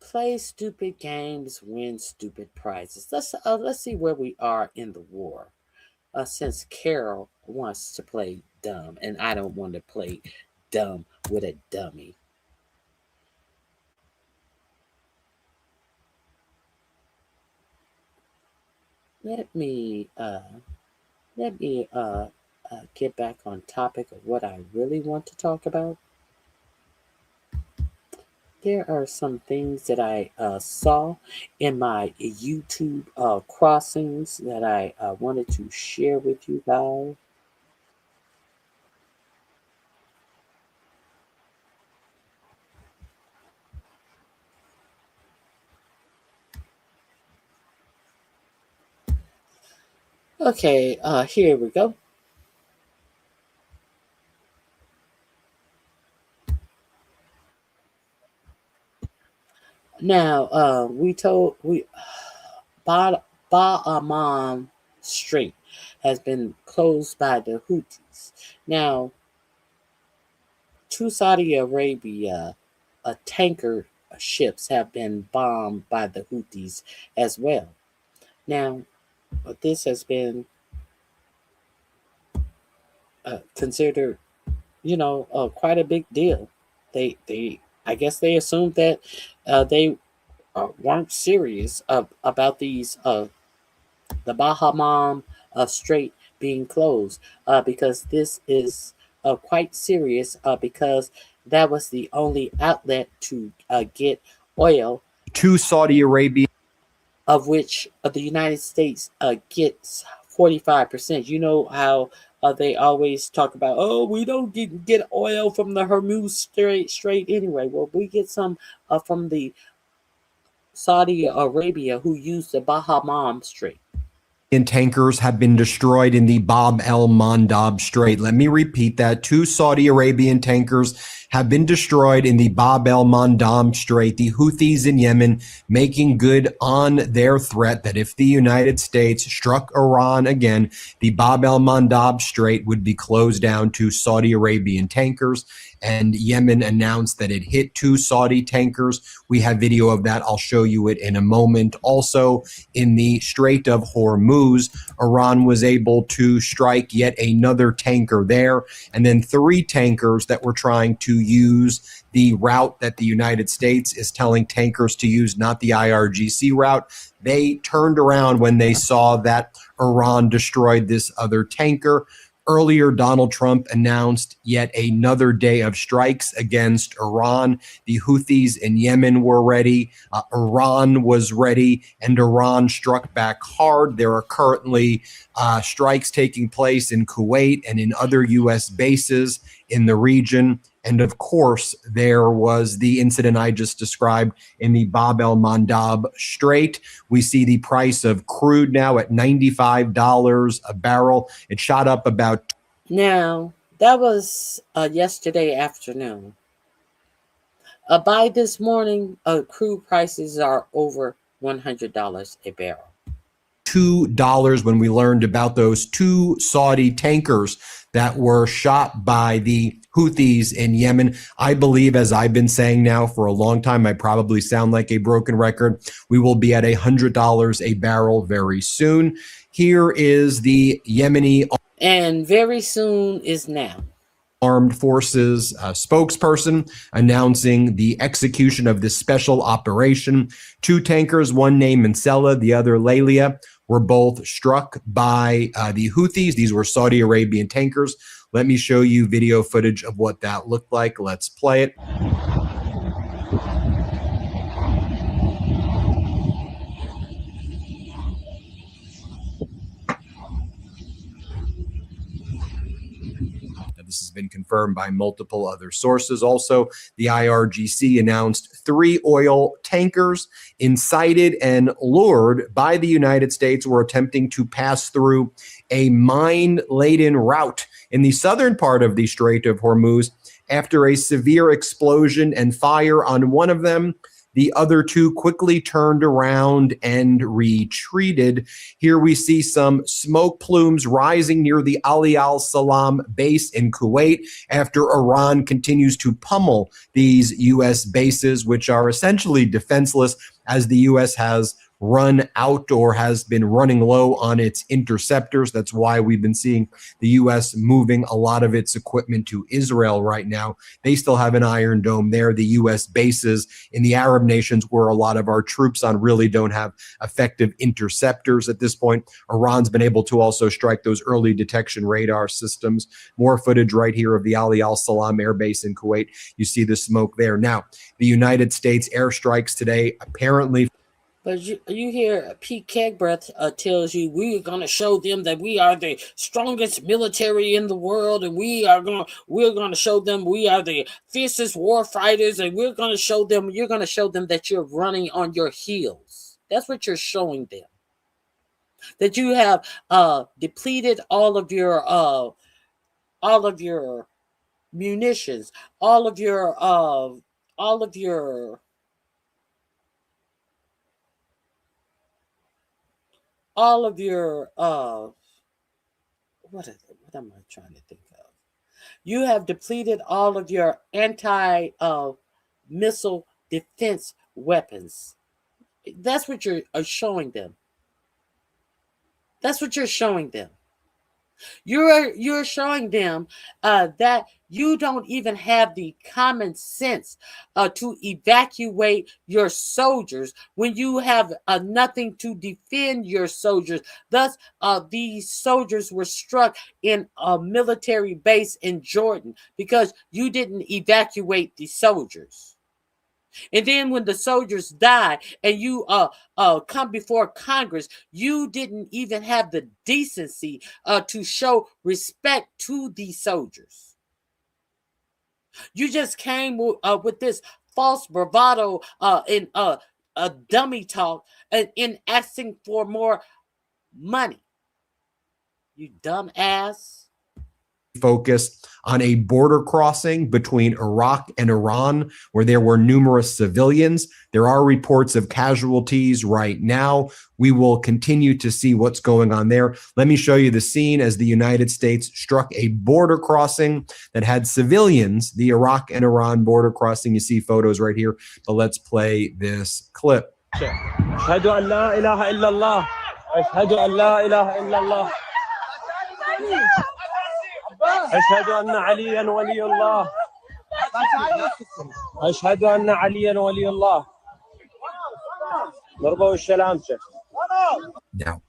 Play stupid games, win stupid prizes. Let's see where we are in the war. Since Carol wants to play dumb, and I don't want to play dumb with a dummy. Let me get back on topic of what I really want to talk about. There are some things that I saw in my YouTube crossings that I wanted to share with you guys. Okay, here we go. Now, Ba'aman Strait has been closed by the Houthis. Now, to Saudi Arabia, tanker ships have been bombed by the Houthis as well. Now, this has been considered, quite a big deal. I guess they assumed that they weren't serious about the Bahamam Strait being closed, because this is quite serious, because that was the only outlet to get oil to Saudi Arabia, of which the United States gets 45%. You know how they always talk about, oh, we don't get oil from the Hormuz Strait anyway. Well, we get some from the Saudi Arabia, who use the Bahamam Strait. tankers have been destroyed in the Bab el Mandab Strait. Let me repeat that. 2 Saudi Arabian tankers have been destroyed in the Bab el Mandab Strait. The Houthis in Yemen making good on their threat that if the United States struck Iran again, the Bab el Mandab Strait would be closed down to Saudi Arabian tankers. And Yemen announced that it hit 2 Saudi tankers. We have video of that. I'll show you it in a moment. Also, in the Strait of Hormuz, Iran was able to strike yet another tanker there, and then 3 tankers that were trying to use the route that the United States is telling tankers to use, not the IRGC route. They turned around when they saw that Iran destroyed this other tanker. Earlier, Donald Trump announced yet another day of strikes against Iran. The Houthis in Yemen were ready. Iran was ready, and Iran struck back hard. There are currently strikes taking place in Kuwait and in other U.S. bases in the region. And of course, there was the incident I just described in the Bab el Mandab Strait. We see the price of crude now at $95 a barrel. It shot up about. Now, that was yesterday afternoon. By this morning, crude prices are over $100 a barrel. $2 when we learned about those 2 Saudi tankers that were shot by the Houthis in Yemen. I believe, as I've been saying now for a long time, I probably sound like a broken record, we will be at $100 a barrel very soon. Here is the Yemeni. And very soon is now. Armed Forces spokesperson announcing the execution of this special operation. 2 tankers, one named Mansella, the other Lalia, were both struck by the Houthis. These were Saudi Arabian tankers. Let me show you video footage of what that looked like. Let's play it. This has been confirmed by multiple other sources. Also, the IRGC announced 3 oil tankers incited and lured by the United States were attempting to pass through a mine-laden route in the southern part of the Strait of Hormuz. After a severe explosion and fire on one of them, the other 2 quickly turned around and retreated. Here we see some smoke plumes rising near the Ali al-Salam base in Kuwait after Iran continues to pummel these U.S. bases, which are essentially defenseless, as the U.S. has run out or has been running low on its interceptors. That's why we've been seeing the U.S. moving a lot of its equipment to Israel right now. They still have an Iron Dome there. The U.S. bases in the Arab nations where a lot of our troops on really don't have effective interceptors at this point. Iran's been able to also strike those early detection radar systems. More footage right here of the Ali al-Salam air base in Kuwait. You see the smoke there. Now, the United States airstrikes today apparently. But you hear Pete Kegbreath tells you we're going to show them that we are the strongest military in the world, and we're going to show them we are the fiercest war fighters, and you're going to show them that you're running on your heels. That's what you're showing them. that you have depleted all of your munitions, all of your what am I trying to think of? You have depleted all of your anti missile defense weapons. That's what you're showing them. That's what you're showing them. You're showing them that you don't even have the common sense to evacuate your soldiers when you have nothing to defend your soldiers. Thus, these soldiers were struck in a military base in Jordan because you didn't evacuate the soldiers. And then when the soldiers die and you come before Congress, you didn't even have the decency to show respect to these soldiers. You just came with this false bravado in a dummy talk and in asking for more money. You dumb ass. Focused on a border crossing between Iraq and Iran where there were numerous civilians. There are reports of casualties right now. We will continue to see what's going on there. Let me show you the scene as the United States struck a border crossing that had civilians, the Iraq and Iran border crossing. You see photos right here, but let's play this clip. أشهد أن لا إله إلا الله أشهد أن لا إله إلا الله أشهد أن عليا ولي الله أشهد أن عليا ولي الله نرضى والسلامة. Now,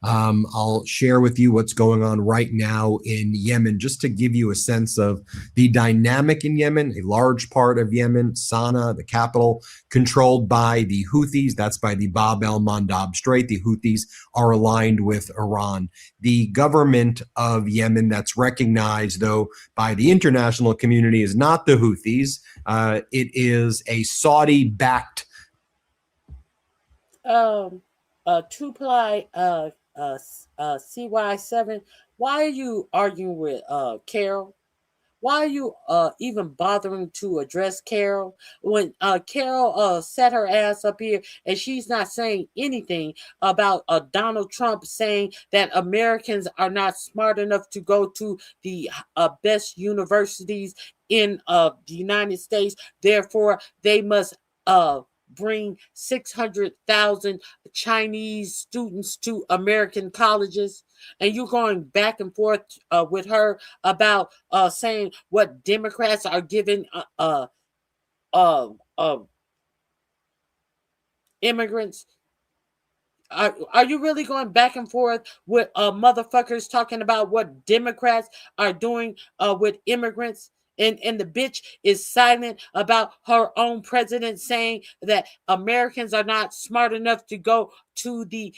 I'll share with you what's going on right now in Yemen, just to give you a sense of the dynamic in Yemen. A large part of Yemen, Sana'a, the capital, controlled by the Houthis. That's by the Bab el-Mandab Strait. The Houthis are aligned with Iran. The government of Yemen that's recognized, though, by the international community is not the Houthis. It is a Saudi-backed two-ply CY7. Why are you arguing with Carol? Why are you even bothering to address Carol when Carol set her ass up here and she's not saying anything about Donald Trump saying that Americans are not smart enough to go to the best universities in the United States. Therefore, they must bring 600,000 Chinese students to American colleges, and you're going back and forth with her about saying what Democrats are giving immigrants. Are you really going back and forth with motherfuckers talking about what Democrats are doing with immigrants? And the bitch is silent about her own president saying that Americans are not smart enough to go to the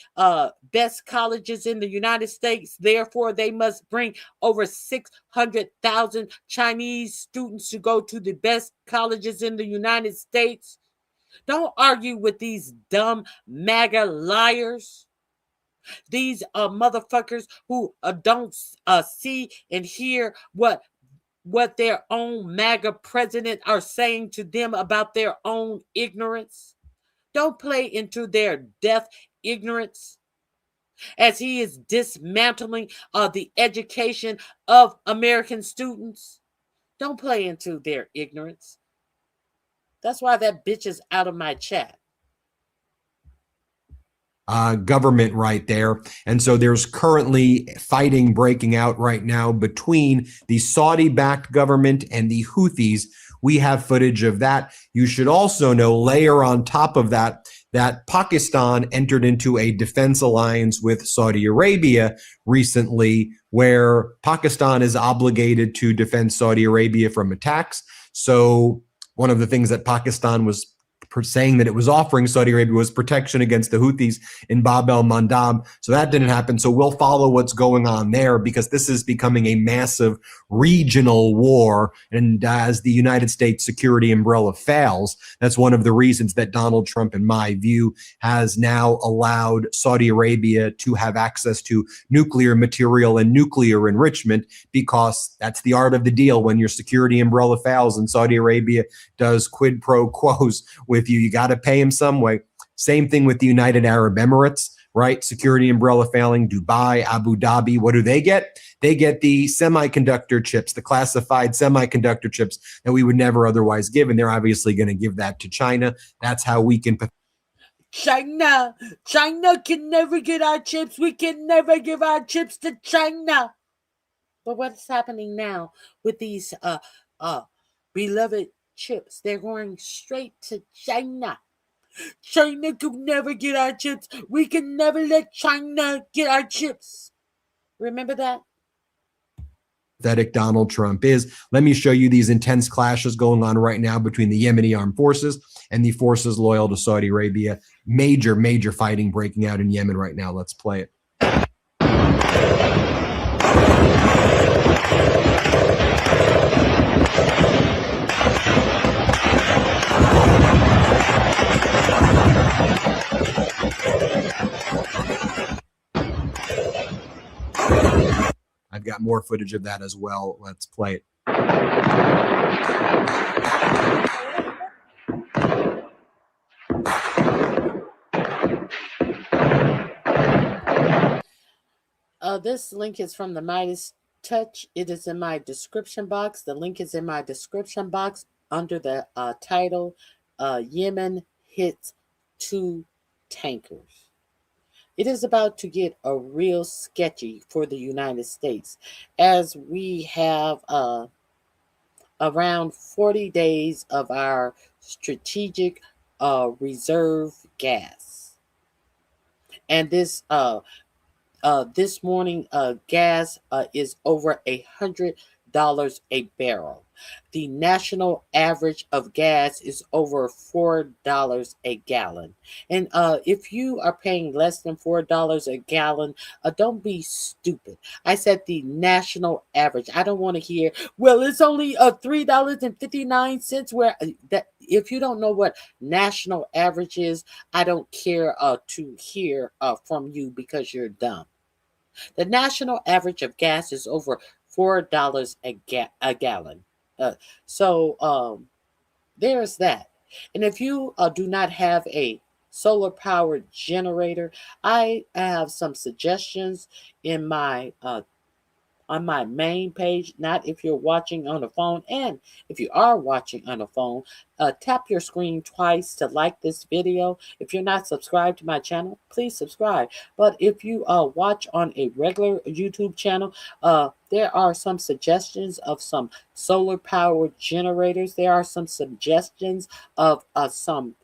best colleges in the United States. Therefore, they must bring over 600,000 Chinese students to go to the best colleges in the United States. Don't argue with these dumb MAGA liars. These motherfuckers who don't see and hear what their own MAGA president are saying to them about their own ignorance. Don't play into their deaf ignorance as he is dismantling the education of American students. Don't play into their ignorance. That's why that bitch is out of my chat. Government right there. And so there's currently fighting breaking out right now between the Saudi-backed government and the Houthis. We have footage of that. You should also know, layer on top of that, that Pakistan entered into a defense alliance with Saudi Arabia recently, where Pakistan is obligated to defend Saudi Arabia from attacks. So one of the things that Pakistan was saying that it was offering Saudi Arabia was protection against the Houthis in Bab el-Mandab. So that didn't happen. So we'll follow what's going on there, because this is becoming a massive regional war. And as the United States security umbrella fails, that's one of the reasons that Donald Trump, in my view, has now allowed Saudi Arabia to have access to nuclear material and nuclear enrichment, because that's the art of the deal. When your security umbrella fails and Saudi Arabia does quid pro quos with you got to pay him some way. Same thing with the United Arab Emirates, right? Security umbrella failing. Dubai, Abu Dhabi, what do they get? They get the semiconductor chips, the classified semiconductor chips that we would never otherwise give. And they're obviously going to give that to China. That's how we can. China can never get our chips. We can never give our chips to China. But what's happening now with these beloved chips? They're going straight to China. China could never get our chips. We can never let China get our chips. Remember that? Pathetic Donald Trump is. Let me show you these intense clashes going on right now between the Yemeni armed forces and the forces loyal to Saudi Arabia. Major fighting breaking out in Yemen right now. Let's play it. I've got more footage of that as well. Let's play it. This link is from the Midas Touch. It is in my description box. The link is in my description box under the title, Yemen hits 2 tankers. It is about to get a real sketchy for the United States, as we have around 40 days of our strategic reserve gas. And this morning gas is over $100 a barrel. The national average of gas is over $4 a gallon. And if you are paying less than $4 a gallon, don't be stupid. I said the national average. I don't want to hear, well, it's only $3.59. Where that, if you don't know what national average is, I don't care to hear from you, because you're dumb. The national average of gas is over $4 a gallon. So there's that. And if you do not have a solar powered generator, I have some suggestions in my on my main page. Not if you're watching on a phone, and if you are watching on a phone, tap your screen twice to like this video. If you're not subscribed to my channel, please subscribe. But if you watch on a regular YouTube channel, there are some suggestions of some solar powered generators. There are some suggestions of some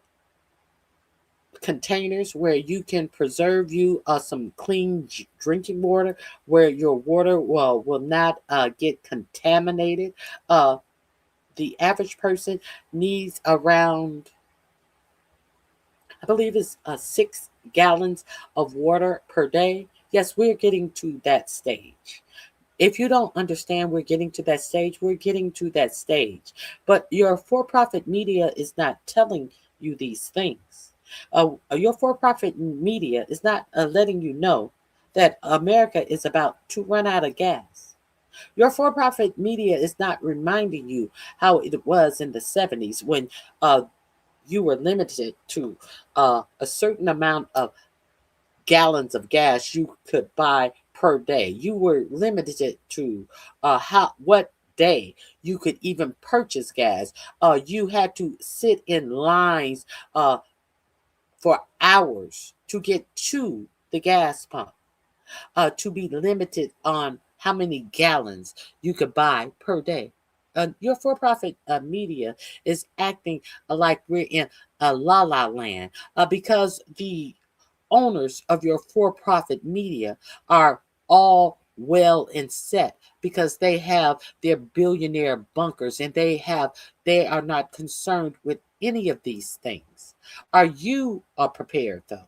containers where you can preserve you some clean drinking water, where your water will not get contaminated. The average person needs around, I believe it's 6 gallons of water per day. Yes, we're getting to that stage. If you don't understand we're getting to that stage, we're getting to that stage. But your for-profit media is not telling you these things. Your for-profit media is not letting you know that America is about to run out of gas. Your for-profit media is not reminding you how it was in the 70s when you were limited to a certain amount of gallons of gas you could buy per day. You were limited to what day you could even purchase gas. You had to sit in lines for hours to get to the gas pump, to be limited on how many gallons you could buy per day. Your for-profit media is acting like we're in a la-la land, because the owners of your for-profit media are all well and set because they have their billionaire bunkers and they are not concerned with any of these things. Are you prepared though?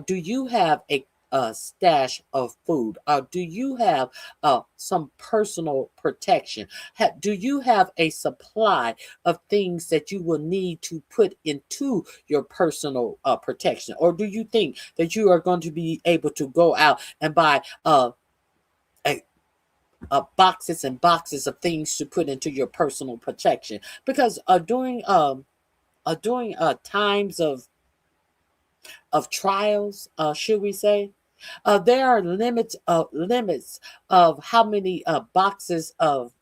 Do you have a stash of food? Do you have some personal protection? Do you have a supply of things that you will need to put into your personal protection? Or do you think that you are going to be able to go out and buy boxes and boxes of things to put into your personal protection? Because during times of trials, should we say, there are limits of how many boxes of,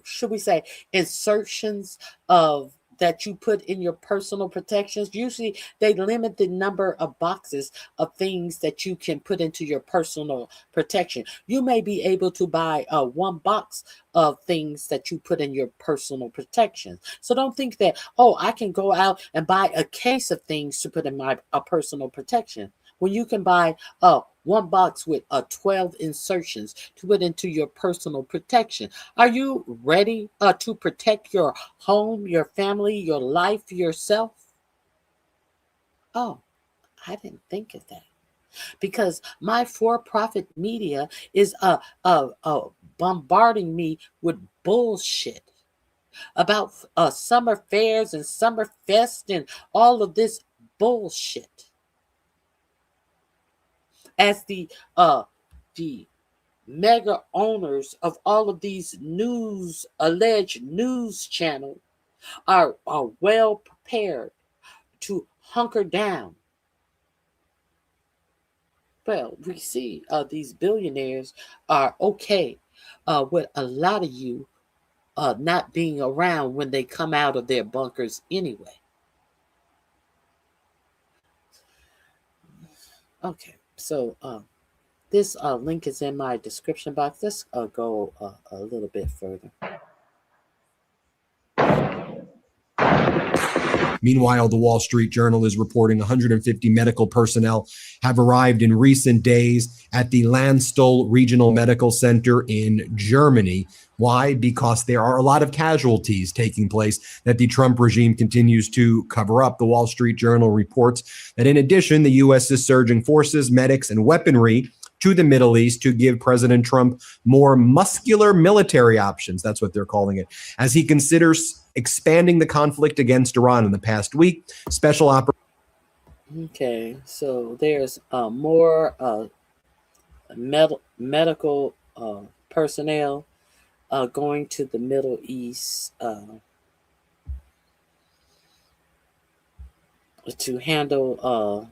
should we say, insertions of that you put in your personal protections. Usually they limit the number of boxes of things that you can put into your personal protection. You may be able to buy one box of things that you put in your personal protection. So don't think that, oh, I can go out and buy a case of things to put in my personal protection, when you can buy one box with 12 insertions to put into your personal protection. Are you ready to protect your home, your family, your life, yourself? Oh, I didn't think of that. Because my for-profit media is bombarding me with bullshit about summer fairs and summer fest and all of this bullshit. As the mega owners of all of these alleged news channels are well prepared to hunker down. Well, we see these billionaires are okay with a lot of you not being around when they come out of their bunkers anyway. Okay. So this link is in my description box. Let's go a little bit further. Meanwhile, the Wall Street Journal is reporting 150 medical personnel have arrived in recent days at the Landstuhl Regional Medical Center in Germany. Why? Because there are a lot of casualties taking place that the Trump regime continues to cover up. The Wall Street Journal reports that in addition, the U.S. is surging forces, medics, and weaponry to the Middle East to give President Trump more muscular military options. That's what they're calling it, as he considers expanding the conflict against Iran. In the past week, special operation. Okay, so there's more medical personnel going to the Middle East to handle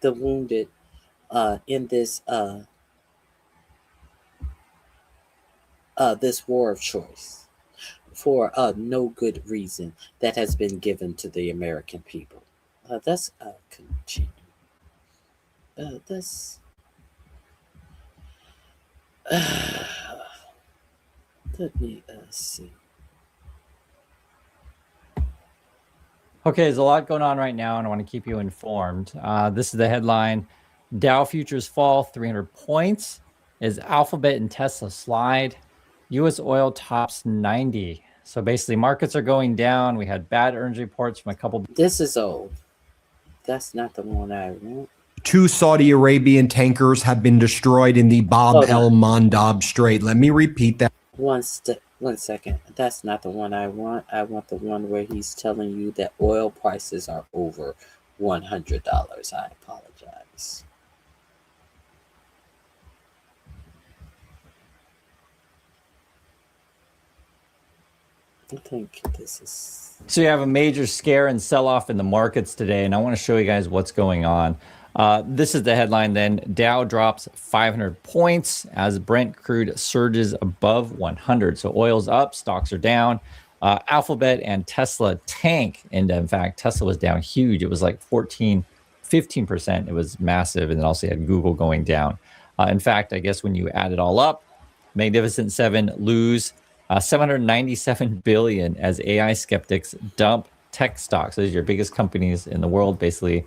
the wounded in this this war of choice for no good reason that has been given to the American people. That's continue. That's let me see. Okay, there's a lot going on right now, and I want to keep you informed. This is the headline. Dow futures fall 300 points as Alphabet and Tesla slide. U.S. oil tops 90. So basically, markets are going down. We had bad earnings reports from a couple. This is old. That's not the one I want. 2 Saudi Arabian tankers have been destroyed in the Bab el-Mandab Strait. Let me repeat that. 1 second. That's not the one I want. I want the one where he's telling you that oil prices are over $100. I apologize. I think this is... So you have a major scare and sell-off in the markets today, and I want to show you guys what's going on. This is the headline then. Dow drops 500 points as Brent crude surges above 100. So oil's up, stocks are down. Alphabet and Tesla tank. And in fact, Tesla was down huge. It was like 15%. It was massive. And then also you had Google going down. In fact, I guess when you add it all up, Magnificent Seven lose $797 billion as AI skeptics dump tech stocks. Those are your biggest companies in the world. Basically,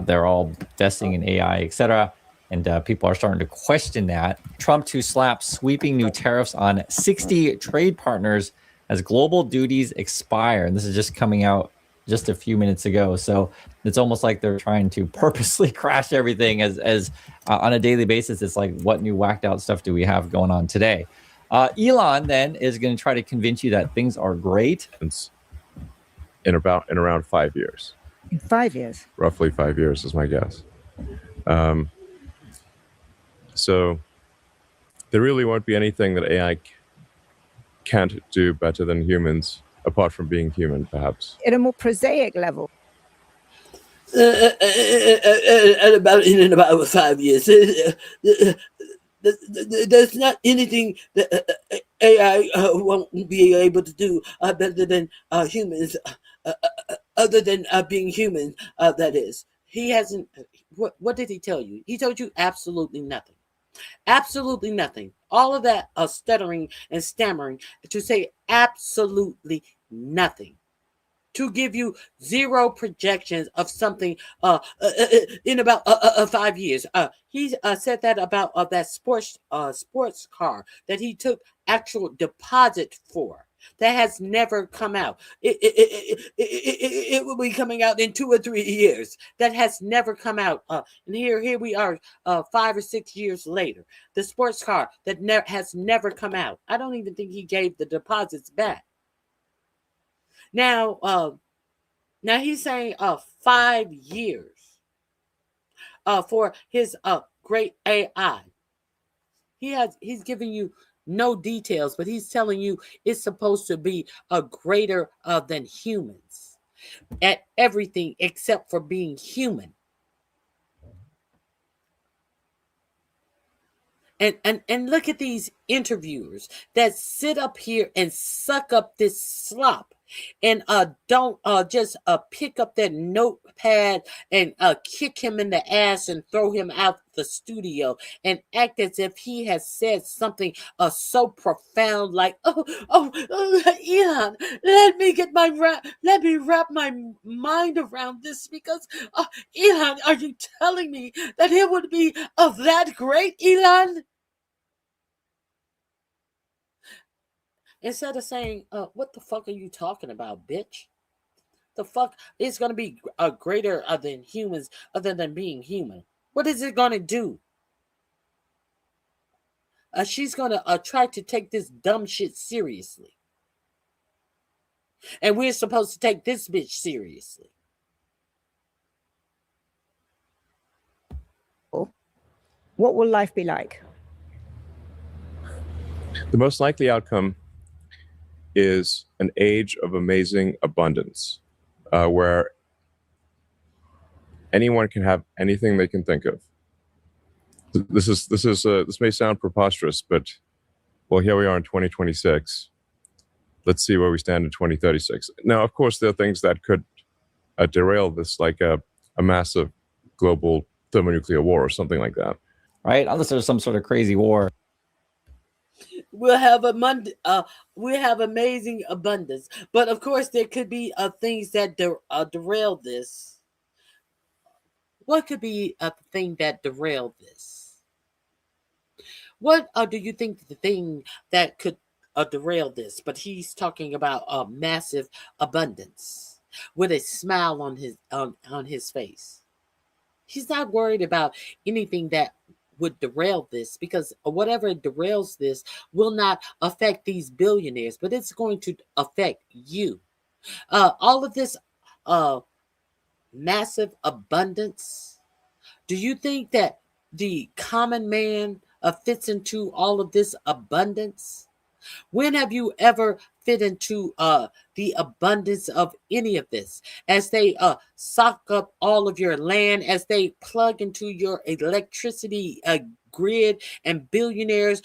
they're all investing in AI, etc. And people are starting to question that. Trump to slap sweeping new tariffs on 60 trade partners as global duties expire. And this is just coming out just a few minutes ago. So it's almost like they're trying to purposely crash everything as on a daily basis. It's like, what new whacked out stuff do we have going on today? Elon then is going to try to convince you that things are great. In around 5 years. In 5 years? Roughly 5 years is my guess. So there really won't be anything that AI can't do better than humans, apart from being human, perhaps. At a more prosaic level. In about 5 years. There's not anything that AI won't be able to do better than humans, other than being human, that is. He hasn't, what did he tell you? He told you absolutely nothing. Absolutely nothing. All of that stuttering and stammering to say absolutely nothing. To give you zero projections of something in about 5 years. He said that about that sports car that he took actual deposit for. That has never come out. It will be coming out in 2 or 3 years. That has never come out. And here we are 5 or 6 years later. The sports car that has never come out. I don't even think he gave the deposits back. Now he's saying 5 years for his great AI. He's giving you no details, but he's telling you it's supposed to be a greater than humans at everything except for being human. And look at these interviewers that sit up here and suck up this slop and don't just pick up that notepad and kick him in the ass and throw him out the studio and act as if he has said something so profound like, Elon, let me wrap my mind around this, because Elon, are you telling me that it would be that great, Elon? Instead of saying, what the fuck are you talking about, bitch? The fuck is going to be greater than humans, other than being human? What is it going to do? She's going to try to take this dumb shit seriously. And we're supposed to take this bitch seriously. What will life be like? The most likely outcome is an age of amazing abundance, where anyone can have anything they can think of. This may sound preposterous, but well, here we are in 2026. Let's see where we stand in 2036. Now, of course, there are things that could derail this, like a massive global thermonuclear war or something like that. Right? Unless there's some sort of crazy war. We'll have amazing abundance, but of course there could be things that derail this. What could be a thing that derailed this? What do you think the thing that could derail this? But he's talking about a massive abundance with a smile on his face. He's not worried about anything that would derail this, because whatever derails this will not affect these billionaires, but it's going to affect you. All of this massive abundance, do you think that the common man fits into all of this abundance? When have you ever fit into the abundance of any of this? As they sock up all of your land, as they plug into your electricity grid, and billionaires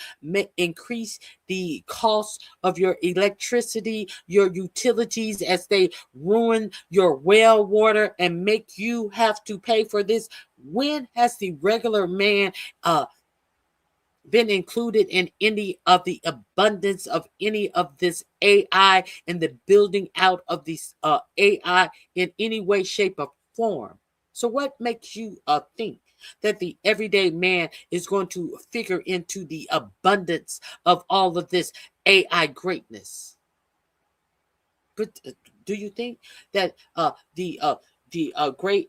increase the cost of your electricity, your utilities, as they ruin your well water and make you have to pay for this. When has the regular man been included in any of the abundance of any of this AI and the building out of these AI in any way, shape, or form. So what makes you think that the everyday man is going to figure into the abundance of all of this AI greatness? But do you think that the great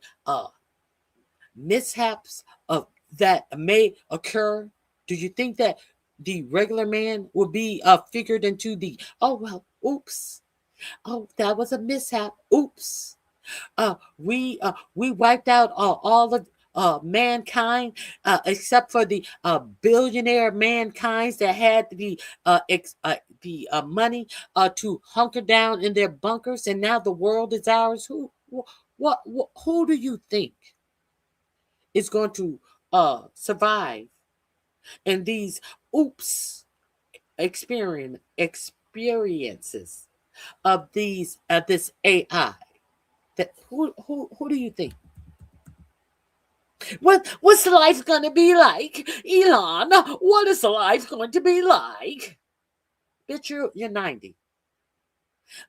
mishaps of that may occur? Do you think that the regular man will be figured into the, oh well, oops, oh that was a mishap, oops, we wiped out all of mankind except for the billionaire mankinds that had the money to hunker down in their bunkers, and now the world is ours? Who do you think is going to survive in these oops experiences of these this AI? That who do you think? What's life gonna be like, Elon? What is life going to be like? Bitch, you're 90.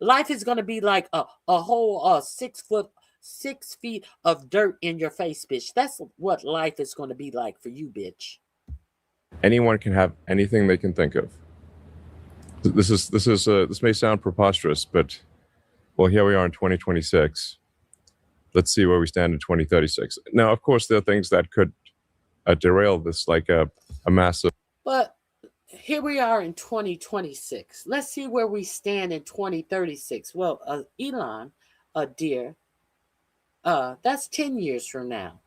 Life is gonna be like a whole 6 feet of dirt in your face, bitch. That's what life is gonna be like for you, bitch. Anyone can have anything they can think of. This may sound preposterous, but well, here we are in 2026. Let's see where we stand in 2036. Now, of course, there are things that could derail this, like a massive. But here we are in 2026. Let's see where we stand in 2036. Well, Elon, dear, that's 10 years from now.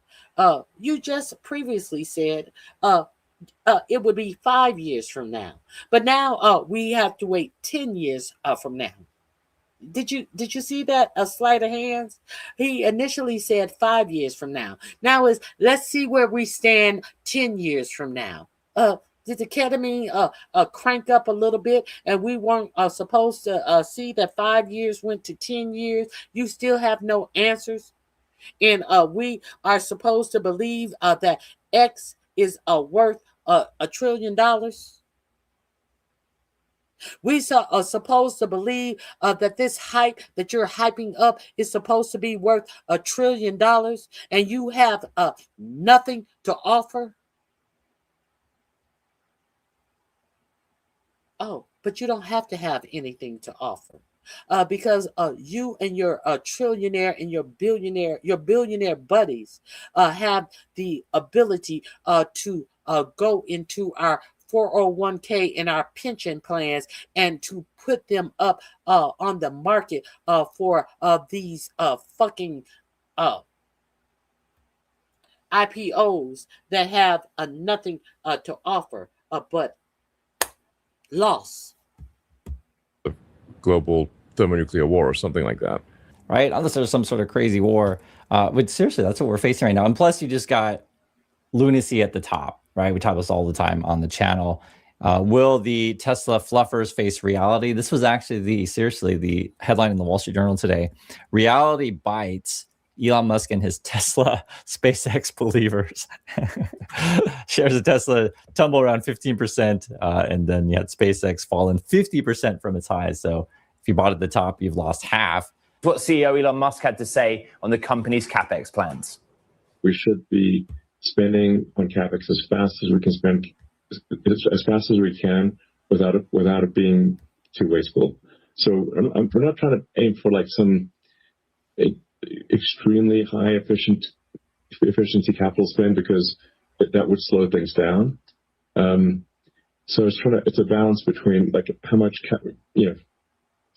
You just previously said it would be 5 years from now. But now we have to wait 10 years from now. Did you see that? A sleight of hands? He initially said 5 years from now. Now is let's see where we stand 10 years from now. Did the ketamine crank up a little bit, and we weren't supposed to see that 5 years went to 10 years? You still have no answers, and we are supposed to believe that X is worth $1 trillion. We are supposed to believe that this hype that you're hyping up is supposed to be worth $1 trillion, and you have nothing to offer. Oh, but you don't have to have anything to offer. Because you and your trillionaire and your billionaire buddies have the ability to go into our 401k and our pension plans and to put them up on the market for these fucking IPOs that have nothing to offer but loss. Global thermonuclear war or something like that. Right? Unless there's some sort of crazy war. But seriously, that's what we're facing right now. And plus, you just got lunacy at the top, right? We talk about this all the time on the channel. Will the Tesla fluffers face reality? This was actually the headline in the Wall Street Journal today. Reality bites Elon Musk and his Tesla SpaceX believers. Shares of Tesla tumble around 15%, and then you had SpaceX fallen 50% from its highs. So if you bought at the top, you've lost half. What CEO Elon Musk had to say on the company's CapEx plans. We should be spending on CapEx as fast as we can spend, as fast as we can, without it being too wasteful. So we're not trying to aim for like some extremely high efficiency capital spend, because that would slow things down. So it's a balance between like how much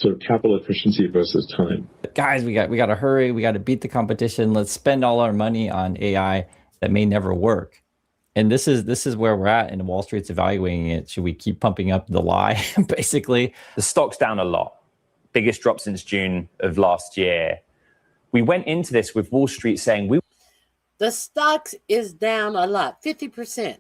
sort of capital efficiency versus time. Guys, we got to hurry. We got to beat the competition. Let's spend all our money on AI that may never work. And this is where we're at, and Wall Street's evaluating it. Should we keep pumping up the lie? Basically, the stock's down a lot. Biggest drop since June of last year. We went into this with Wall Street saying the stocks is down a lot, 50%.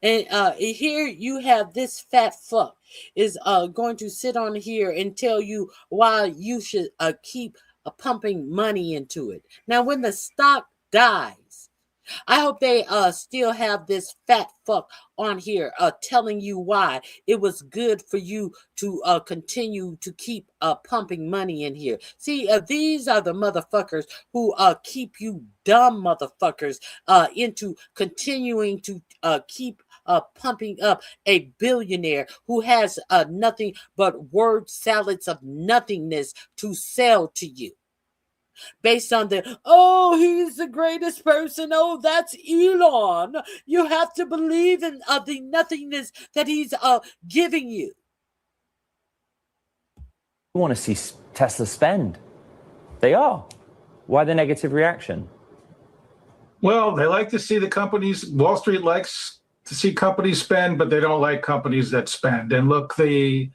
And here you have this fat fuck is going to sit on here and tell you why you should keep pumping money into it. Now, when the stock dies, I hope they still have this fat fuck on here telling you why it was good for you to continue to keep pumping money in here. See, these are the motherfuckers who keep you dumb motherfuckers into continuing to keep pumping up a billionaire who has nothing but word salads of nothingness to sell to you. Based on oh, he's the greatest person. Oh, that's Elon. You have to believe in the nothingness that he's giving you. You want to see Tesla spend. They are. Why the negative reaction? Well, they like to see the companies, Wall Street likes to see companies spend, but they don't like companies that spend. And look, the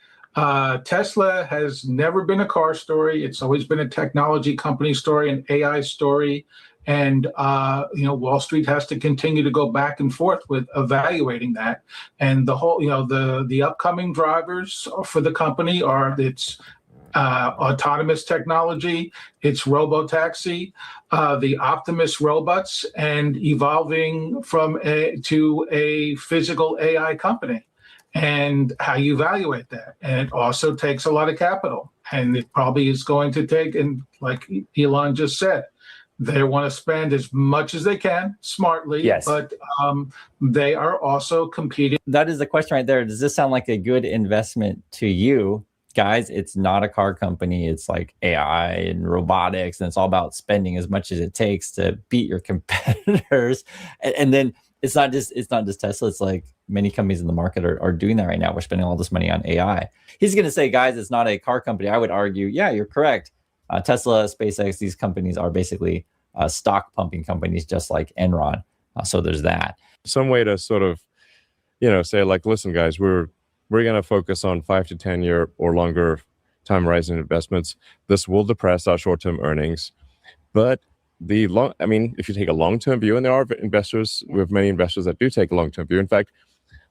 Tesla has never been a car story. It's always been a technology company story, an AI story. And, Wall Street has to continue to go back and forth with evaluating that. And the whole, the upcoming drivers for the company are its autonomous technology, its robotaxi, the Optimus robots, and evolving to a physical AI company. And how you evaluate that. And it also takes a lot of capital. And it probably is going to take, and like Elon just said, they want to spend as much as they can smartly, yes. But they are also competing. That is the question right there. Does this sound like a good investment to you? Guys, it's not a car company. It's like AI and robotics, and it's all about spending as much as it takes to beat your competitors. And then it's not just Tesla. It's like many companies in the market are doing that right now. We're spending all this money on AI. He's going to say, guys, it's not a car company. I would argue, yeah, you're correct. Tesla, SpaceX, these companies are basically stock pumping companies, just like Enron. So there's that. Some way to sort of, say like, listen, guys, we're going to focus on 5 to 10 year or longer time horizon investments. This will depress our short-term earnings, but if you take a long-term view, and there are investors, we have many investors that do take a long-term view. In fact,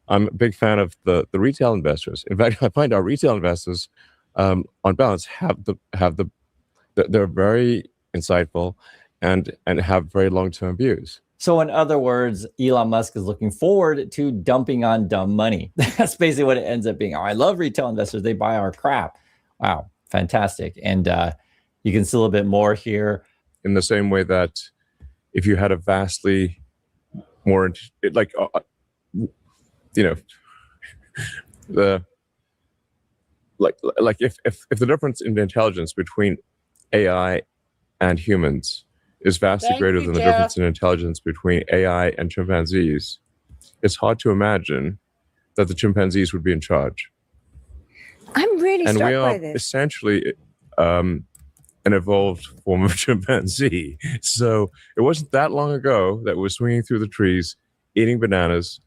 I'm a big fan of the retail investors. In fact, I find our retail investors, on balance, they're very insightful and have very long-term views. So in other words, Elon Musk is looking forward to dumping on dumb money. That's basically what it ends up being. Oh, I love retail investors. They buy our crap. Wow, fantastic. And you can see a little bit more here. In the same way that if you had a vastly more, if the difference in the intelligence between AI and humans is vastly greater than the difference in intelligence between AI and chimpanzees, it's hard to imagine that the chimpanzees would be in charge. I'm really struck by this. And we are essentially an evolved form of chimpanzee. So it wasn't that long ago that we were swinging through the trees, eating bananas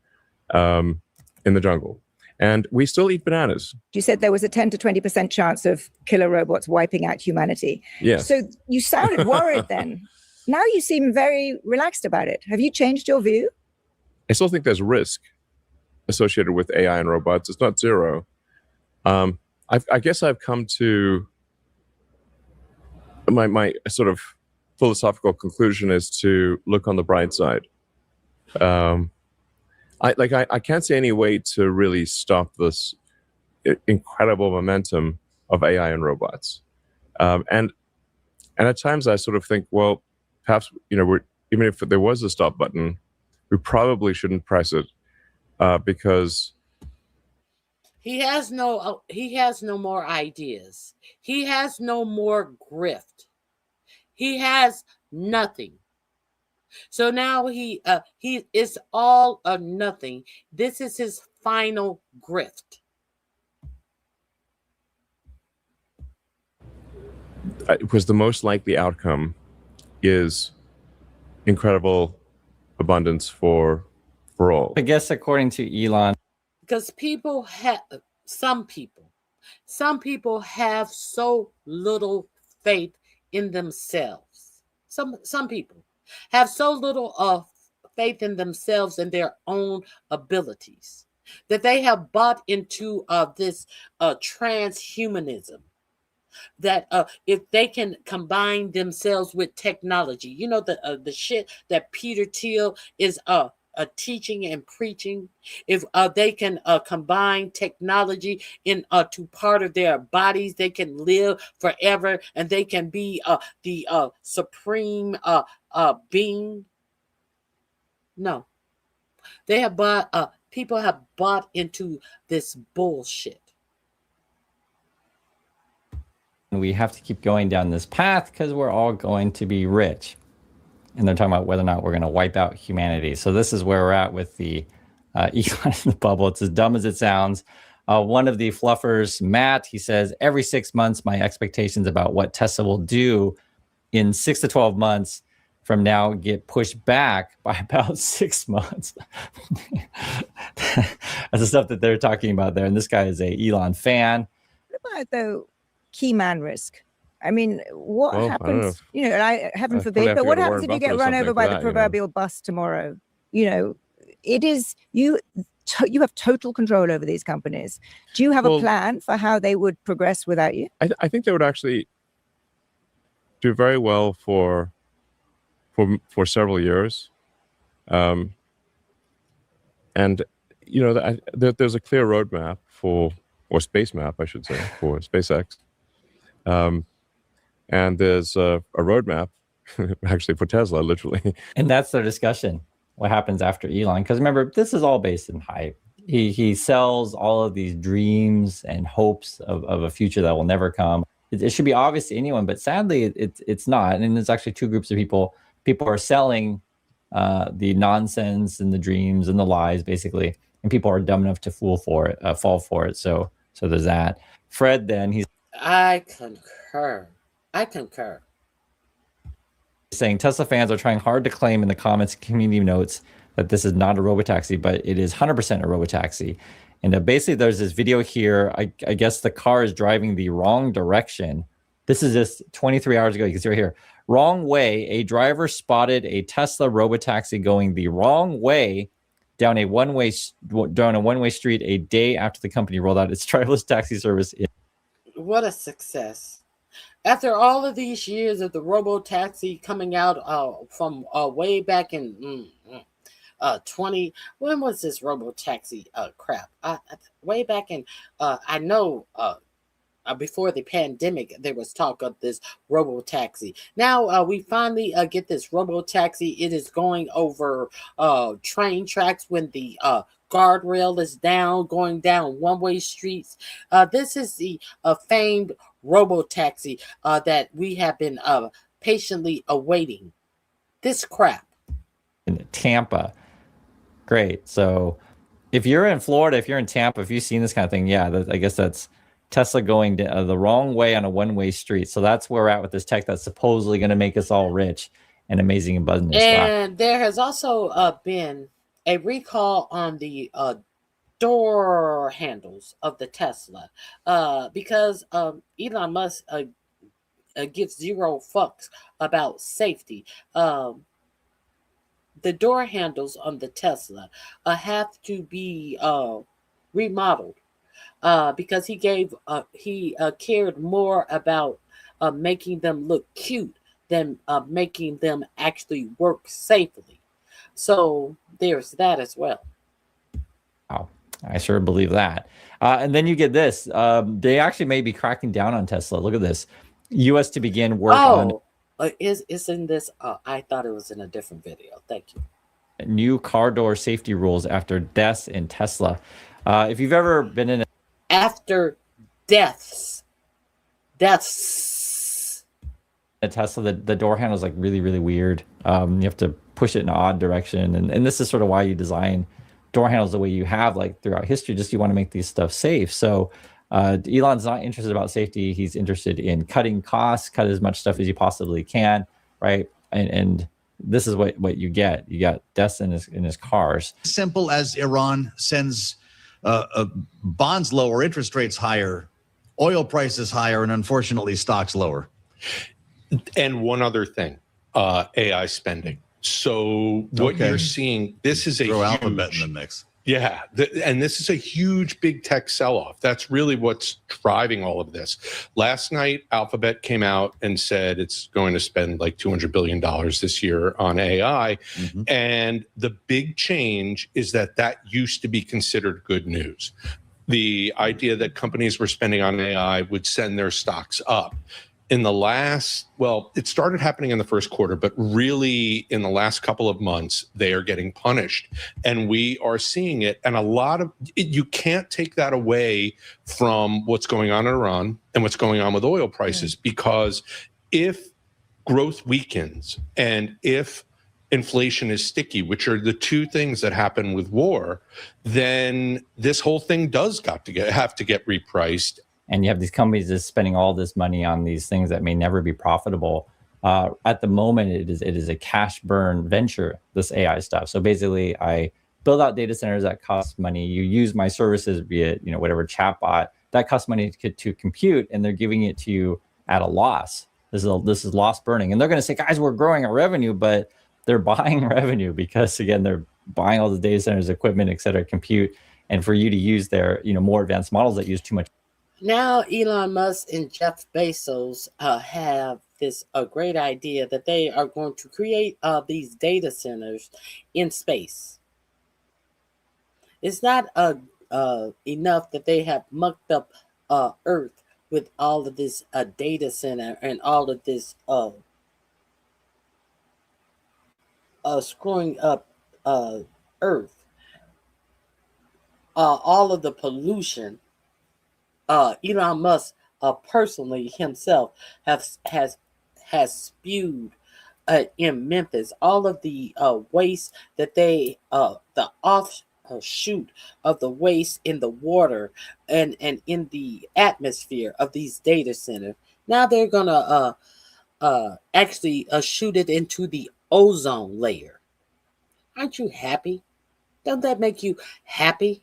in the jungle. And we still eat bananas. You said there was a 10 to 20% chance of killer robots wiping out humanity. Yes. So you sounded worried then. Now you seem very relaxed about it. Have you changed your view? I still think there's risk associated with AI and robots. It's not zero. I guess I've come to my sort of philosophical conclusion is to look on the bright side. I can't see any way to really stop this incredible momentum of AI and robots. And at times I sort of think, well, perhaps, even if there was a stop button, we probably shouldn't press it because he has no more ideas. He has no more grift. He has nothing. So now he is all or nothing. This is his final grift. Because the most likely outcome is incredible abundance for all. I guess according to Elon. Because some people have so little faith in themselves. Some people have so little faith in themselves and their own abilities that they have bought into this transhumanism. that if they can combine themselves with technology, you know, the shit that Peter Thiel is teaching and preaching, if they can combine technology in to part of their bodies, they can live forever, and they can be the supreme being. No, they have bought. People have bought into this bullshit. We have to keep going down this path because we're all going to be rich. And they're talking about whether or not we're going to wipe out humanity. So this is where we're at with the Elon in the bubble. It's as dumb as it sounds. One of the fluffers, Matt, he says, every 6 months, my expectations about what Tesla will do in 6 to 12 months from now get pushed back by about 6 months. That's the stuff that they're talking about there. And this guy is a Elon fan. What about, though, key man risk? I mean, what happens, you know, and I heaven forbid, but what happens if you get run over by the proverbial bus tomorrow? You know, it is, you have total control over these companies. Do you have a plan for how they would progress without you? I think they would actually do very well for several years. And, you know, there's a clear roadmap or space map, I should say, for SpaceX. And there's a roadmap actually for Tesla, literally. And that's their discussion. What happens after Elon? Because remember, this is all based in hype. He sells all of these dreams and hopes of a future that will never come. It should be obvious to anyone, but sadly, it's not. And there's actually two groups of people. People are selling the nonsense and the dreams and the lies, basically, and people are dumb enough to fall for it. So there's that. Fred, then he's. I concur. Saying Tesla fans are trying hard to claim in the comments and community notes that this is not a robotaxi, but it is 100% a robotaxi. And basically, there's this video here. I guess the car is driving the wrong direction. This is just 23 hours ago. You can see right here. Wrong way. A driver spotted a Tesla robotaxi going the wrong way down a one-way street a day after the company rolled out its driverless taxi service. What a success. After all of these years of the robo-taxi coming out from way back in 20, when was this robo-taxi crap? Way back in, I know before the pandemic, there was talk of this robo-taxi. Now we finally get this robo-taxi. It is going over train tracks when the guardrail is down, going down one-way streets. This is the famed robo-taxi that we have been patiently awaiting. This crap. In Tampa. Great. So if you're in Florida, if you're in Tampa, if you've seen this kind of thing, yeah, I guess that's Tesla going the wrong way on a one-way street. So that's where we're at with this tech that's supposedly going to make us all rich and amazing and business. And there has also been a recall on the door handles of the Tesla because Elon Musk gives zero fucks about safety. The door handles on the Tesla have to be remodeled because he cared more about making them look cute than making them actually work safely. So there's that as well. Wow. I sure believe that. And then you get this. They actually may be cracking down on Tesla. Look at this. U.S. to begin work on. It's in this. I thought it was in a different video. Thank you. New car door safety rules after deaths in Tesla. If you've ever been in after deaths a Tesla, the door handle is like really, really weird. You have to push it in an odd direction. And this is sort of why you design door handles the way you have like throughout history, just you want to make these stuff safe. So Elon's not interested about safety. He's interested in cutting costs, cut as much stuff as you possibly can, right? And this is what you get. You got deaths in his cars. Simple as Iran sends bonds lower, interest rates higher, oil prices higher, and unfortunately stocks lower. And one other thing, AI spending. So what you're seeing, this is a Throw Alphabet in the mix. Yeah, and this is a huge big tech sell-off. That's really what's driving all of this. Last night, Alphabet came out and said it's going to spend like $200 billion this year on AI. Mm-hmm. And the big change is that used to be considered good news. The idea that companies were spending on AI would send their stocks up. In the last, it started happening in the first quarter, but really in the last couple of months, they are getting punished. And we are seeing it. And a lot of it, you can't take that away from what's going on in Iran and what's going on with oil prices, because if growth weakens and if inflation is sticky, which are the two things that happen with war, then this whole thing does have to get repriced. And you have these companies that's spending all this money on these things that may never be profitable. At the moment, it is a cash burn venture, this AI stuff. So basically, I build out data centers that cost money. You use my services, be it whatever chatbot that costs money to compute, and they're giving it to you at a loss. This is loss burning, and they're going to say, guys, we're growing our revenue, but they're buying revenue because again, they're buying all the data centers, equipment, et cetera, compute, and for you to use their more advanced models that use too much. Now, Elon Musk and Jeff Bezos have a great idea that they are going to create these data centers in space. It's not enough that they have mucked up Earth with all of this data center and all of this screwing up Earth, all of the pollution. Elon Musk personally himself has spewed in Memphis all of the waste that the offshoot of the waste in the water and in the atmosphere of these data centers. Now they're gonna actually shoot it into the ozone layer. Aren't you happy? Doesn't that make you happy?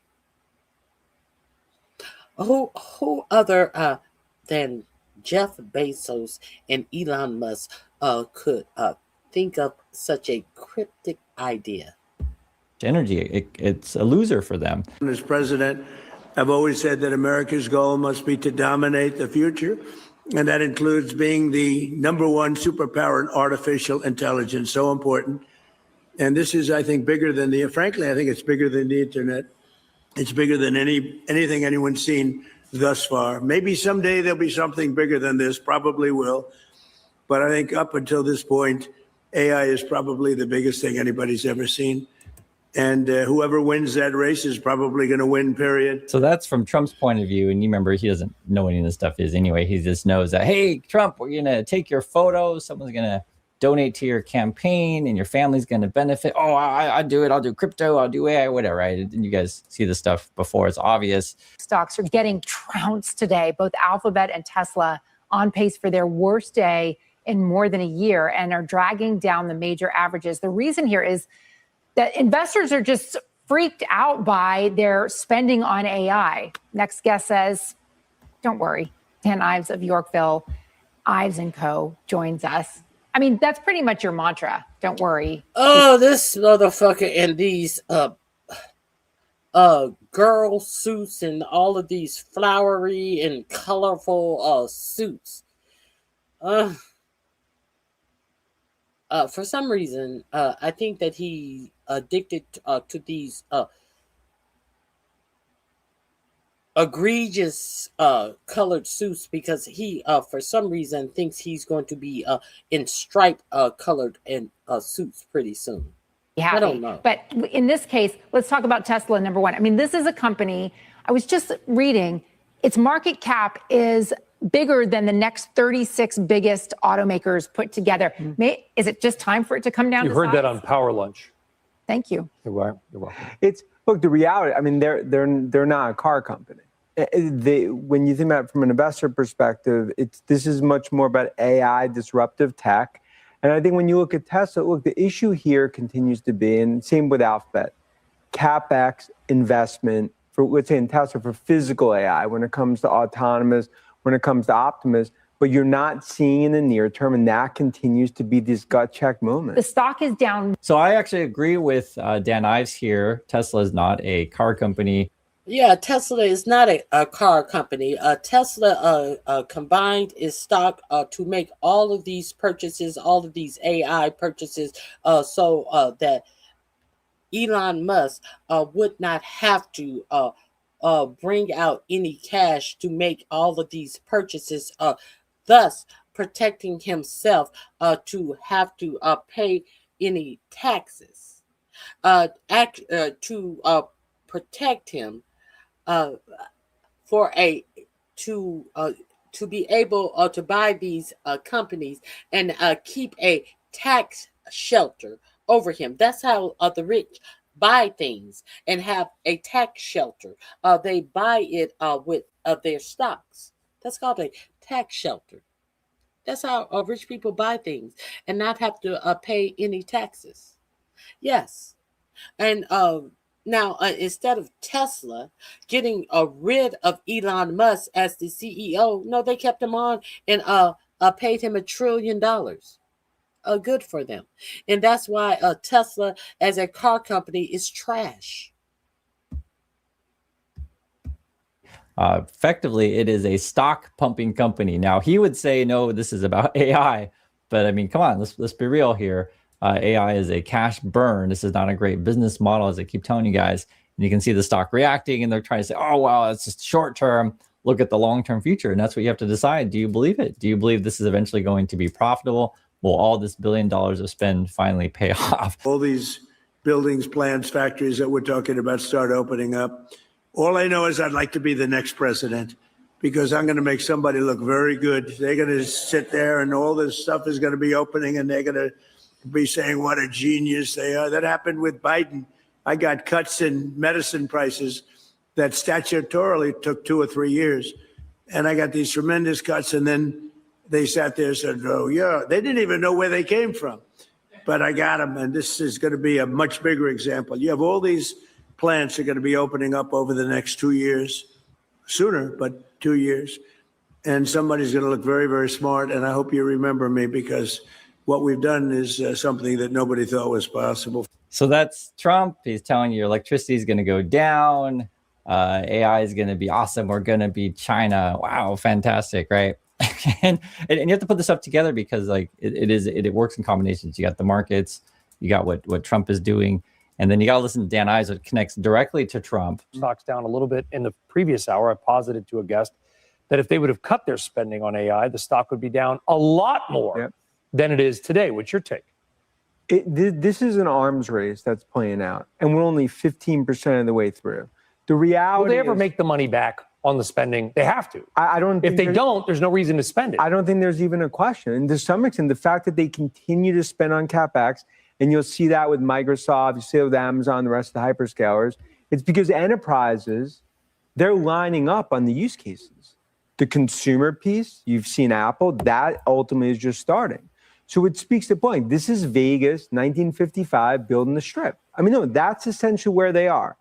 Who other than Jeff Bezos and Elon Musk could think of such a cryptic idea? Energy, it's a loser for them. As president, I've always said that America's goal must be to dominate the future, and that includes being the #1 superpower in artificial intelligence. So important. And this is, I think, bigger than frankly, I think it's bigger than the internet. It's bigger than anything anyone's seen thus far. Maybe someday there'll be something bigger than this, probably will. But I think up until this point, AI is probably the biggest thing anybody's ever seen. And whoever wins that race is probably going to win, period. So that's from Trump's point of view. And you remember, he doesn't know what any of this stuff is anyway. He just knows that, hey, Trump, we're going to take your photos. Someone's going to donate to your campaign and your family's going to benefit. Oh, I do it. I'll do crypto. I'll do AI, whatever. Right? And you guys see this stuff before. It's obvious. Stocks are getting trounced today. Both Alphabet and Tesla on pace for their worst day in more than a year and are dragging down the major averages. The reason here is that investors are just freaked out by their spending on AI. Next guest says, don't worry. Dan Ives of Yorkville, Ives & Co. joins us. I mean, that's pretty much your mantra. Don't worry. Oh, this motherfucker and these girl suits and all of these flowery and colorful suits. For some reason, I think that he addicted to these egregious colored suits because he for some reason thinks he's going to be in stripe colored and suits pretty soon. Happy. I don't know. But in this case, let's talk about Tesla, #1. I mean, this is a company, I was just reading, its market cap is bigger than the next 36 biggest automakers put together. Is it just time for it to come down You to heard size? that on Power Lunch. Thank you. You're welcome. Look, the reality, I mean, they're not a car company. When you think about it from an investor perspective, this is much more about AI, disruptive tech. And I think when you look at Tesla, look, the issue here continues to be, and same with Alphabet, CapEx investment for, let's say in Tesla, for physical AI, when it comes to autonomous, when it comes to Optimus, but you're not seeing in the near term, and that continues to be this gut check moment. The stock is down. So I actually agree with Dan Ives here. Tesla is not a car company. Yeah, Tesla is not a car company. Tesla combined its stock to make all of these purchases, all of these AI purchases, so that Elon Musk would not have to bring out any cash to make all of these purchases, thus protecting himself to have to pay any taxes, to protect him to be able to buy these companies and keep a tax shelter over him. That's how the rich buy things and have a tax shelter. They buy it with their stocks. That's called a tax shelter. That's how rich people buy things and not have to pay any taxes. Yes. And now, instead of Tesla getting rid of Elon Musk as the CEO, no, they kept him on and paid him $1 trillion. Good for them. And that's why Tesla as a car company is trash. Effectively, it is a stock pumping company. Now, he would say, no, this is about AI. But I mean, come on, let's be real here. AI is a cash burn. This is not a great business model, as I keep telling you guys. And you can see the stock reacting, and they're trying to say, oh, well, it's just short term. Look at the long-term future. And that's what you have to decide. Do you believe it? Do you believe this is eventually going to be profitable? Will all this $1 billion of spend finally pay off? All these buildings, plants, factories that we're talking about start opening up. All I know is I'd like to be the next president, because I'm going to make somebody look very good. They're going to sit there and all this stuff is going to be opening, and they're going to be saying what a genius they are. That happened with Biden. I got cuts in medicine prices that statutorily took 2 or 3 years. And I got these tremendous cuts, and then they sat there and said, oh, yeah, they didn't even know where they came from. But I got them, and this is going to be a much bigger example. You have all these plants that are going to be opening up over the next 2 years, sooner, but 2 years. And somebody's going to look very, very smart, and I hope you remember me, because what we've done is something that nobody thought was possible. So that's Trump. He's telling you your electricity is going to go down. AI is going to be awesome. We're going to be China. Wow, fantastic, right? and you have to put this stuff together, because like it works in combinations. You got the markets, you got what Trump is doing, and then you got to listen to Dan Ives, that connects directly to Trump. Stocks down a little bit in the previous hour. I posited to a guest that if they would have cut their spending on AI, the stock would be down a lot more than it is today. What's your take? This is an arms race that's playing out, and we're only 15% of the way through. The reality Will they ever make the money back on the spending? They have to. I don't. If they don't, there's no reason to spend it. I don't think there's even a question. And to some extent, the fact that they continue to spend on CapEx, and you'll see that with Microsoft, you see it with Amazon, the rest of the hyperscalers, it's because enterprises, they're lining up on the use cases. The consumer piece, you've seen Apple, that ultimately is just starting. So it speaks to the point. This is Vegas, 1955, building the Strip. I mean, no, that's essentially where they are.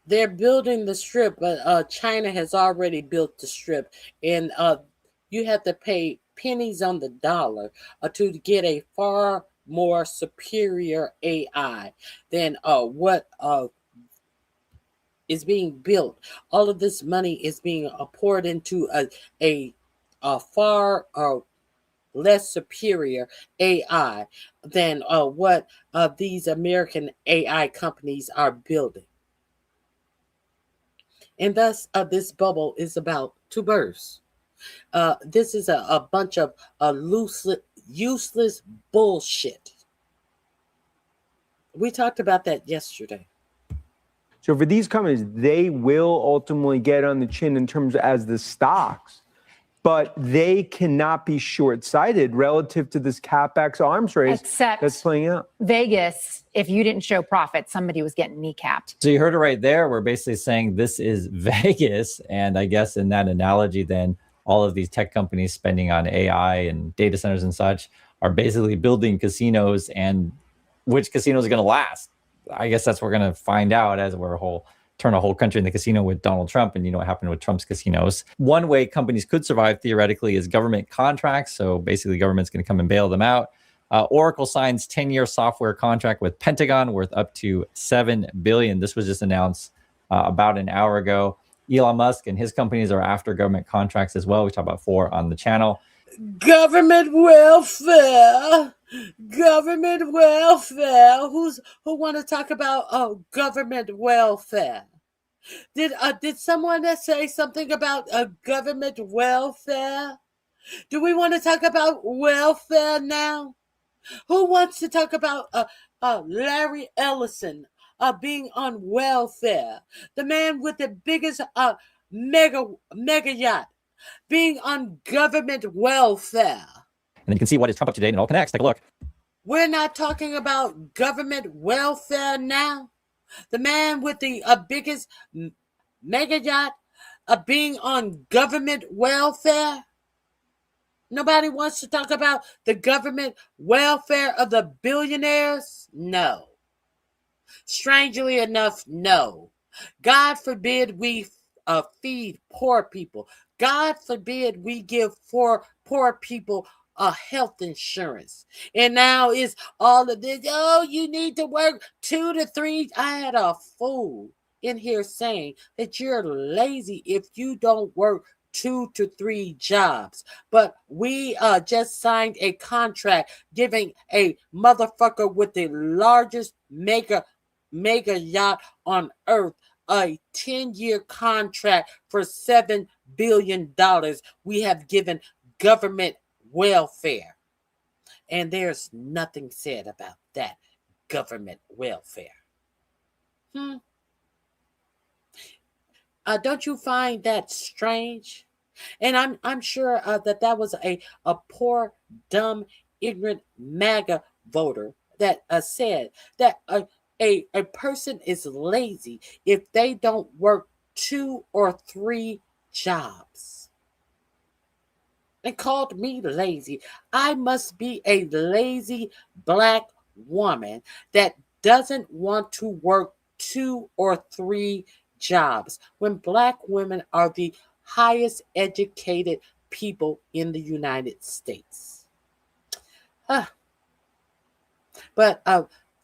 They're building the Strip, but China has already built the Strip, and you have to pay pennies on the dollar to get a far more superior AI than what is being built. All of this money is being poured into a far less superior AI than what these American AI companies are building. And thus, this bubble is about to burst. This is a bunch of useless bullshit. We talked about that yesterday. So for these companies, they will ultimately get on the chin in terms of as the stocks, but they cannot be short-sighted relative to this CapEx arms race that's playing out. Vegas, if you didn't show profit, somebody was getting kneecapped. So you heard it right there. We're basically saying this is Vegas. And I guess in that analogy, then all of these tech companies spending on AI and data centers and such are basically building casinos, and which casinos are going to last. I guess that's what we're going to find out as we're turn a whole country into casino with Donald Trump, and you know what happened with Trump's casinos. One way companies could survive theoretically is government contracts. So basically government's going to come and bail them out. Oracle signs 10-year software contract with Pentagon worth up to $7 billion. This was just announced about an hour ago. Elon Musk and his companies are after government contracts as well. We talk about 4 on the channel. Government welfare. Government welfare. Who want to talk about government welfare? Did someone say something about government welfare? Do we want to talk about welfare now? Who wants to talk about Larry Ellison being on welfare? The man with the biggest mega yacht being on government welfare. And then you can see what is Trump up to date and it all connects. Take a look. We're not talking about government welfare now. The man with the biggest mega yacht being on government welfare. Nobody wants to talk about the government welfare of the billionaires? No. Strangely enough, no. God forbid we feed poor people. God forbid we give poor people health insurance. And now is all of this, oh, you need to work 2 to 3. I had a fool in here saying that you're lazy if you don't work 2 to 3 jobs. But we just signed a contract giving a motherfucker with the largest mega yacht on earth a 10-year contract for $7 billion. We have given government welfare. And there's nothing said about that government welfare. Don't you find that strange? And I'm sure that was a poor, dumb, ignorant MAGA voter that said that a person is lazy if they don't work 2 or 3 jobs. And called me lazy. I must be a lazy black woman that doesn't want to work 2 or 3 jobs when black women are the highest educated people in the United States. But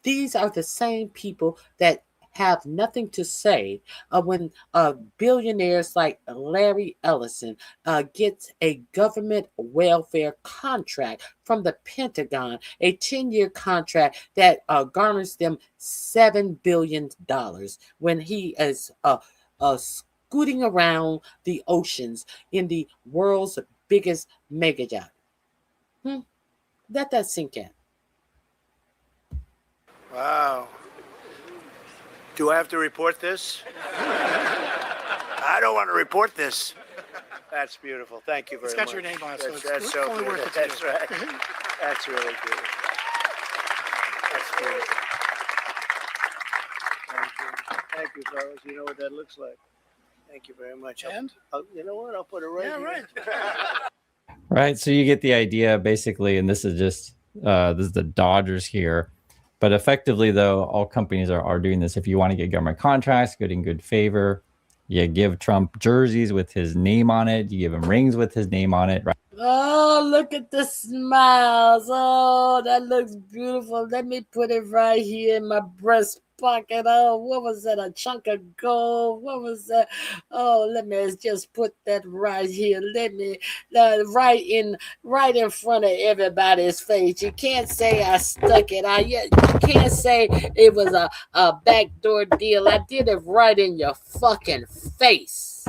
these are the same people that have nothing to say when billionaires like Larry Ellison gets a government welfare contract from the Pentagon, a 10-year contract that garners them $7 billion when he is scooting around the oceans in the world's biggest mega yacht. Let that sink in. Wow. Do I have to report this? I don't want to report this. That's beautiful. Thank you very much. It's got your name on it, so that's so only good. worth it. That's right. That's really good. That's beautiful. Thank you, fellas. You know what that looks like. Thank you very much. And? You know what? I'll put it right here. Right. Right. So you get the idea basically, and this is just, this is the Dodgers here. But effectively, though, all companies are doing this. If you want to get government contracts, good in good favor, you give Trump jerseys with his name on it. You give him rings with his name on it. Right? Oh, look at the smiles. Oh, that looks beautiful. Let me put it right here in my breast pocket. Oh, what was that? A chunk of gold? What was that? Oh, let me just put that right here. Let me right in front of everybody's face. You can't say I stuck it. You can't say it was a backdoor deal. I did it right in your fucking face.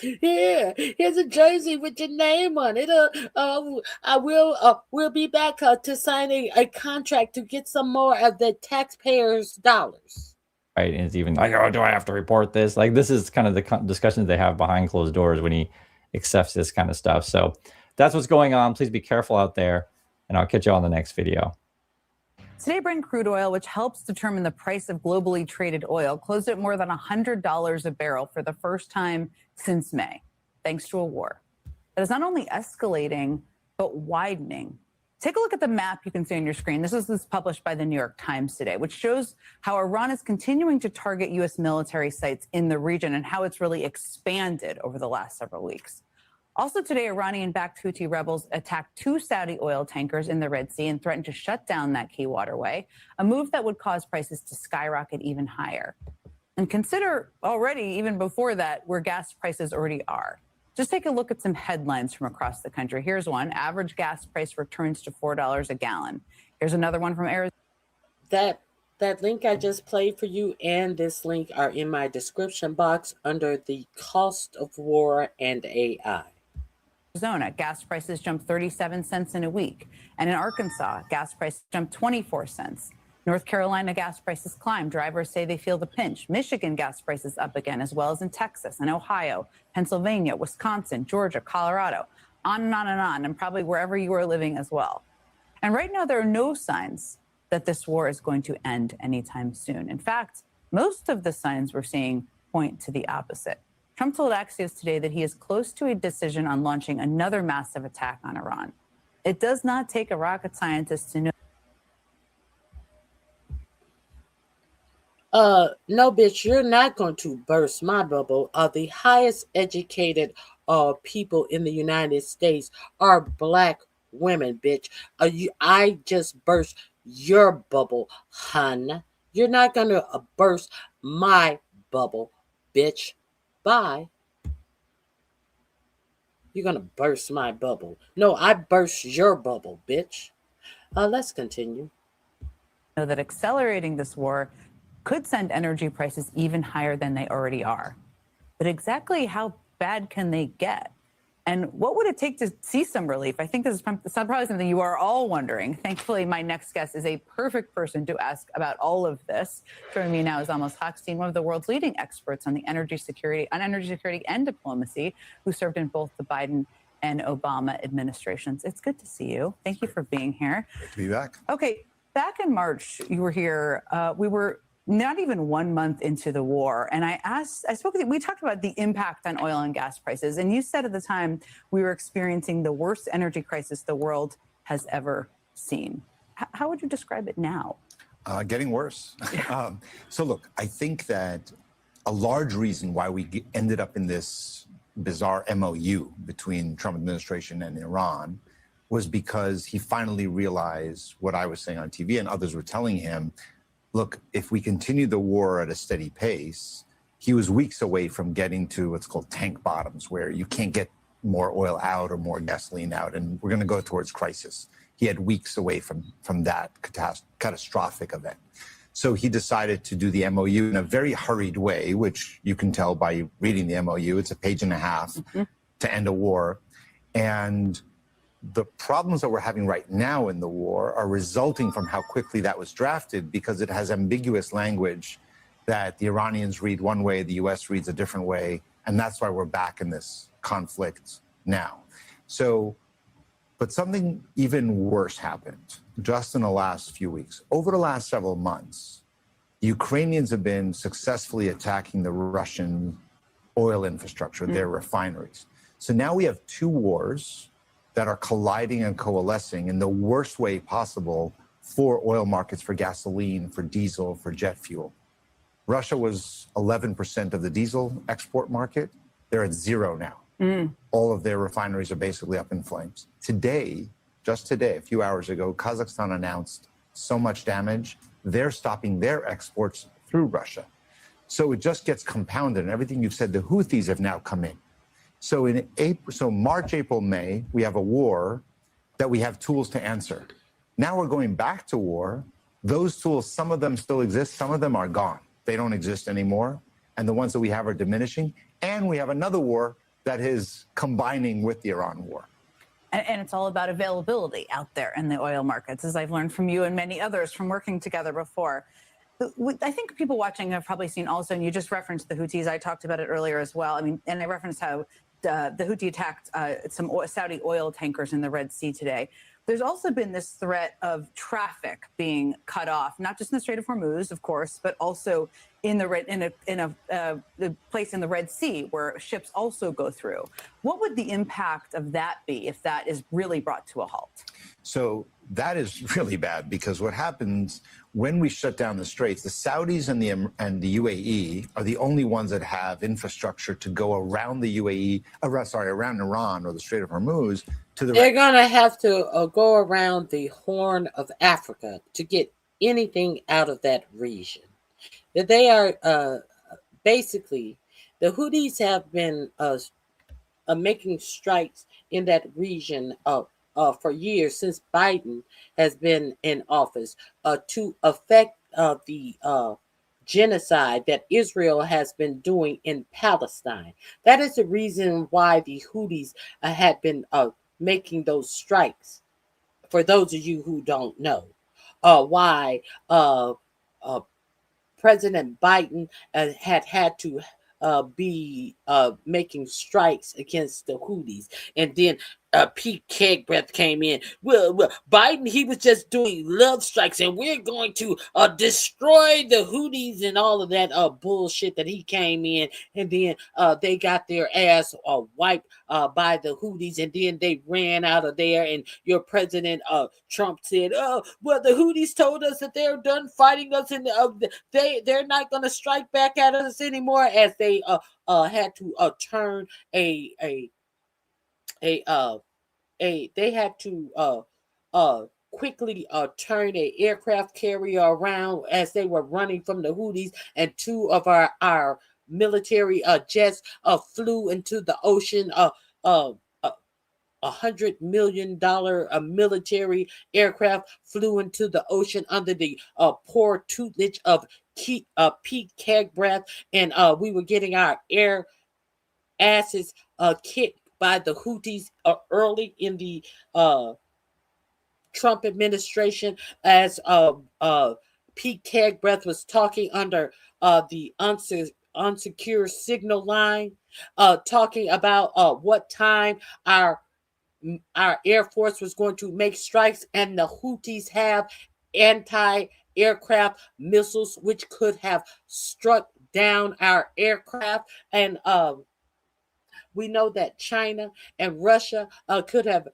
Here, here's a jersey with your name on it. We'll be back to signing a contract to get some more of the taxpayers' dollars. Right, and it's even like, oh, do I have to report this? Like, this is kind of the discussions they have behind closed doors when he accepts this kind of stuff. So that's what's going on. Please be careful out there, and I'll catch you on the next video. Today, Brent crude oil, which helps determine the price of globally traded oil, closed at more than $100 a barrel for the first time since May, thanks to a war that is not only escalating, but widening. Take a look at the map you can see on your screen. This is published by the New York Times today, which shows how Iran is continuing to target U.S. military sites in the region and how it's really expanded over the last several weeks. Also today, Iranian-backed Houthi rebels attacked 2 Saudi oil tankers in the Red Sea and threatened to shut down that key waterway, a move that would cause prices to skyrocket even higher. And consider already, even before that, where gas prices already are. Just take a look at some headlines from across the country. Here's one. Average gas price returns to $4 a gallon. Here's another one from Arizona. That link I just played for you and this link are in my description box under the cost of war and AI. Arizona, gas prices jumped 37 cents in a week. And in Arkansas, gas prices jumped 24 cents. North Carolina gas prices climbed. Drivers say they feel the pinch. Michigan gas prices up again, as well as in Texas and Ohio, Pennsylvania, Wisconsin, Georgia, Colorado, on and on and on, and probably wherever you are living as well. And right now, there are no signs that this war is going to end anytime soon. In fact, most of the signs we're seeing point to the opposite. Trump told Axios today that he is close to a decision on launching another massive attack on Iran. It does not take a rocket scientist to know. No, bitch, you're not going to burst my bubble. The highest educated people in the United States are Black women, bitch. I just burst your bubble, hun. You're not going to burst my bubble, bitch. Bye. You're going to burst my bubble. No, I burst your bubble, bitch. Let's continue. Know that accelerating this war could send energy prices even higher than they already are. But exactly how bad can they get? And what would it take to see some relief? I think this is probably something you are all wondering. Thankfully, my next guest is a perfect person to ask about all of this. Joining me now is Amos Hochstein, one of the world's leading experts on energy security and diplomacy, who served in both the Biden and Obama administrations. It's good to see you. Thank you for being here. Great to be back. Okay, back in March, you were here. We were not even 1 month into the war. And we talked about the impact on oil and gas prices. And you said at the time we were experiencing the worst energy crisis the world has ever seen. How would you describe it now? Getting worse. So look, I think that a large reason why we ended up in this bizarre MOU between Trump administration and Iran was because he finally realized what I was saying on TV and others were telling him. Look, if we continue the war at a steady pace, he was weeks away from getting to what's called tank bottoms, where you can't get more oil out or more gasoline out, and we're going to go towards crisis. He had weeks away from that catastrophic event. So he decided to do the MOU in a very hurried way, which you can tell by reading the MOU. It's a page and a half to end a war. And the problems that we're having right now in the war are resulting from how quickly that was drafted, because it has ambiguous language that the Iranians read one way, the US reads a different way, and that's why we're back in this conflict now. So, but something even worse happened just in the last few weeks. Over the last several months, the Ukrainians have been successfully attacking the Russian oil infrastructure, their refineries. So now we have 2 wars that are colliding and coalescing in the worst way possible for oil markets, for gasoline, for diesel, for jet fuel. Russia was 11% of the diesel export market. They're at 0 now. All of their refineries are basically up in flames. Today, just today, a few hours ago, Kazakhstan announced so much damage, they're stopping their exports through Russia. So it just gets compounded, and everything you've said, the Houthis have now come in. So March, April, May, we have a war that we have tools to answer. Now we're going back to war. Those tools, some of them still exist, some of them are gone. They don't exist anymore. And the ones that we have are diminishing. And we have another war that is combining with the Iran war. And it's all about availability out there in the oil markets, as I've learned from you and many others from working together before. I think people watching have probably seen also, and you just referenced the Houthis. I talked about it earlier as well. I mean, and I referenced how the Houthi attacked some Saudi oil tankers in the Red Sea today. There's also been this threat of traffic being cut off, not just in the Strait of Hormuz, of course, but also in the place in the Red Sea where ships also go through. What would the impact of that be if that is really brought to a halt? So that is really bad, because what happens when we shut down the straits, the Saudis and the UAE are the only ones that have infrastructure to go around the UAE, around Iran or the Strait of Hormuz to the. They're going to have to go around the Horn of Africa to get anything out of that region. That they are basically, the Houthis have been making strikes in that region for years, since Biden has been in office, to affect the genocide that Israel has been doing in Palestine. That is the reason why the Houthis had been making those strikes. For those of you who don't know, why President Biden had to be making strikes against the Houthis. And then Pete Kegbreath came in. Well, Biden, he was just doing love strikes, and we're going to destroy the Houthis and all of that bullshit that he came in. And then they got their ass wiped by the Houthis, and then they ran out of there. And your president Trump said, "Oh, well, the Houthis told us that they're done fighting us, and they're not going to strike back at us anymore," as they had to turn they had to quickly turn an aircraft carrier around as they were running from the Houthis, and two of our military jets flew into the ocean. $100 million military aircraft flew into the ocean under the poor tutelage of Pete Kegbreath, and we were getting our air asses kicked by the Houthis early in the Trump administration, as Pete Kegbreath was talking under the unsecure signal line, talking about what time our Air Force was going to make strikes, and the Houthis have anti-aircraft missiles which could have struck down our aircraft. And we know that China and Russia could have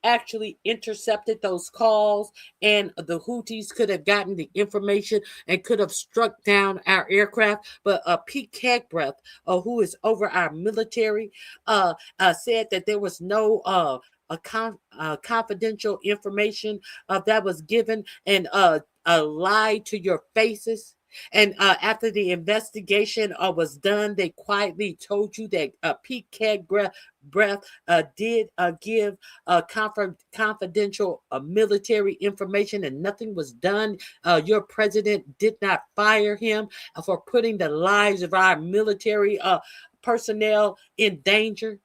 actually intercepted those calls, and the Houthis could have gotten the information and could have struck down our aircraft. But Pete Kegbreath, who is over our military, said that there was no confidential information that was given, and lied to your faces. And after the investigation was done, they quietly told you that Pete Kegbreath did give confidential military information, and nothing was done. Your president did not fire him for putting the lives of our military personnel in danger.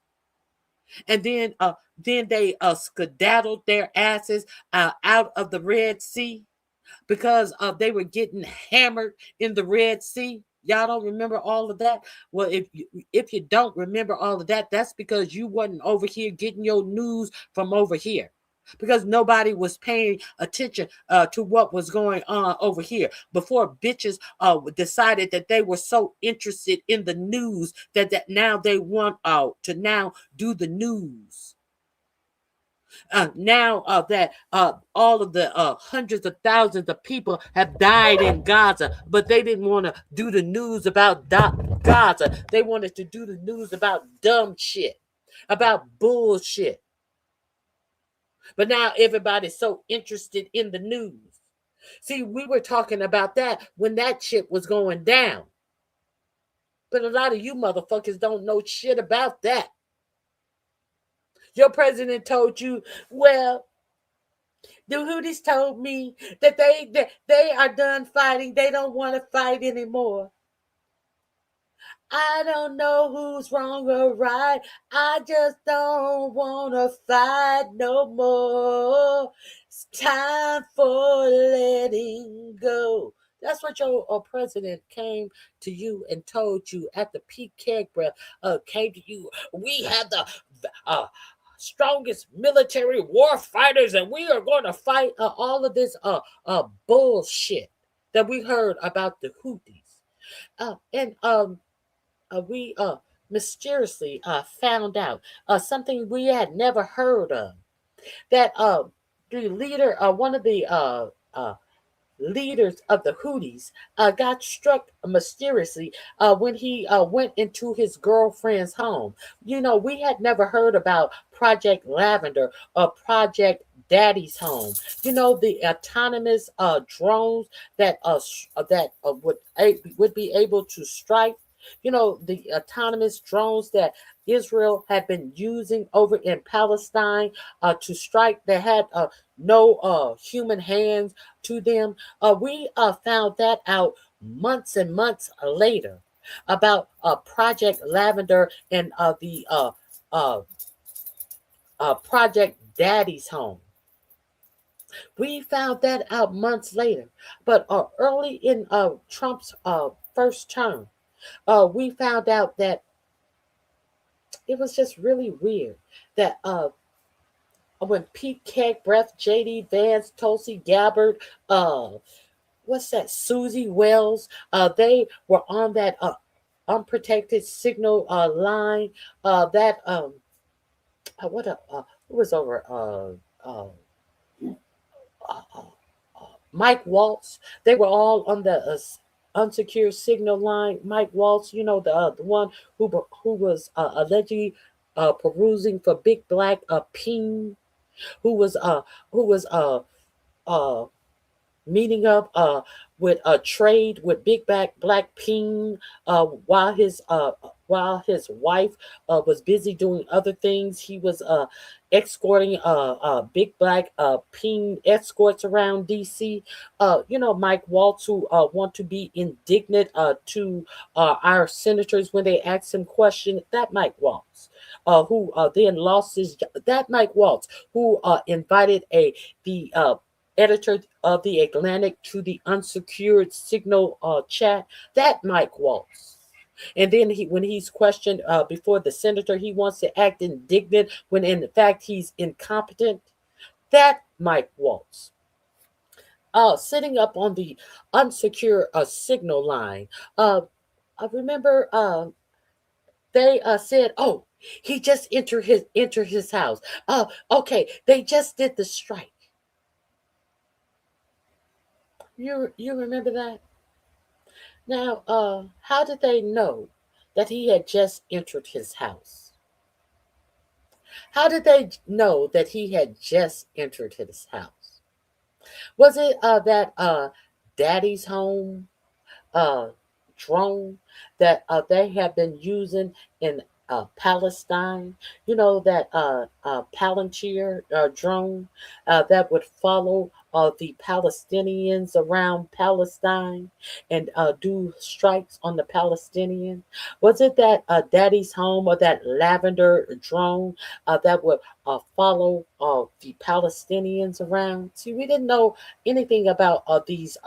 And then they skedaddled their asses out of the Red Sea, because they were getting hammered in the Red Sea. Y'all don't remember all of that? Well, if you don't remember all of that, that's because you wasn't over here getting your news from over here, because nobody was paying attention to what was going on over here before bitches decided that they were so interested in the news that now they want to now do the news. Now that all of the hundreds of thousands of people have died in Gaza, but they didn't want to do the news about Gaza. They wanted to do the news about dumb shit, about bullshit. But now everybody's so interested in the news. See, we were talking about that when that shit was going down. But a lot of you motherfuckers don't know shit about that. Your president told you, well, the Houthis told me that they are done fighting. They don't want to fight anymore. I don't know who's wrong or right. I just don't want to fight no more. It's time for letting go. That's what your president came to you and told you at the Pete Kegbreath came to you. We have the strongest military war fighters, and we are going to fight all of this bullshit that we heard about the Houthis. We mysteriously found out something we had never heard of, that leader, one of the leaders of the Houthis, got struck mysteriously when he went into his girlfriend's home. We had never heard about Project Lavender or Project Daddy's Home. The autonomous drones that would be able to strike. The autonomous drones that Israel had been using over in Palestine to strike. They had no human hands to them. We found that out months and months later about Project Lavender and the Project Daddy's Home. We found that out months later. But early in Trump's first term, we found out that it was just really weird that when Pete Breath, J.D. Vance, Tulsi Gabbard, Susie Wells, they were on that unprotected signal line. It was over Mike Waltz. They were all on the unsecure signal line. Mike Waltz, the one who was allegedly perusing for Big Black Ping, who was meeting up with a trade with Big Black Ping while his wife was busy doing other things. He was escorting Big Black Ping escorts around DC. Mike Waltz, who want to be indignant to our senators when they ask him questions. That Mike Waltz, who then lost his job. That Mike Waltz, who invited the editor of the Atlantic to the unsecured signal chat. That Mike Waltz. And then when he's questioned before the senator, he wants to act indignant when in fact he's incompetent. That Mike Waltz. Sitting up on the unsecure signal line. I remember they said, "Oh, he just entered his house." Okay, they just did the strike. You remember that? Now, how did they know that he had just entered his house? How did they know that he had just entered his house? Was it that Daddy's Home drone that they have been using in Palestine? That Palantir drone that would follow the Palestinians around Palestine and do strikes on the Palestinians? Was it that Daddy's Home or that Lavender drone that would follow the Palestinians around? See, we didn't know anything about these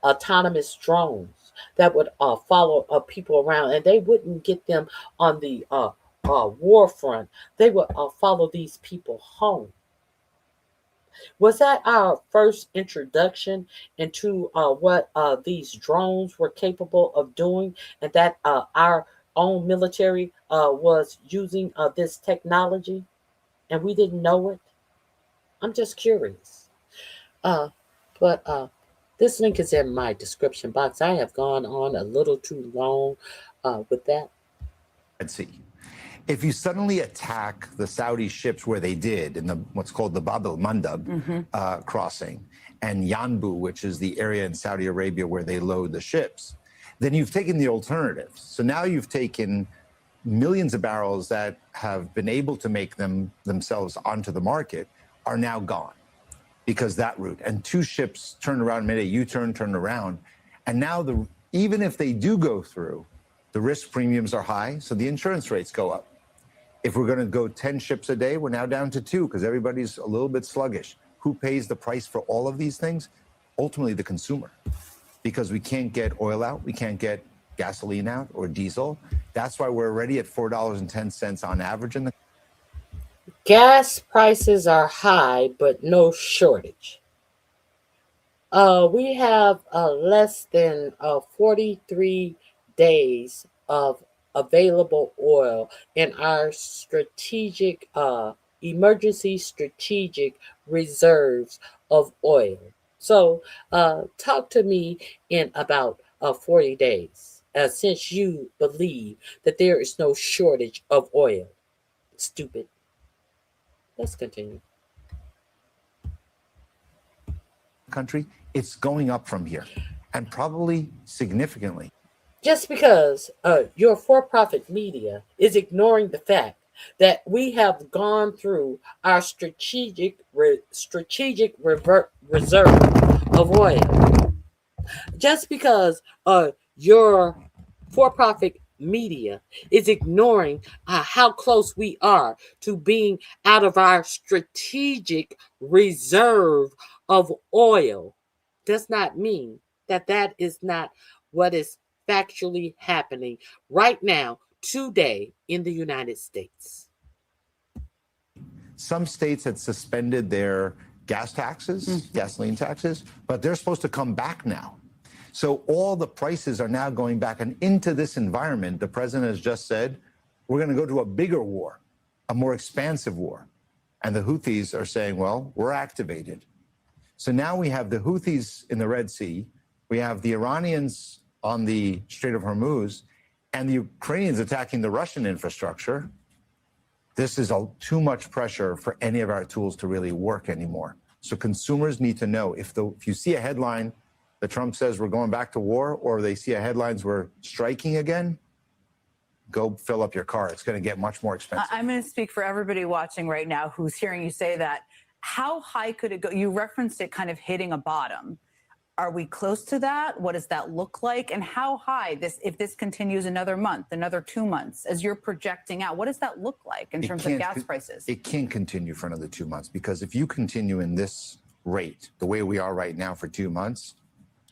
autonomous drones that would follow people around, and they wouldn't get them on the war front. They would follow these people home. Was that our first introduction into what these drones were capable of doing, and that our own military was using this technology, and we didn't know it? I'm just curious. But this link is in my description box. I have gone on a little too long with that. Let's see. If you suddenly attack the Saudi ships where they did in what's called the Bab el-Mandab crossing, and Yanbu, which is the area in Saudi Arabia where they load the ships, then you've taken the alternatives. So now you've taken millions of barrels that have been able to make themselves onto the market are now gone because that route. And two ships turned around, made a U-turn, turned around. And now even if they do go through, the risk premiums are high, so the insurance rates go up. If we're going to go 10 ships a day, we're now down to 2 because everybody's a little bit sluggish. Who pays the price for all of these things? Ultimately, the consumer. Because we can't get oil out, we can't get gasoline out or diesel. That's why we're already at $4.10 on average in the gas prices are high, but no shortage. We have less than 43 days of available oil in our strategic emergency strategic reserves of oil. So talk to me in about 40 days, since you believe that there is no shortage of oil. Stupid. Let's continue. Country, it's going up from here, and probably significantly. Just because your for-profit media is ignoring the fact that we have gone through our strategic reserve of oil. Just because your for-profit media is ignoring how close we are to being out of our strategic reserve of oil does not mean that that is not what is factually happening right now, today, in the United States. Some states had suspended their gas taxes, gasoline taxes, but they're supposed to come back now. So all the prices are now going back. And into this environment, the president has just said, we're going to go to a bigger war, a more expansive war. And the Houthis are saying, well, we're activated. So now we have the Houthis in the Red Sea, we have the Iranians on the Strait of Hormuz, and the Ukrainians attacking the Russian infrastructure. This is too much pressure for any of our tools to really work anymore. So consumers need to know, if you see a headline that Trump says we're going back to war, or they see a headlines we're striking again, go fill up your car. It's going to get much more expensive. I'm going to speak for everybody watching right now who's hearing you say that. How high could it go? You referenced it kind of hitting a bottom. Are we close to that? What does that look like? And how high, if this continues another month, another 2 months, as you're projecting out, what does that look like in terms of gas prices? It can't continue for another 2 months, because if you continue in this rate, the way we are right now for 2 months,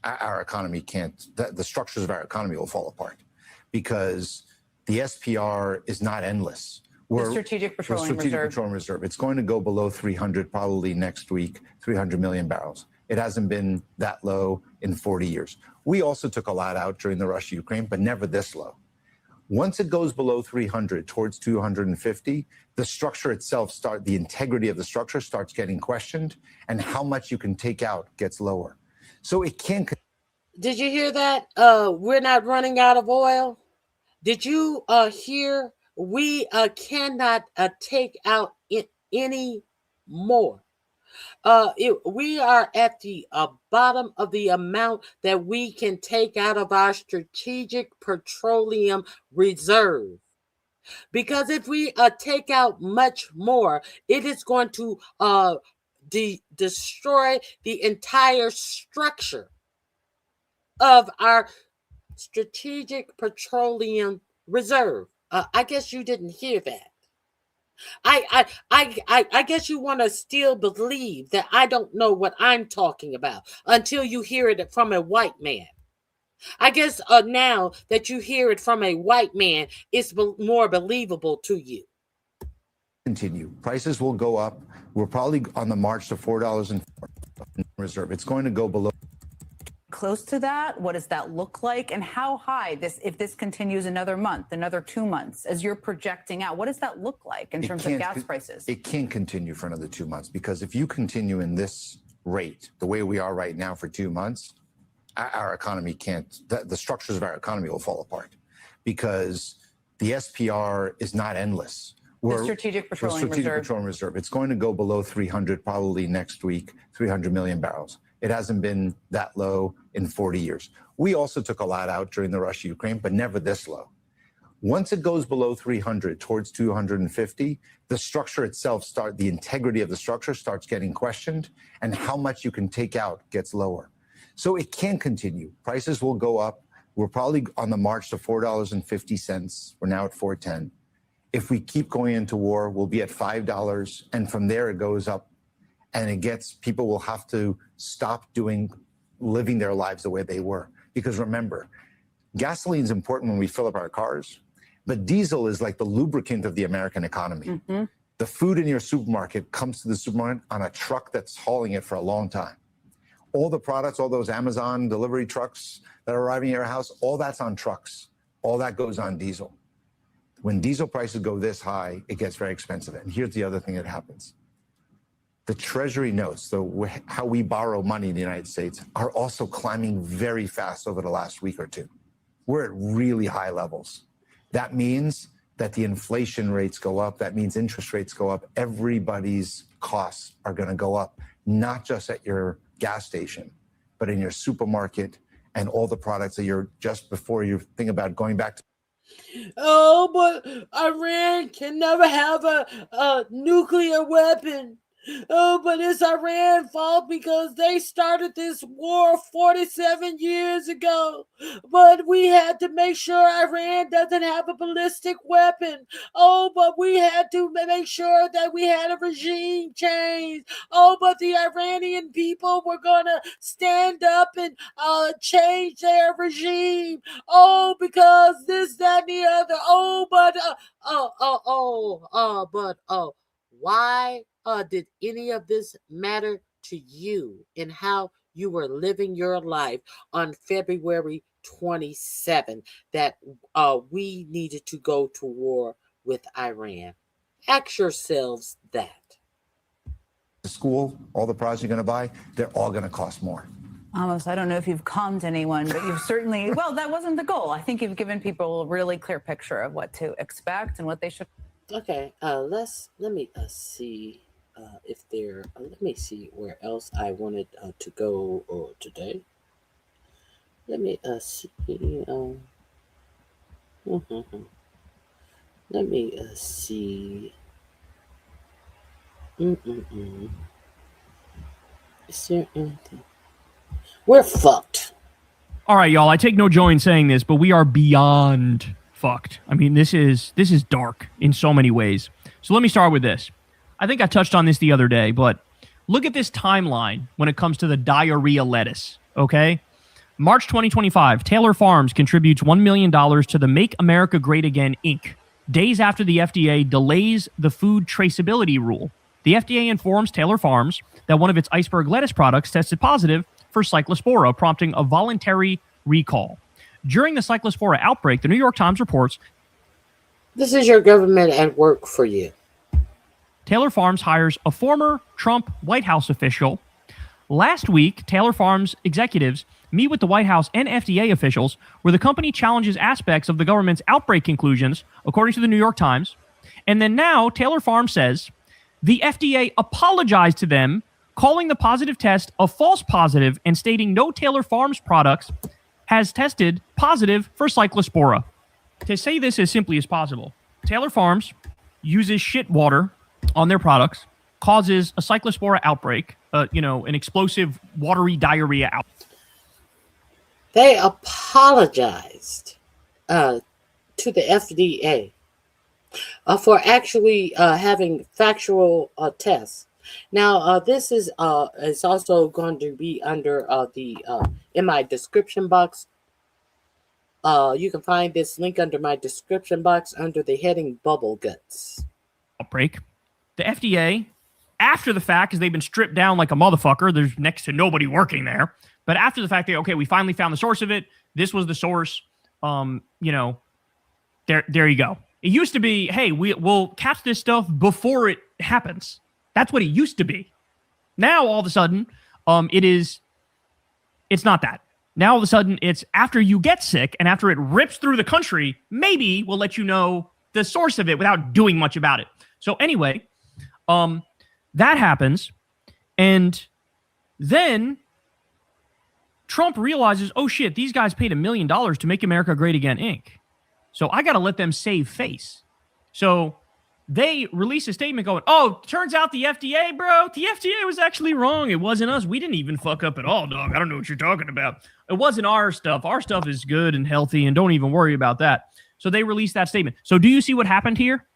our economy can't, the structures of our economy will fall apart, because the SPR is not endless. The Strategic Petroleum Reserve. It's going to go below 300 probably next week, 300 million barrels. It hasn't been that low in 40 years. We also took a lot out during the Russia-Ukraine, but never this low. Once it goes below 300 towards 250, the structure itself the integrity of the structure starts getting questioned, and how much you can take out gets lower. So it can't. Did you hear that? We're not running out of oil. Did you hear? We cannot take out any more. We are at the bottom of the amount that we can take out of our strategic petroleum reserve. Because if we take out much more, it is going to destroy the entire structure of our strategic petroleum reserve. I guess you didn't hear that. I guess you want to still believe that I don't know what I'm talking about until you hear it from a white man. I guess now that you hear it from a white man, it's more believable to you. Continue. Prices will go up. We're probably on the march to $4 reserve. It's going to go below. Close to that? What does that look like? And how high, if this continues another month, another 2 months, as you're projecting out, what does that look like in terms of gas prices? It can't continue for another 2 months, because if you continue in this rate, the way we are right now for 2 months, our economy can't, the structures of our economy will fall apart, because the SPR is not endless. The Strategic Petroleum Reserve. It's going to go below 300 probably next week, 300 million barrels. It hasn't been that low in 40 years. We also took a lot out during the Russia-Ukraine, but never this low. Once it goes below 300 towards 250, the structure itself the integrity of the structure starts getting questioned, and how much you can take out gets lower. So it can't continue. Prices will go up. We're probably on the march to $4.50. We're now at $4.10. If we keep going into war, we'll be at $5, and from there it goes up. And people will have to stop living their lives the way they were. Because remember, gasoline is important when we fill up our cars, but diesel is like the lubricant of the American economy. Mm-hmm. The food in your supermarket comes to the supermarket on a truck that's hauling it for a long time. All the products, all those Amazon delivery trucks that are arriving at your house, all that's on trucks. All that goes on diesel. When diesel prices go this high, it gets very expensive. And here's the other thing that happens. The Treasury notes, so how we borrow money in the United States, are also climbing very fast over the last week or two. We're at really high levels. That means that the inflation rates go up. That means interest rates go up. Everybody's costs are going to go up, not just at your gas station, but in your supermarket and all the products that you're just before you think about going back to. Oh, but Iran can never have a nuclear weapon. Oh, but it's Iran's fault because they started this war 47 years ago. But we had to make sure Iran doesn't have a ballistic weapon. Oh, but we had to make sure that we had a regime change. Oh, but the Iranian people were going to stand up and change their regime. Oh, because this, that, and the other. Oh, but, why did any of this matter to you in how you were living your life on February 27 that we needed to go to war with Iran? Ask yourselves that. School, all the products you're going to buy, they're all going to cost more. Almost, I don't know if you've calmed anyone, but you've certainly, well, that wasn't the goal. I think you've given people a really clear picture of what to expect and what they should. Okay, let me see if there. Let me see where else I wanted to go today. Let me see. Let me see. Is there anything? We're fucked. All right, y'all. I take no joy in saying this, but we are beyond fucked. I mean, this is dark in so many ways. So let me start with this. I think I touched on this the other day, but look at this timeline when it comes to the diarrhea lettuce, okay? March 2025, Taylor Farms contributes $1 million to the Make America Great Again, Inc., days after the FDA delays the food traceability rule. The FDA informs Taylor Farms that one of its iceberg lettuce products tested positive for cyclospora, prompting a voluntary recall. During the cyclospora outbreak, the New York Times reports, this is your government at work for you. Taylor Farms hires a former Trump White House official. Last week, Taylor Farms executives meet with the White House and FDA officials where the company challenges aspects of the government's outbreak conclusions, according to the New York Times. And then now Taylor Farms says the FDA apologized to them, calling the positive test a false positive and stating no Taylor Farms products has tested positive for cyclospora. To say this as simply as possible, Taylor Farms uses shit water on their products, causes a cyclospora outbreak, an explosive watery diarrhea outbreak. They apologized to the FDA for actually having factual tests. Now, this is also going to be under in my description box. You can find this link under my description box under the heading Bubble Guts. Outbreak. The FDA, after the fact, because they've been stripped down like a motherfucker, there's next to nobody working there. But after the fact, we finally found the source of it. This was the source. There you go. It used to be, hey, we'll catch this stuff before it happens. That's what it used to be. Now, all of a sudden, it's not that. Now, all of a sudden, it's after you get sick and after it rips through the country, maybe we'll let you know the source of it without doing much about it. So anyway, that happens. And then Trump realizes, oh shit, these guys paid $1 million to Make America Great Again, Inc. So I got to let them save face. So they release a statement going, oh, turns out the FDA, bro, the FDA was actually wrong. It wasn't us. We didn't even fuck up at all, dog. I don't know what you're talking about. It wasn't our stuff. Our stuff is good and healthy, and don't even worry about that. So they released that statement. So do you see what happened here?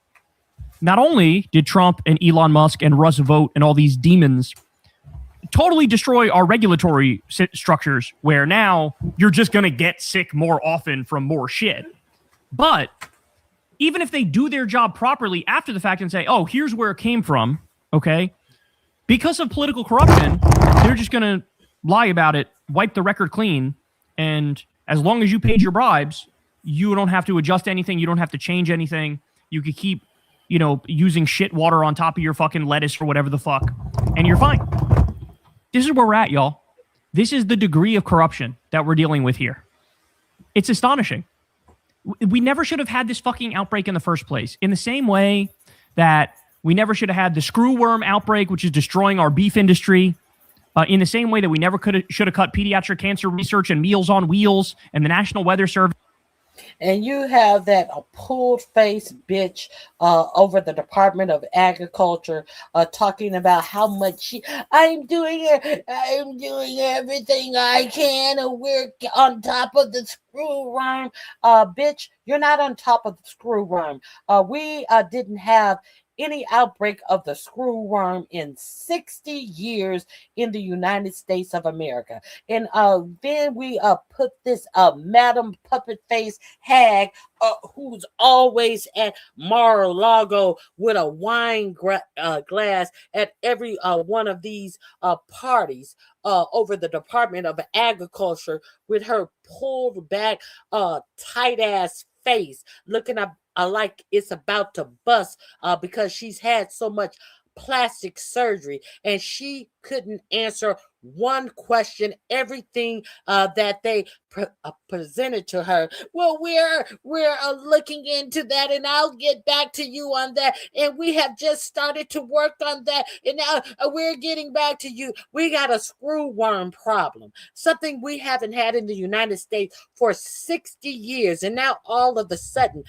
Not only did Trump and Elon Musk and Russ Vogt and all these demons totally destroy our regulatory structures where now you're just going to get sick more often from more shit. But even if they do their job properly after the fact and say, oh, here's where it came from, okay? Because of political corruption, they're just going to lie about it, wipe the record clean, and as long as you paid your bribes, you don't have to adjust anything. You don't have to change anything. You could keep, you know, using shit water on top of your fucking lettuce or whatever the fuck, and you're fine. This is where we're at, y'all. This is the degree of corruption that we're dealing with here. It's astonishing. We never should have had this fucking outbreak in the first place. In the same way that we never should have had the screwworm outbreak, which is destroying our beef industry. In the same way that we never should have cut pediatric cancer research and Meals on Wheels and the National Weather Service. And you have that pulled face bitch over the Department of Agriculture talking about how much I'm doing everything I can, and we're on top of the screwworm. Bitch, you're not on top of the screwworm. We didn't have any outbreak of the screwworm in 60 years in the United States of America. And then we put this Madam Puppet Face hag who's always at Mar-a-Lago with a wine glass at every one of these parties over the Department of Agriculture with her pulled back tight-ass face looking up like it's about to bust because she's had so much plastic surgery and she couldn't answer one question, everything that they presented to her. Well, we're looking into that, and I'll get back to you on that. And we have just started to work on that, and now we're getting back to you. We got a screwworm problem, something we haven't had in the United States for 60 years, and now all of a sudden,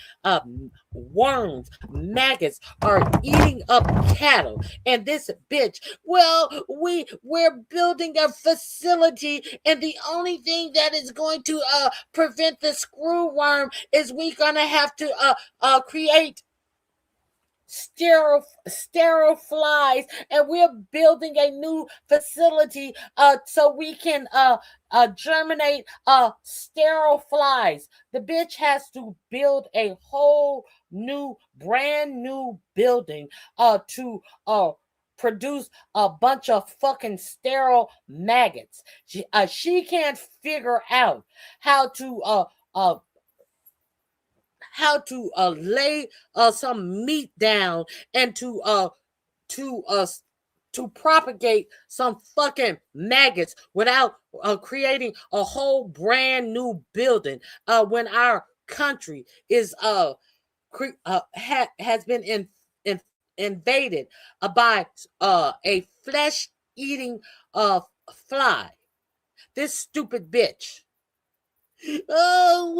worms, maggots are eating up cattle. And this bitch, well, we're building a facility, and the only thing that is going to prevent the screwworm is we're gonna have to create sterile flies, and we're building a new facility so we can germinate sterile flies. The bitch has to build a whole brand new building to produce a bunch of fucking sterile maggots. She can't figure out how to lay some meat down and to propagate some fucking maggots without creating a whole brand new building when our country is has been invaded by a flesh-eating fly. This stupid bitch. Oh,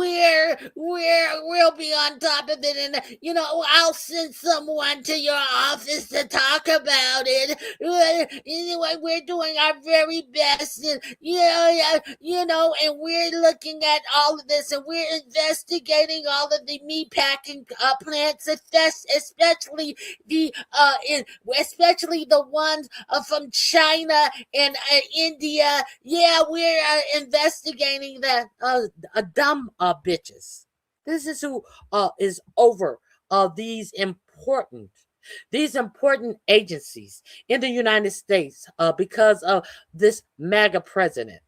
we'll be on top of it, and I'll send someone to your office to talk about it. Anyway, we're doing our very best, and and we're looking at all of this, and we're investigating all of the meat packing plants, especially the ones from China and India. Yeah, we're investigating that. Dumb bitches. This is who is over these important agencies in the United States because of this MAGA president.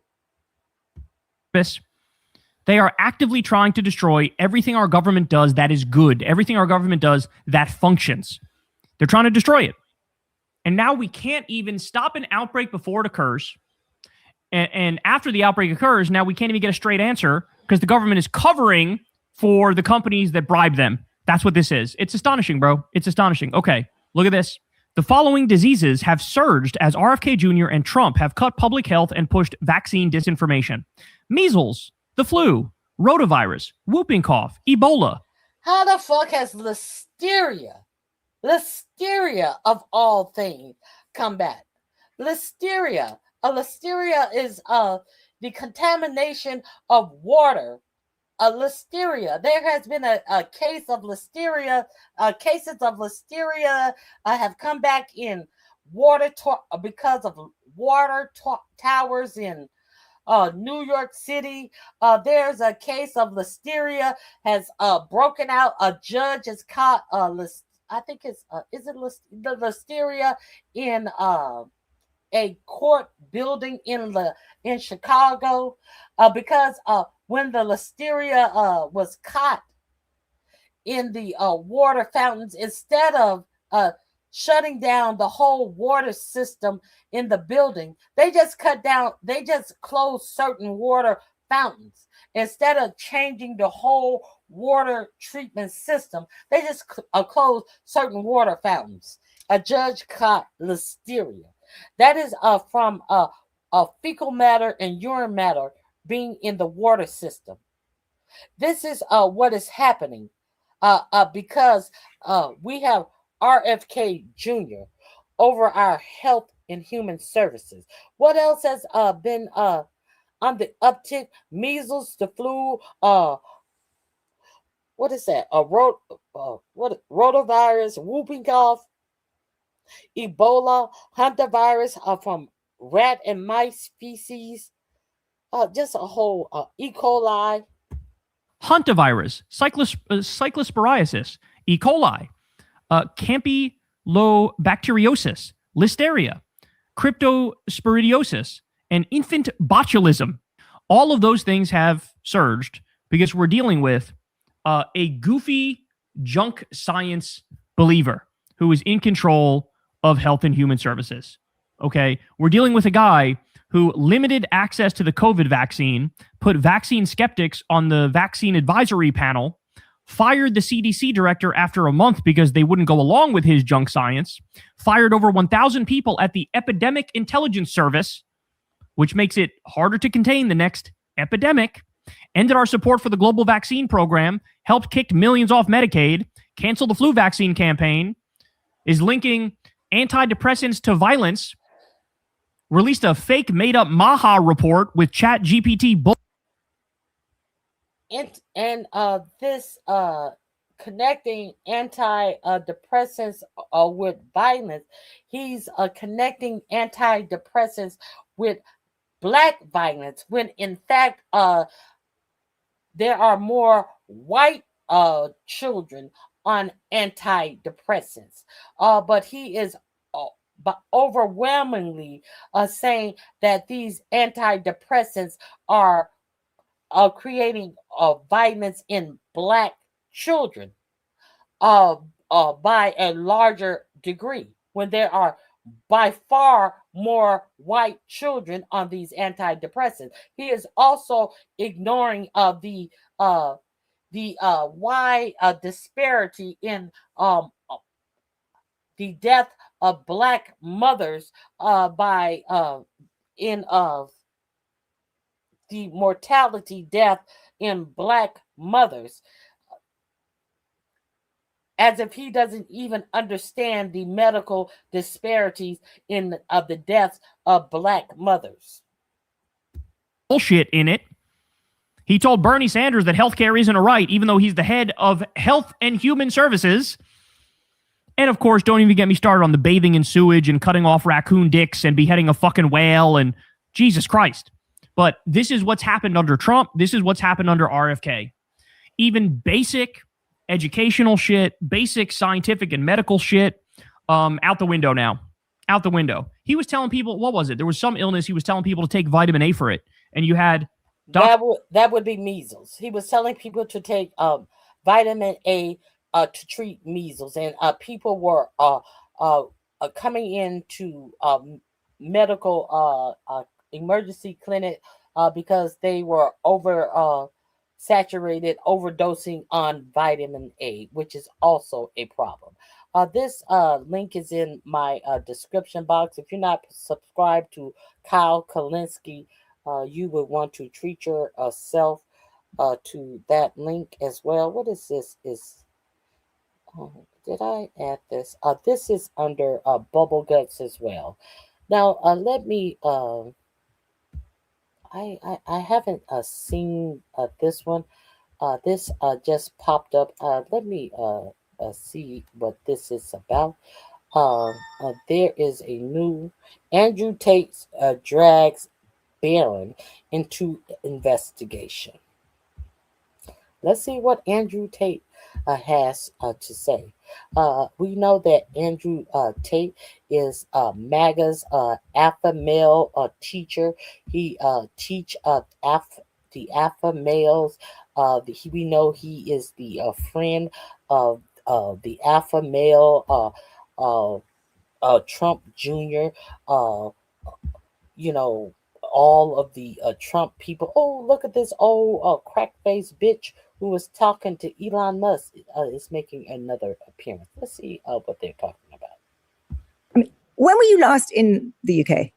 They are actively trying to destroy everything our government does that is good, everything our government does that functions. They're trying to destroy it. And now we can't even stop an outbreak before it occurs. And after the outbreak occurs, now we can't even get a straight answer because the government is covering for the companies that bribe them. That's what this is. It's astonishing, bro. It's astonishing. Okay, look at this. The following diseases have surged as RFK Jr. and Trump have cut public health and pushed vaccine disinformation. Measles, the flu, rotavirus, whooping cough, Ebola. How the fuck has listeria of all things come back? Listeria is the contamination of water. Listeria. There has been a case of listeria. Cases of listeria have come back in because of water towers in New York City. There's a case of listeria has broken out. A judge has caught I think it's the listeria in a court building in Chicago because when the listeria was caught in the water fountains, instead of shutting down the whole water system in the building, they just closed certain water fountains. Instead of changing the whole water treatment system, they just closed certain water fountains. A judge caught listeria. That is from fecal matter and urine matter being in the water system. This is what is happening because we have RFK Jr. over our health and human services. What else has been on the uptick? Measles, the flu, what is that? Rotavirus, whooping cough, Ebola, hantavirus from rat and mice species, just a whole E. coli. Hantavirus, cyclosporiasis, E. coli, campylobacteriosis, listeria, cryptosporidiosis, and infant botulism. All of those things have surged because we're dealing with a goofy junk science believer who is in control of health and human services. Okay, we're dealing with a guy who limited access to the COVID vaccine, put vaccine skeptics on the vaccine advisory panel, fired the CDC director after a month because they wouldn't go along with his junk science, fired over 1,000 people at the Epidemic Intelligence Service, which makes it harder to contain the next epidemic, ended our support for the global vaccine program, helped kick millions off Medicaid, canceled the flu vaccine campaign, is linking antidepressants to violence, released a fake made-up Maha report with Chat GPT and this connecting antidepressants with violence. He's connecting antidepressants with black violence, when in fact there are more white children on antidepressants. But he is overwhelmingly saying that these antidepressants are creating violence in black children by a larger degree, when there are by far more white children on these antidepressants. He is also ignoring the wide disparity in the death of black mothers by the mortality death in black mothers, as if he doesn't even understand the medical disparities in the deaths of black mothers. bullshit in it. He told Bernie Sanders that healthcare isn't a right, even though he's the head of Health and Human Services. And of course, don't even get me started on the bathing in sewage and cutting off raccoon dicks and beheading a fucking whale and Jesus Christ. But this is what's happened under Trump. This is what's happened under RFK. Even basic educational shit, basic scientific and medical shit, out the window now. Out the window. He was telling people, what was it? There was some illness. He was telling people to take vitamin A for it. And you had... That would be measles. He was telling people to take vitamin A to treat measles. And people were coming into medical emergency clinic because they were saturated, overdosing on vitamin A, which is also a problem. This link is in my description box. If you're not subscribed to Kyle Kalinske, you would want to treat yourself to that link as well. What is this? Did I add this? This is under Bubble Guts as well. Now, let me... I haven't seen this one. This just popped up. Let me see what this is about. There is a new Andrew Tate drags Barron into investigation. Let's see what Andrew Tate has to say. We know that Andrew Tate is MAGA's alpha male teacher. He teach the alpha males. We know he is the friend of the alpha male Trump Jr. You know, all of the Trump people. Oh, look at this old crack-faced bitch who was talking to Elon Musk is making another appearance. Let's see what they're talking about. I mean, when were you last in the UK?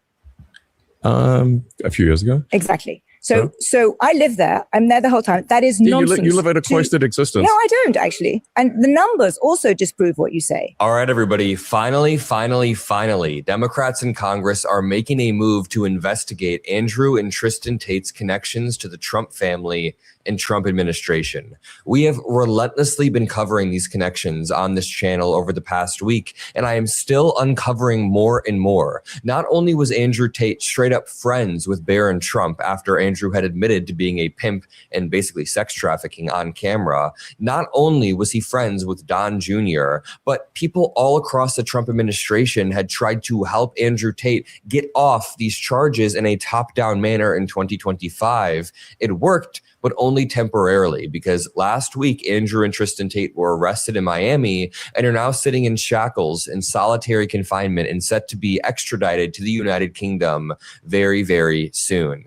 A few years ago. Exactly. So I live there. I'm there the whole time. That is nonsense. You live a cloistered existence. No, I don't actually. And the numbers also disprove what you say. All right, everybody. Finally, Democrats in Congress are making a move to investigate Andrew and Tristan Tate's connections to the Trump family and Trump administration. We have relentlessly been covering these connections on this channel over the past week, and I am still uncovering more and more. Not only was Andrew Tate straight up friends with Barron Trump after Andrew had admitted to being a pimp and basically sex trafficking on camera, not only was he friends with Don Jr., but people all across the Trump administration had tried to help Andrew Tate get off these charges in a top-down manner in 2025. It worked, but only temporarily, because last week, Andrew and Tristan Tate were arrested in Miami and are now sitting in shackles in solitary confinement and set to be extradited to the United Kingdom very, very soon.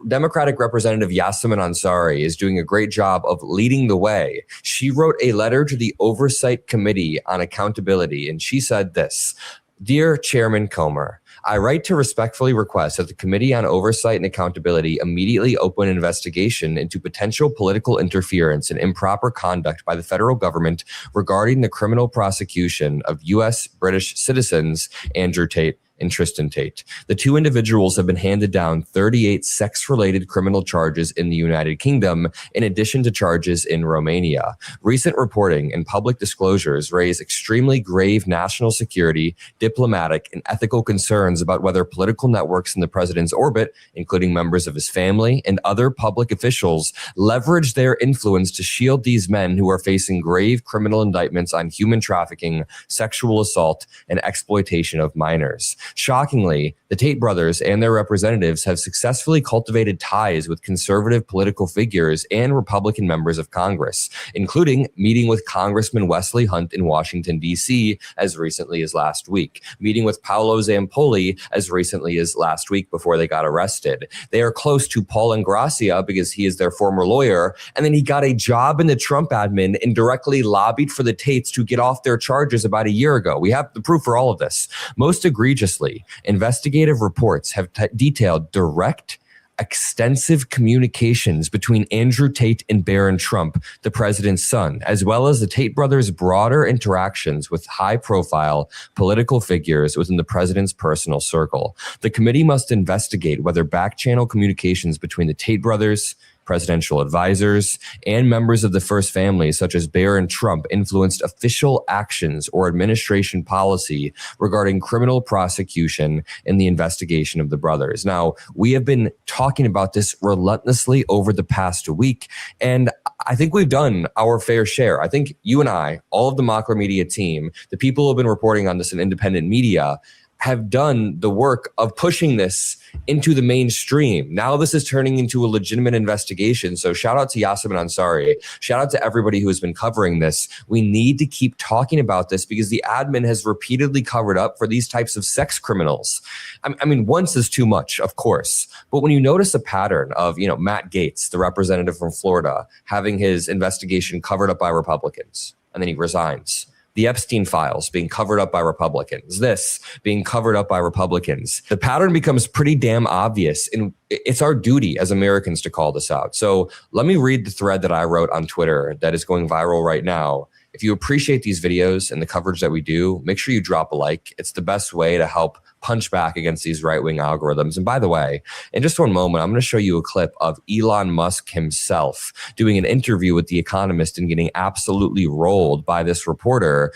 Democratic Representative Yasemin Ansari is doing a great job of leading the way. She wrote a letter to the Oversight Committee on Accountability, and she said this: "Dear Chairman Comer, I write to respectfully request that the Committee on Oversight and Accountability immediately open an investigation into potential political interference and improper conduct by the federal government regarding the criminal prosecution of U.S. British citizens Andrew Tate and Tristan Tate. The two individuals have been handed down 38 sex-related criminal charges in the United Kingdom, in addition to charges in Romania. Recent reporting and public disclosures raise extremely grave national security, diplomatic, and ethical concerns about whether political networks in the president's orbit, including members of his family and other public officials, leverage their influence to shield these men who are facing grave criminal indictments on human trafficking, sexual assault, and exploitation of minors. Shockingly, the Tate brothers and their representatives have successfully cultivated ties with conservative political figures and Republican members of Congress, including meeting with Congressman Wesley Hunt in Washington, D.C. as recently as last week, meeting with Paolo Zampoli as recently as last week before they got arrested. They are close to Paul Ingrassia because he is their former lawyer, and then he got a job in the Trump admin and directly lobbied for the Tates to get off their charges about a year ago. We have the proof for all of this. Most egregiously, investigative reports have detailed direct, extensive communications between Andrew Tate and Barron Trump, the president's son, as well as the Tate brothers' broader interactions with high-profile political figures within the president's personal circle. The committee must investigate whether back-channel communications between the Tate brothers, presidential advisors, and members of the first family, such as Barron Trump, influenced official actions or administration policy regarding criminal prosecution in the investigation of the brothers. Now, we have been talking about this relentlessly over the past week, and I think we've done our fair share. I think you and I, all of the Mockler Media team, the people who have been reporting on this in independent media, have done the work of pushing this into the mainstream. Now this is turning into a legitimate investigation. So shout out to Yasemin Ansari. Shout out to everybody who has been covering this. We need to keep talking about this because the admin has repeatedly covered up for these types of sex criminals. I mean, once is too much, of course. But when you notice a pattern of, Matt Gaetz, the representative from Florida, having his investigation covered up by Republicans, and then he resigns. The Epstein files being covered up by Republicans, this being covered up by Republicans. The pattern becomes pretty damn obvious, and it's our duty as Americans to call this out. So let me read the thread that I wrote on Twitter that is going viral right now. If you appreciate these videos and the coverage that we do, make sure you drop a like. It's the best way to help punch back against these right-wing algorithms. And by the way, in just one moment, I'm going to show you a clip of Elon Musk himself doing an interview with The Economist and getting absolutely rolled by this reporter.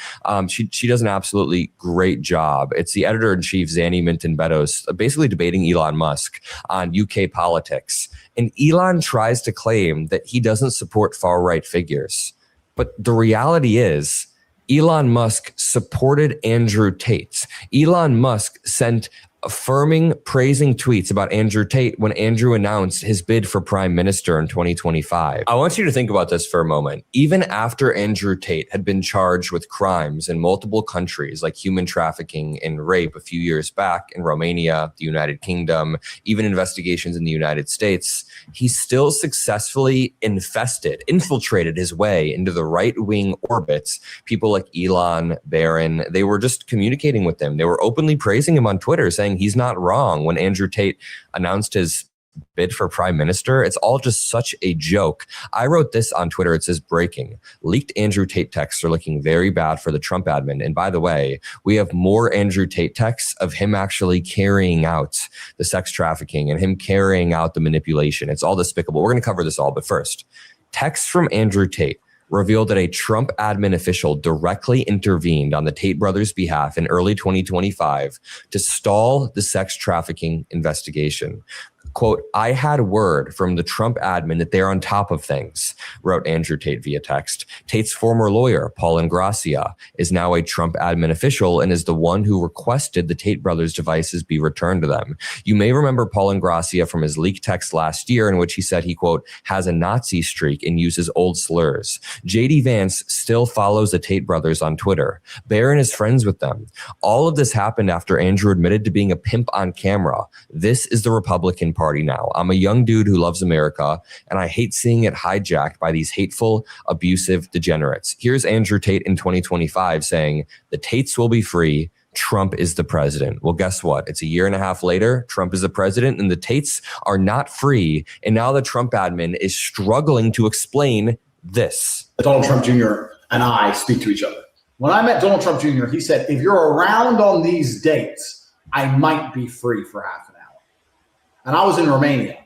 She does an absolutely great job. It's the editor-in-chief, Zanny Minton-Beddoes, basically debating Elon Musk on UK politics. And Elon tries to claim that he doesn't support far-right figures. But the reality is, Elon Musk supported Andrew Tate. Elon Musk sent affirming, praising tweets about Andrew Tate when Andrew announced his bid for prime minister in 2025. I want you to think about this for a moment. Even after Andrew Tate had been charged with crimes in multiple countries like human trafficking and rape a few years back in Romania, the United Kingdom, even investigations in the United States, he still successfully infiltrated his way into the right-wing orbits. People like Elon, Barron, they were just communicating with him. They were openly praising him on Twitter, saying he's not wrong. When Andrew Tate announced his bid for prime minister, it's all just such a joke. I wrote this on Twitter. It says, breaking. Leaked Andrew Tate texts are looking very bad for the Trump admin. And by the way, we have more Andrew Tate texts of him actually carrying out the sex trafficking and him carrying out the manipulation. It's all despicable. We're going to cover this all. But first, texts from Andrew Tate revealed that a Trump admin official directly intervened on the Tate brothers' behalf in early 2025 to stall the sex trafficking investigation. Quote, I had word from the Trump admin that they're on top of things, wrote Andrew Tate via text. Tate's former lawyer, Paul Ingrassia, is now a Trump admin official and is the one who requested the Tate brothers' devices be returned to them. You may remember Paul Ingrassia from his leaked text last year in which he said he, quote, has a Nazi streak and uses old slurs. J.D. Vance still follows the Tate brothers on Twitter. Barron is friends with them. All of this happened after Andrew admitted to being a pimp on camera. This is the Republican Party now. I'm a young dude who loves America, and I hate seeing it hijacked by these hateful, abusive degenerates. Here's Andrew Tate in 2025 saying, the Tates will be free. Trump is the president. Well, guess what? It's a year and a half later. Trump is the president, and the Tates are not free. And now the Trump admin is struggling to explain this. Donald Trump Jr. and I speak to each other. When I met Donald Trump Jr., he said, if you're around on these dates, I might be free for half an hour. And I was in Romania,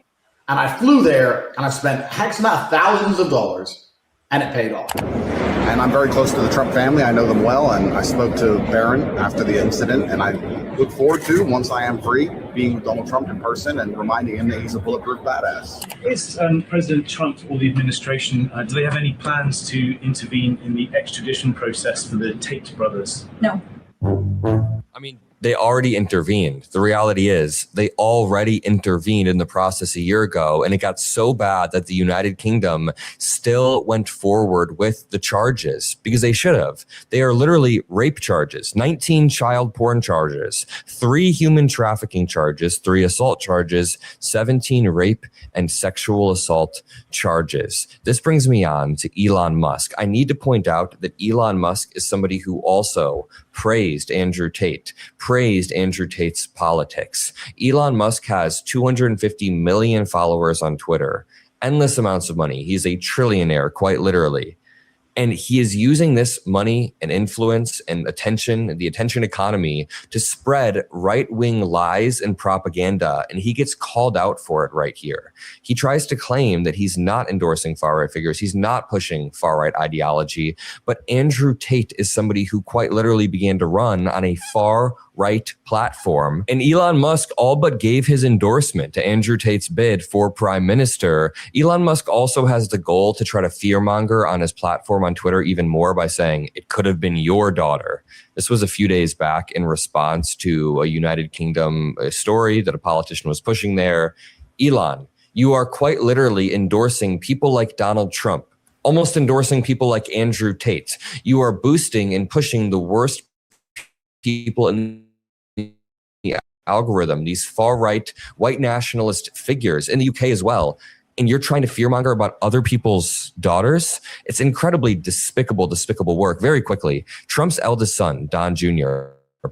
and I flew there, and I spent X amount of thousands of dollars, and it paid off. And I'm very close to the Trump family. I know them well, and I spoke to Barron after the incident, and I look forward to, once I am free, being with Donald Trump in person and reminding him that he's a bulletproof badass. Is President Trump or the administration, do they have any plans to intervene in the extradition process for the Tate brothers? No. I mean, they already intervened. The reality is they already intervened in the process a year ago, and it got so bad that the United Kingdom still went forward with the charges because they should have. They are literally rape charges, 19 child porn charges, 3 human trafficking charges, 3 assault charges, 17 rape and sexual assault charges. This brings me on to Elon Musk. I need to point out that Elon Musk is somebody who also praised Andrew Tate, praised Andrew Tate's politics. Elon Musk has 250 million followers on Twitter, endless amounts of money. He's a trillionaire, quite literally. And he is using this money and influence and attention, the attention economy, to spread right-wing lies and propaganda. And he gets called out for it right here. He tries to claim that he's not endorsing far-right figures. He's not pushing far-right ideology. But Andrew Tate is somebody who quite literally began to run on a far-right platform. And Elon Musk all but gave his endorsement to Andrew Tate's bid for prime minister. Elon Musk also has the goal to try to fearmonger on his platform on Twitter even more by saying it could have been your daughter. This was a few days back in response to a United Kingdom story that a politician was pushing there. Elon, you are quite literally endorsing people like Donald Trump, almost endorsing people like Andrew Tate. You are boosting and pushing the worst people in the algorithm, these far-right white nationalist figures in the UK as well. And you're trying to fearmonger about other people's daughters? It's incredibly despicable work. Very quickly, Trump's eldest son, Don Jr.,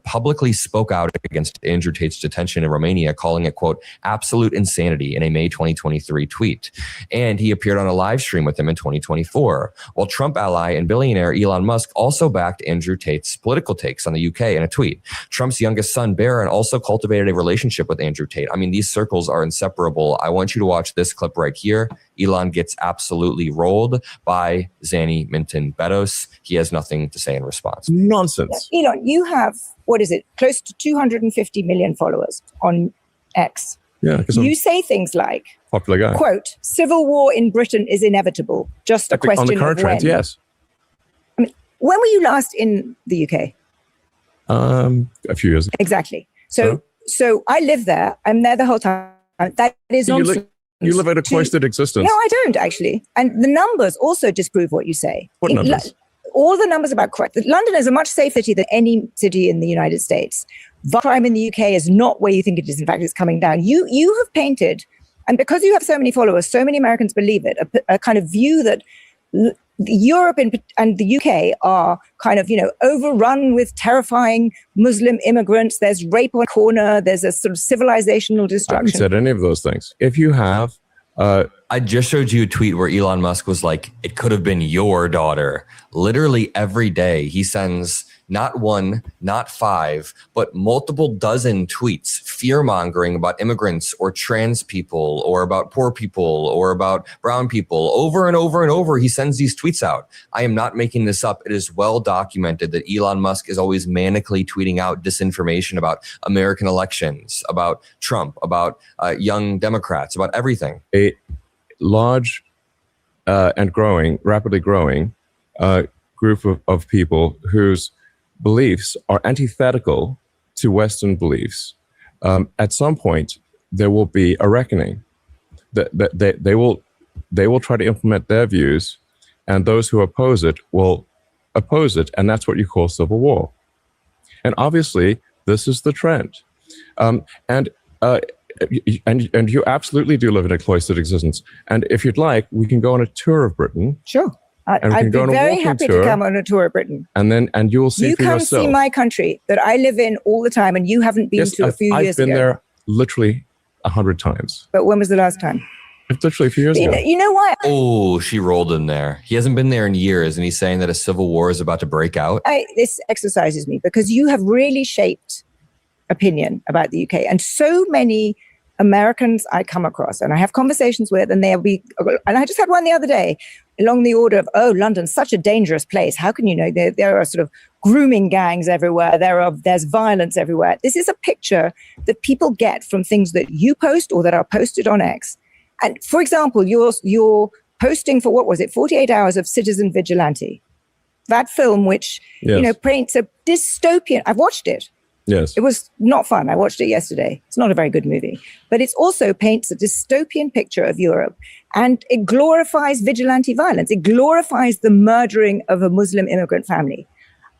publicly spoke out against Andrew Tate's detention in Romania, calling it, quote, absolute insanity in a May 2023 tweet. And he appeared on a live stream with him in 2024. While Trump ally and billionaire Elon Musk also backed Andrew Tate's political takes on the UK in a tweet. Trump's youngest son, Barron, also cultivated a relationship with Andrew Tate. I mean, these circles are inseparable. I want you to watch this clip right here. Elon gets absolutely rolled by Zanny Minton Beddos. He has nothing to say in response. Nonsense. Elon, you have, what is it, close to 250 million followers on X. Yeah, you say things like, popular guy. Quote, civil war in Britain is inevitable. Just a question on the current of when. trends, yes. I mean, when were you last in the UK? A few years ago. Exactly. So So I live there. I'm there the whole time. That is nonsense. You live in a cloistered existence. No, I don't actually. And the numbers also disprove what you say. What numbers? All the numbers about crime. London is a much safer city than any city in the United States. Crime in the UK is not where you think it is. In fact, it's coming down. You have painted, and because you have so many followers, so many Americans believe it, a kind of view that Europe and the UK are kind of, overrun with terrifying Muslim immigrants. There's rape on the corner. There's a sort of civilizational destruction. I haven't said any of those things. If you have... I just showed you a tweet where Elon Musk was like, it could have been your daughter. Literally every day he sends not one, not five, but multiple dozen tweets fear-mongering about immigrants or trans people or about poor people or about brown people. Over and over and over, he sends these tweets out. I am not making this up. It is well documented that Elon Musk is always manically tweeting out disinformation about American elections, about Trump, about young Democrats, about everything. A large and rapidly growing group of people whose beliefs are antithetical to Western beliefs. At some point, there will be a reckoning. They will try to implement their views, and those who oppose it will oppose it, and that's what you call civil war. And obviously, this is the trend. And you absolutely do live in a cloistered existence. And if you'd like, we can go on a tour of Britain. Sure. I'd be very happy to come on a tour of Britain. And you will see for yourself. You come see my country that I live in all the time, and you haven't been to a few years ago. I've been there literally 100 times. But when was the last time? It's literally a few years ago. You know why? Oh, she rolled in there. He hasn't been there in years, and he's saying that a civil war is about to break out. This exercises me because you have really shaped opinion about the UK, and so many Americans I come across and I have conversations with, and and I just had one the other day along the order of, oh, London's such a dangerous place. How can you know? There are sort of grooming gangs everywhere. There's violence everywhere. This is a picture that people get from things that you post or that are posted on X. And for example, you're posting for, what was it, 48 Hours of Citizen Vigilante. That film, which, paints a dystopian, I've watched it. Yes. It was not fun. I watched it yesterday. It's not a very good movie, but it also paints a dystopian picture of Europe, and it glorifies vigilante violence. It glorifies the murdering of a Muslim immigrant family.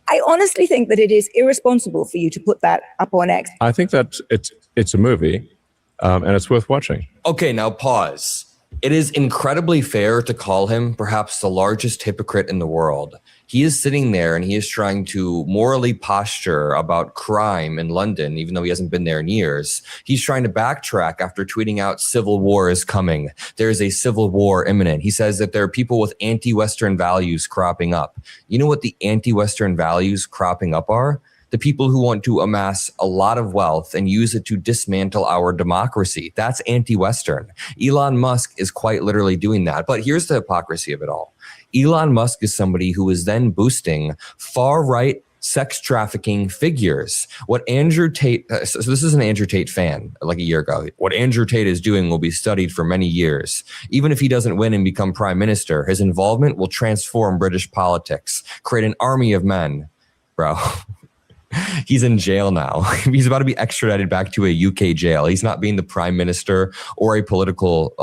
I honestly think that it is irresponsible for you to put that up on X. I think that it's a movie, and it's worth watching. Okay, now pause. It is incredibly fair to call him perhaps the largest hypocrite in the world. He is sitting there and he is trying to morally posture about crime in London, even though he hasn't been there in years. He's trying to backtrack after tweeting out civil war is coming. There is a civil war imminent. He says that there are people with anti-Western values cropping up. You know what the anti-Western values cropping up are? The people who want to amass a lot of wealth and use it to dismantle our democracy. That's anti-Western. Elon Musk is quite literally doing that. But here's the hypocrisy of it all. Elon Musk is somebody who is then boosting far-right sex trafficking figures. What Andrew Tate, so this is an Andrew Tate fan like a year ago. What Andrew Tate is doing will be studied for many years. Even if he doesn't win and become prime minister, his involvement will transform British politics, create an army of men. Bro. He's in jail now. He's about to be extradited back to a UK jail. He's not being the prime minister or a political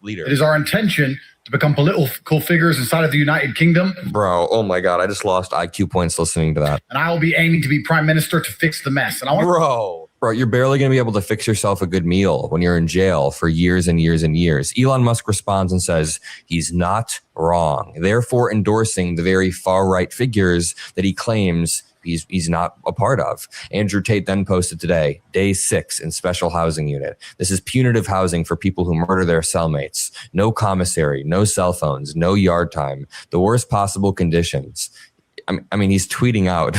leader. It is our intention to become political figures inside of the United Kingdom. Bro, oh my God, I just lost IQ points listening to that. And I will be aiming to be prime minister to fix the mess. And Bro, you're barely going to be able to fix yourself a good meal when you're in jail for years and years and years. Elon Musk responds and says he's not wrong, therefore endorsing the very far-right figures that he claims he's not a part of. Andrew Tate then posted today, day 6 in special housing unit. This is punitive housing for people who murder their cellmates. No commissary, no cell phones, no yard time, the worst possible conditions. I mean, he's tweeting out.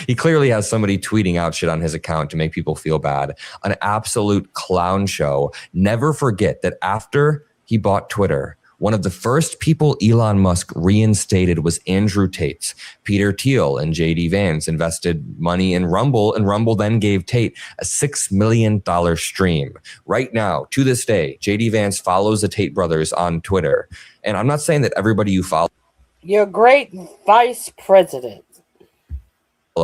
He clearly has somebody tweeting out shit on his account to make people feel bad. An absolute clown show. Never forget that after he bought Twitter, one of the first people Elon Musk reinstated was Andrew Tate. Peter Thiel and JD Vance invested money in Rumble, and Rumble then gave Tate a $6 million stream. Right now, to this day, JD Vance follows the Tate brothers on Twitter. And I'm not saying that everybody you follow Your great vice president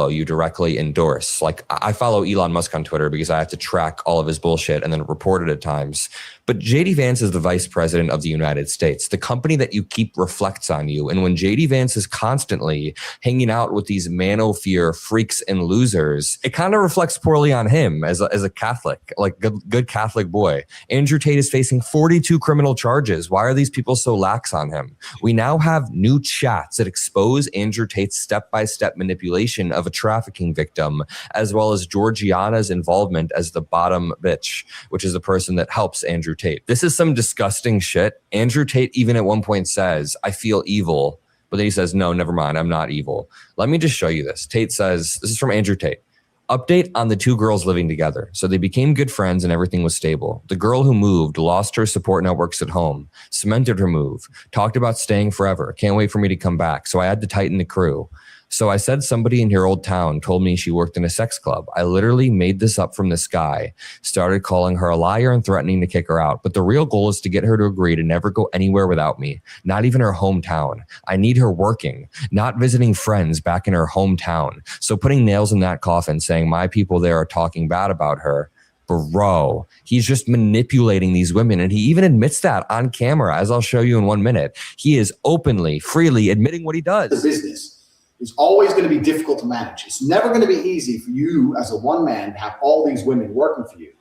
you directly endorse. Like, I follow Elon Musk on Twitter because I have to track all of his bullshit and then report it at times. But JD Vance is the vice president of the United States. The company that you keep reflects on you. And when JD Vance is constantly hanging out with these manosphere freaks and losers, it kind of reflects poorly on him as a Catholic, like good Catholic boy. Andrew Tate is facing 42 criminal charges. Why are these people so lax on him? We now have new chats that expose Andrew Tate's step-by-step manipulation of a trafficking victim, as well as Georgiana's involvement as the bottom bitch, which is the person that helps Andrew Tate. This is some disgusting shit. Andrew Tate even at one point says, I feel evil, but then he says, no, never mind, I'm not evil. Let me just show you this. Tate says, this is from Andrew Tate. Update on the two girls living together. So they became good friends and everything was stable. The girl who moved lost her support networks at home, cemented her move, talked about staying forever. Can't wait for me to come back. So I had to tighten the crew. So I said somebody in your old town told me she worked in a sex club. I literally made this up from the sky, started calling her a liar and threatening to kick her out. But the real goal is to get her to agree to never go anywhere without me, not even her hometown. I need her working, not visiting friends back in her hometown. So putting nails in that coffin, saying my people there are talking bad about her. Bro, he's just manipulating these women. And he even admits that on camera, as I'll show you in 1 minute. He is openly, freely admitting what he does. The business is always going to be difficult to manage. It's never going to be easy for you as a one man to have all these women working for you,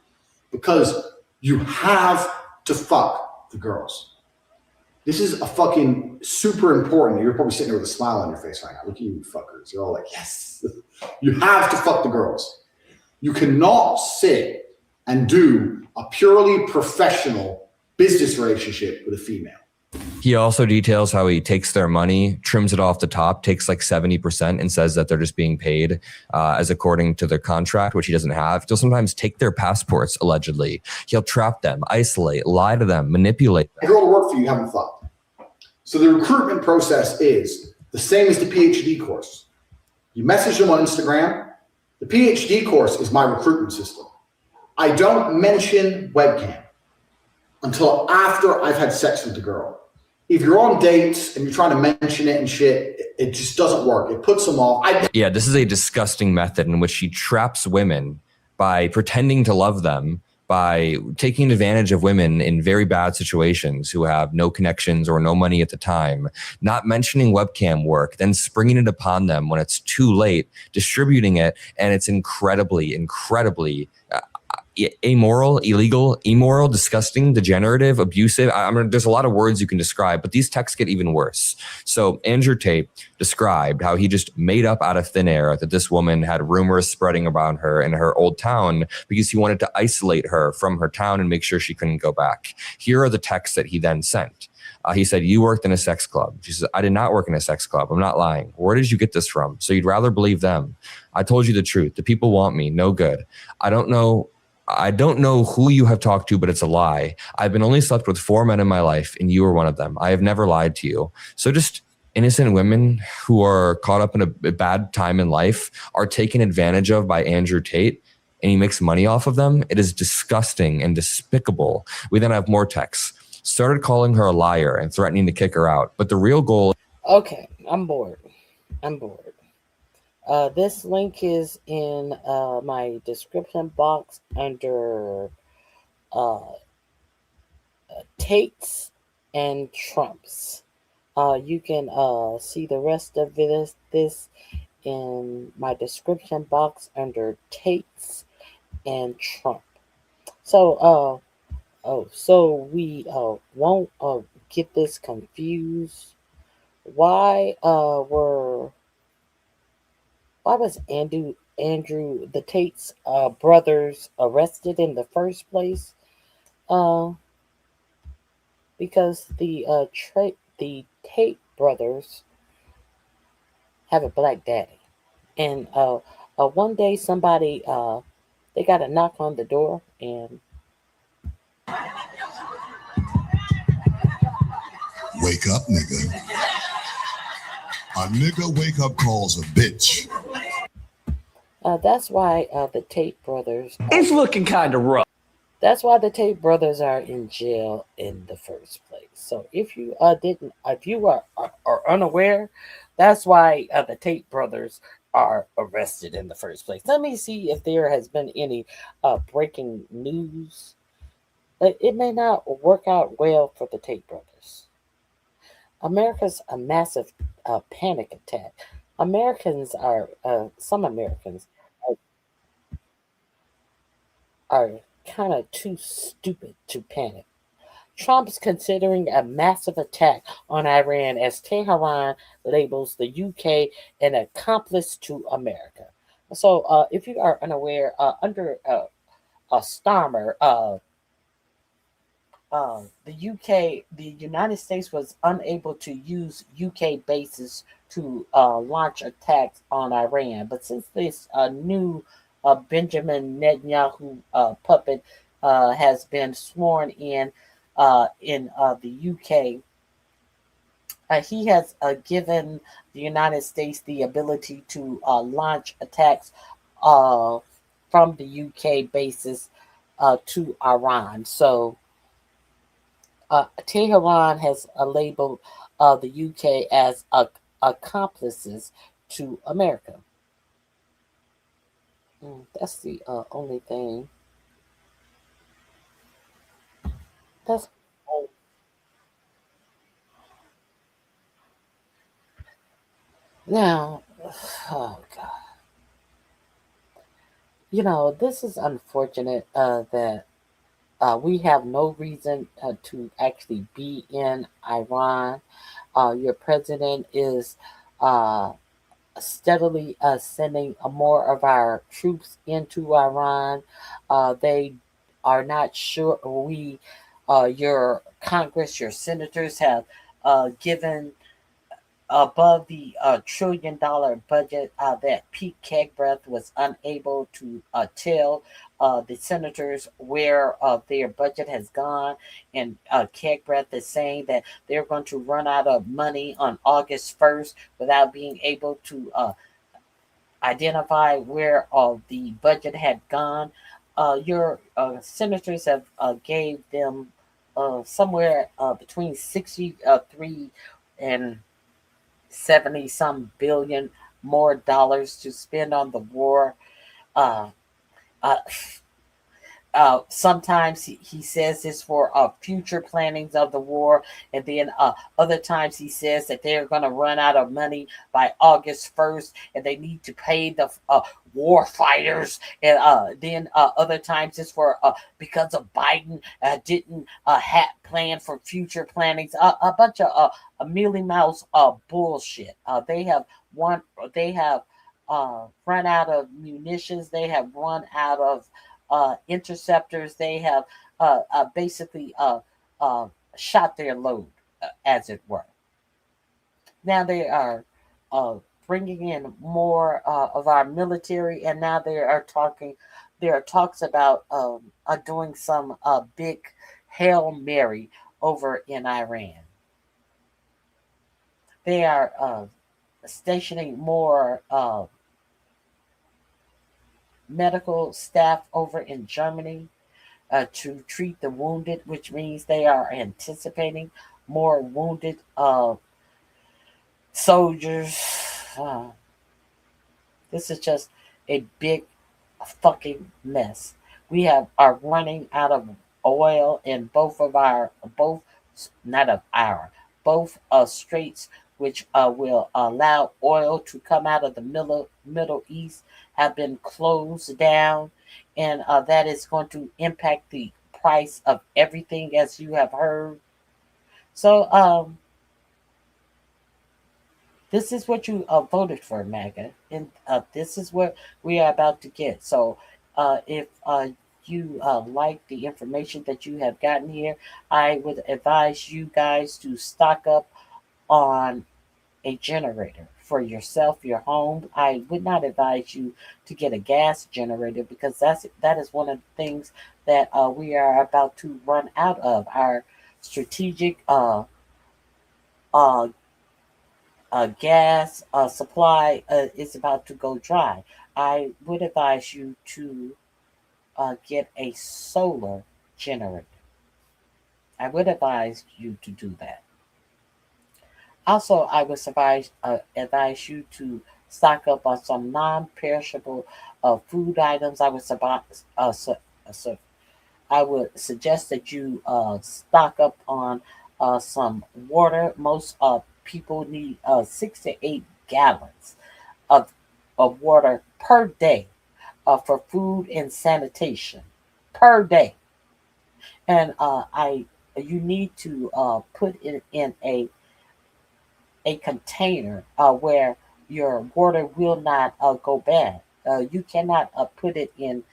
because you have to fuck the girls. This is a fucking super important. You're probably sitting there with a smile on your face right now. Look at you fuckers. You're all like, yes. You have to fuck the girls. You cannot sit and do a purely professional business relationship with a female. He also details how he takes their money, trims it off the top, takes like 70% and says that they're just being paid as according to their contract, which he doesn't have. He'll sometimes take their passports, allegedly. He'll trap them, isolate, lie to them, manipulate them. If you're all to work for you, you haven't fucked. So the recruitment process is the same as the PhD course. You message them on Instagram. The PhD course is my recruitment system. I don't mention webcam until after I've had sex with the girl. If you're on dates and you're trying to mention it and shit, it just doesn't work. It puts them off. Yeah, this is a disgusting method in which she traps women by pretending to love them, by taking advantage of women in very bad situations who have no connections or no money at the time, not mentioning webcam work, then springing it upon them when it's too late, distributing it, and it's incredibly amoral, illegal, immoral, disgusting, degenerative, abusive. There's a lot of words you can describe, but these texts get even worse. So Andrew Tate described how he just made up out of thin air that this woman had rumors spreading about her in her old town because he wanted to isolate her from her town and make sure she couldn't go back. Here are the texts that he then sent. He said, you worked in a sex club. She says, I did not work in a sex club. I'm not lying. Where did you get this from? So you'd rather believe them. I told you the truth. The people want me. No good. I don't know who you have talked to, but it's a lie. I've been only slept with 4 men in my life, and you are one of them. I have never lied to you. So just innocent women who are caught up in a bad time in life are taken advantage of by Andrew Tate, and he makes money off of them. It is disgusting and despicable. We then have more texts. Started calling her a liar and threatening to kick her out. But the real goal... Okay, I'm bored. This link is in my description box under Tates and Trumps. You can see the rest of this in my description box under Tates and Trump. So so we won't get this confused. Why was Andrew the Tate's brothers arrested in the first place? Because the Tate brothers have a black daddy, and one day somebody they got a knock on the door, and wake up, nigga. A nigga wake up calls a bitch. That's why the Tate brothers. It's looking kind of rough. That's why the Tate brothers are in jail in the first place. So if you are unaware, that's why the Tate brothers are arrested in the first place. Let me see if there has been any breaking news. It may not work out well for the Tate brothers. America's a massive panic attack. Some Americans are kind of too stupid to panic. Trump's considering a massive attack on Iran as Tehran labels the UK an accomplice to America. So, if you are unaware, under Starmer, the United States was unable to use UK bases to launch attacks on Iran. But since this new Benjamin Netanyahu puppet has been sworn in the UK, he has given the United States the ability to launch attacks from the UK bases to Iran. So Tehran has labeled the UK as accomplices to America. That's the only thing. That's now. Oh God. This is unfortunate that we have no reason to actually be in Iran. Your president is steadily sending more of our troops into Iran. They are not sure. Your Congress, your senators have given above the $1 trillion budget that Pete Kegbreath was unable to tell the senators where their budget has gone. And Kegbreath is saying that they're going to run out of money on August 1st without being able to identify where the budget had gone. Your senators have gave them somewhere between 63 and 70 some billion more dollars to spend on the war. Uh, uh, Sometimes he says this for future plannings of the war, and then other times he says that they're going to run out of money by August 1st and they need to pay the war fighters. And then other times it's for because of Biden didn't have planned for future plannings. A bunch of mealy mouse bullshit. They have run out of munitions. They have run out of interceptors. They have basically shot their load, as it were. Now they are bringing in more of our military, and now there are talks about doing some big Hail Mary over in Iran. They are stationing more medical staff over in Germany to treat the wounded, which means they are anticipating more wounded soldiers. This is just a big fucking mess. We are running out of oil in both straits, which will allow oil to come out of the Middle East, have been closed down, and that is going to impact the price of everything, as you have heard. So this is what you voted for, MAGA, and this is what we are about to get. So if you like the information that you have gotten here, I would advise you guys to stock up on a generator for yourself, your home. I would not advise you to get a gas generator because that is one of the things that we are about to run out of. Our strategic gas supply is about to go dry. I would advise you to get a solar generator. I would advise you to do that. Also, I would advise you to stock up on some non-perishable food items. I would suggest that you stock up on some water. Most people need 6 to 8 gallons of, of water per day for food and sanitation per day. And you need to put it in a container where your water will not go bad. You cannot put it in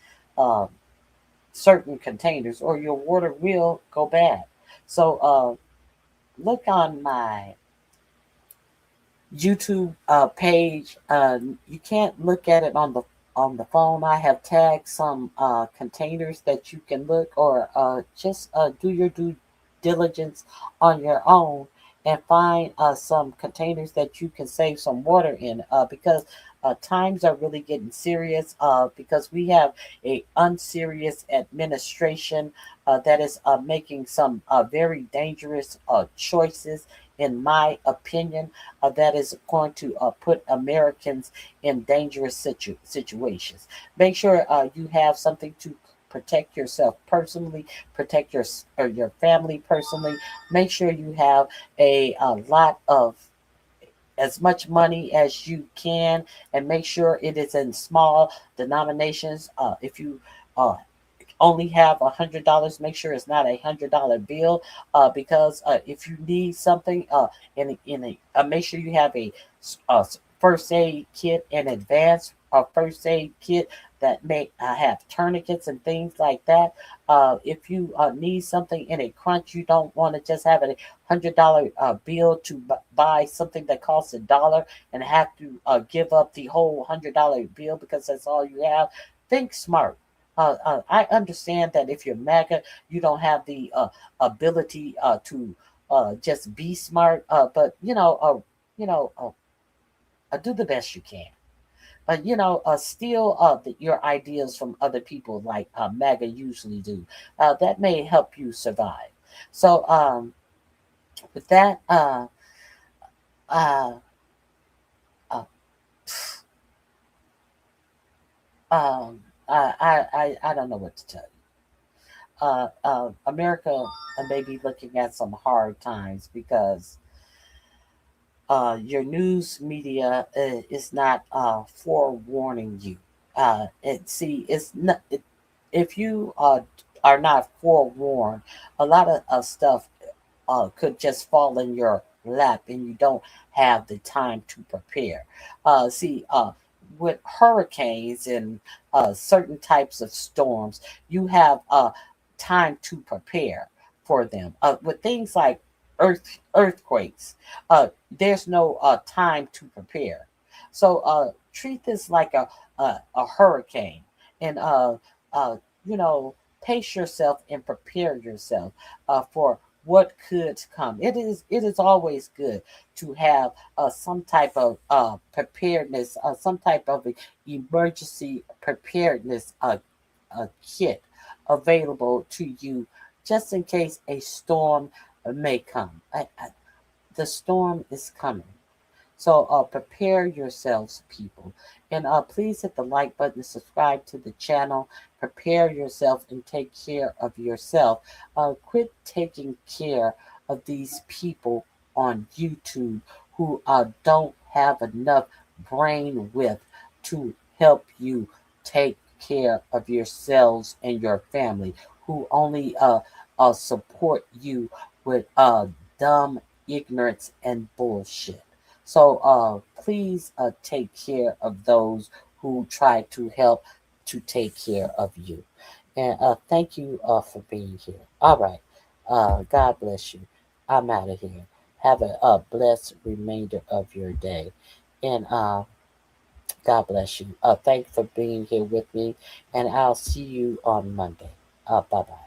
certain containers or your water will go bad. So look on my YouTube page. You can't look at it on the phone. I have tagged some containers that you can look, or just do your due diligence on your own and find some containers that you can save some water in, because times are really getting serious, because we have a unserious administration that is making some very dangerous choices, in my opinion, that is going to put Americans in dangerous situations. Make sure you have something to protect yourself personally, protect your family personally. Make sure you have a lot of as much money as you can, and make sure it is in small denominations. If you only have $100, make sure it's not $100 bill, because if you need something make sure you have a first aid kit in advance, a first aid kit that may have tourniquets and things like that. If you need something in a crunch, you don't want to just have a $100 bill to buy something that costs $1 and have to give up the whole $100 bill because that's all you have. Think smart. I understand that if you're MAGA, you don't have the ability to just be smart, but do the best you can. Steal your ideas from other people like MAGA usually do. That may help you survive. So with that, I don't know what to tell you. America may be looking at some hard times because your news media is not forewarning you. If you are not forewarned, a lot of stuff could just fall in your lap and you don't have the time to prepare. With hurricanes and certain types of storms, you have time to prepare for them. With things like earthquakes, there's no time to prepare. So treat this like a hurricane, and pace yourself and prepare yourself for what could come. It is always good to have some type of preparedness, some type of emergency preparedness kit available to you, just in case a storm may come. The storm is coming. So prepare yourselves, people. And please hit the like button, subscribe to the channel. Prepare yourself and take care of yourself. Quit taking care of these people on YouTube who don't have enough brain width to help you take care of yourselves and your family, who only support you with dumb ignorance and bullshit. So please take care of those who try to help to take care of you. And thank you for being here. All right. God bless you. I'm out of here. Have a blessed remainder of your day. And God bless you. Thanks for being here with me. And I'll see you on Monday. Bye-bye.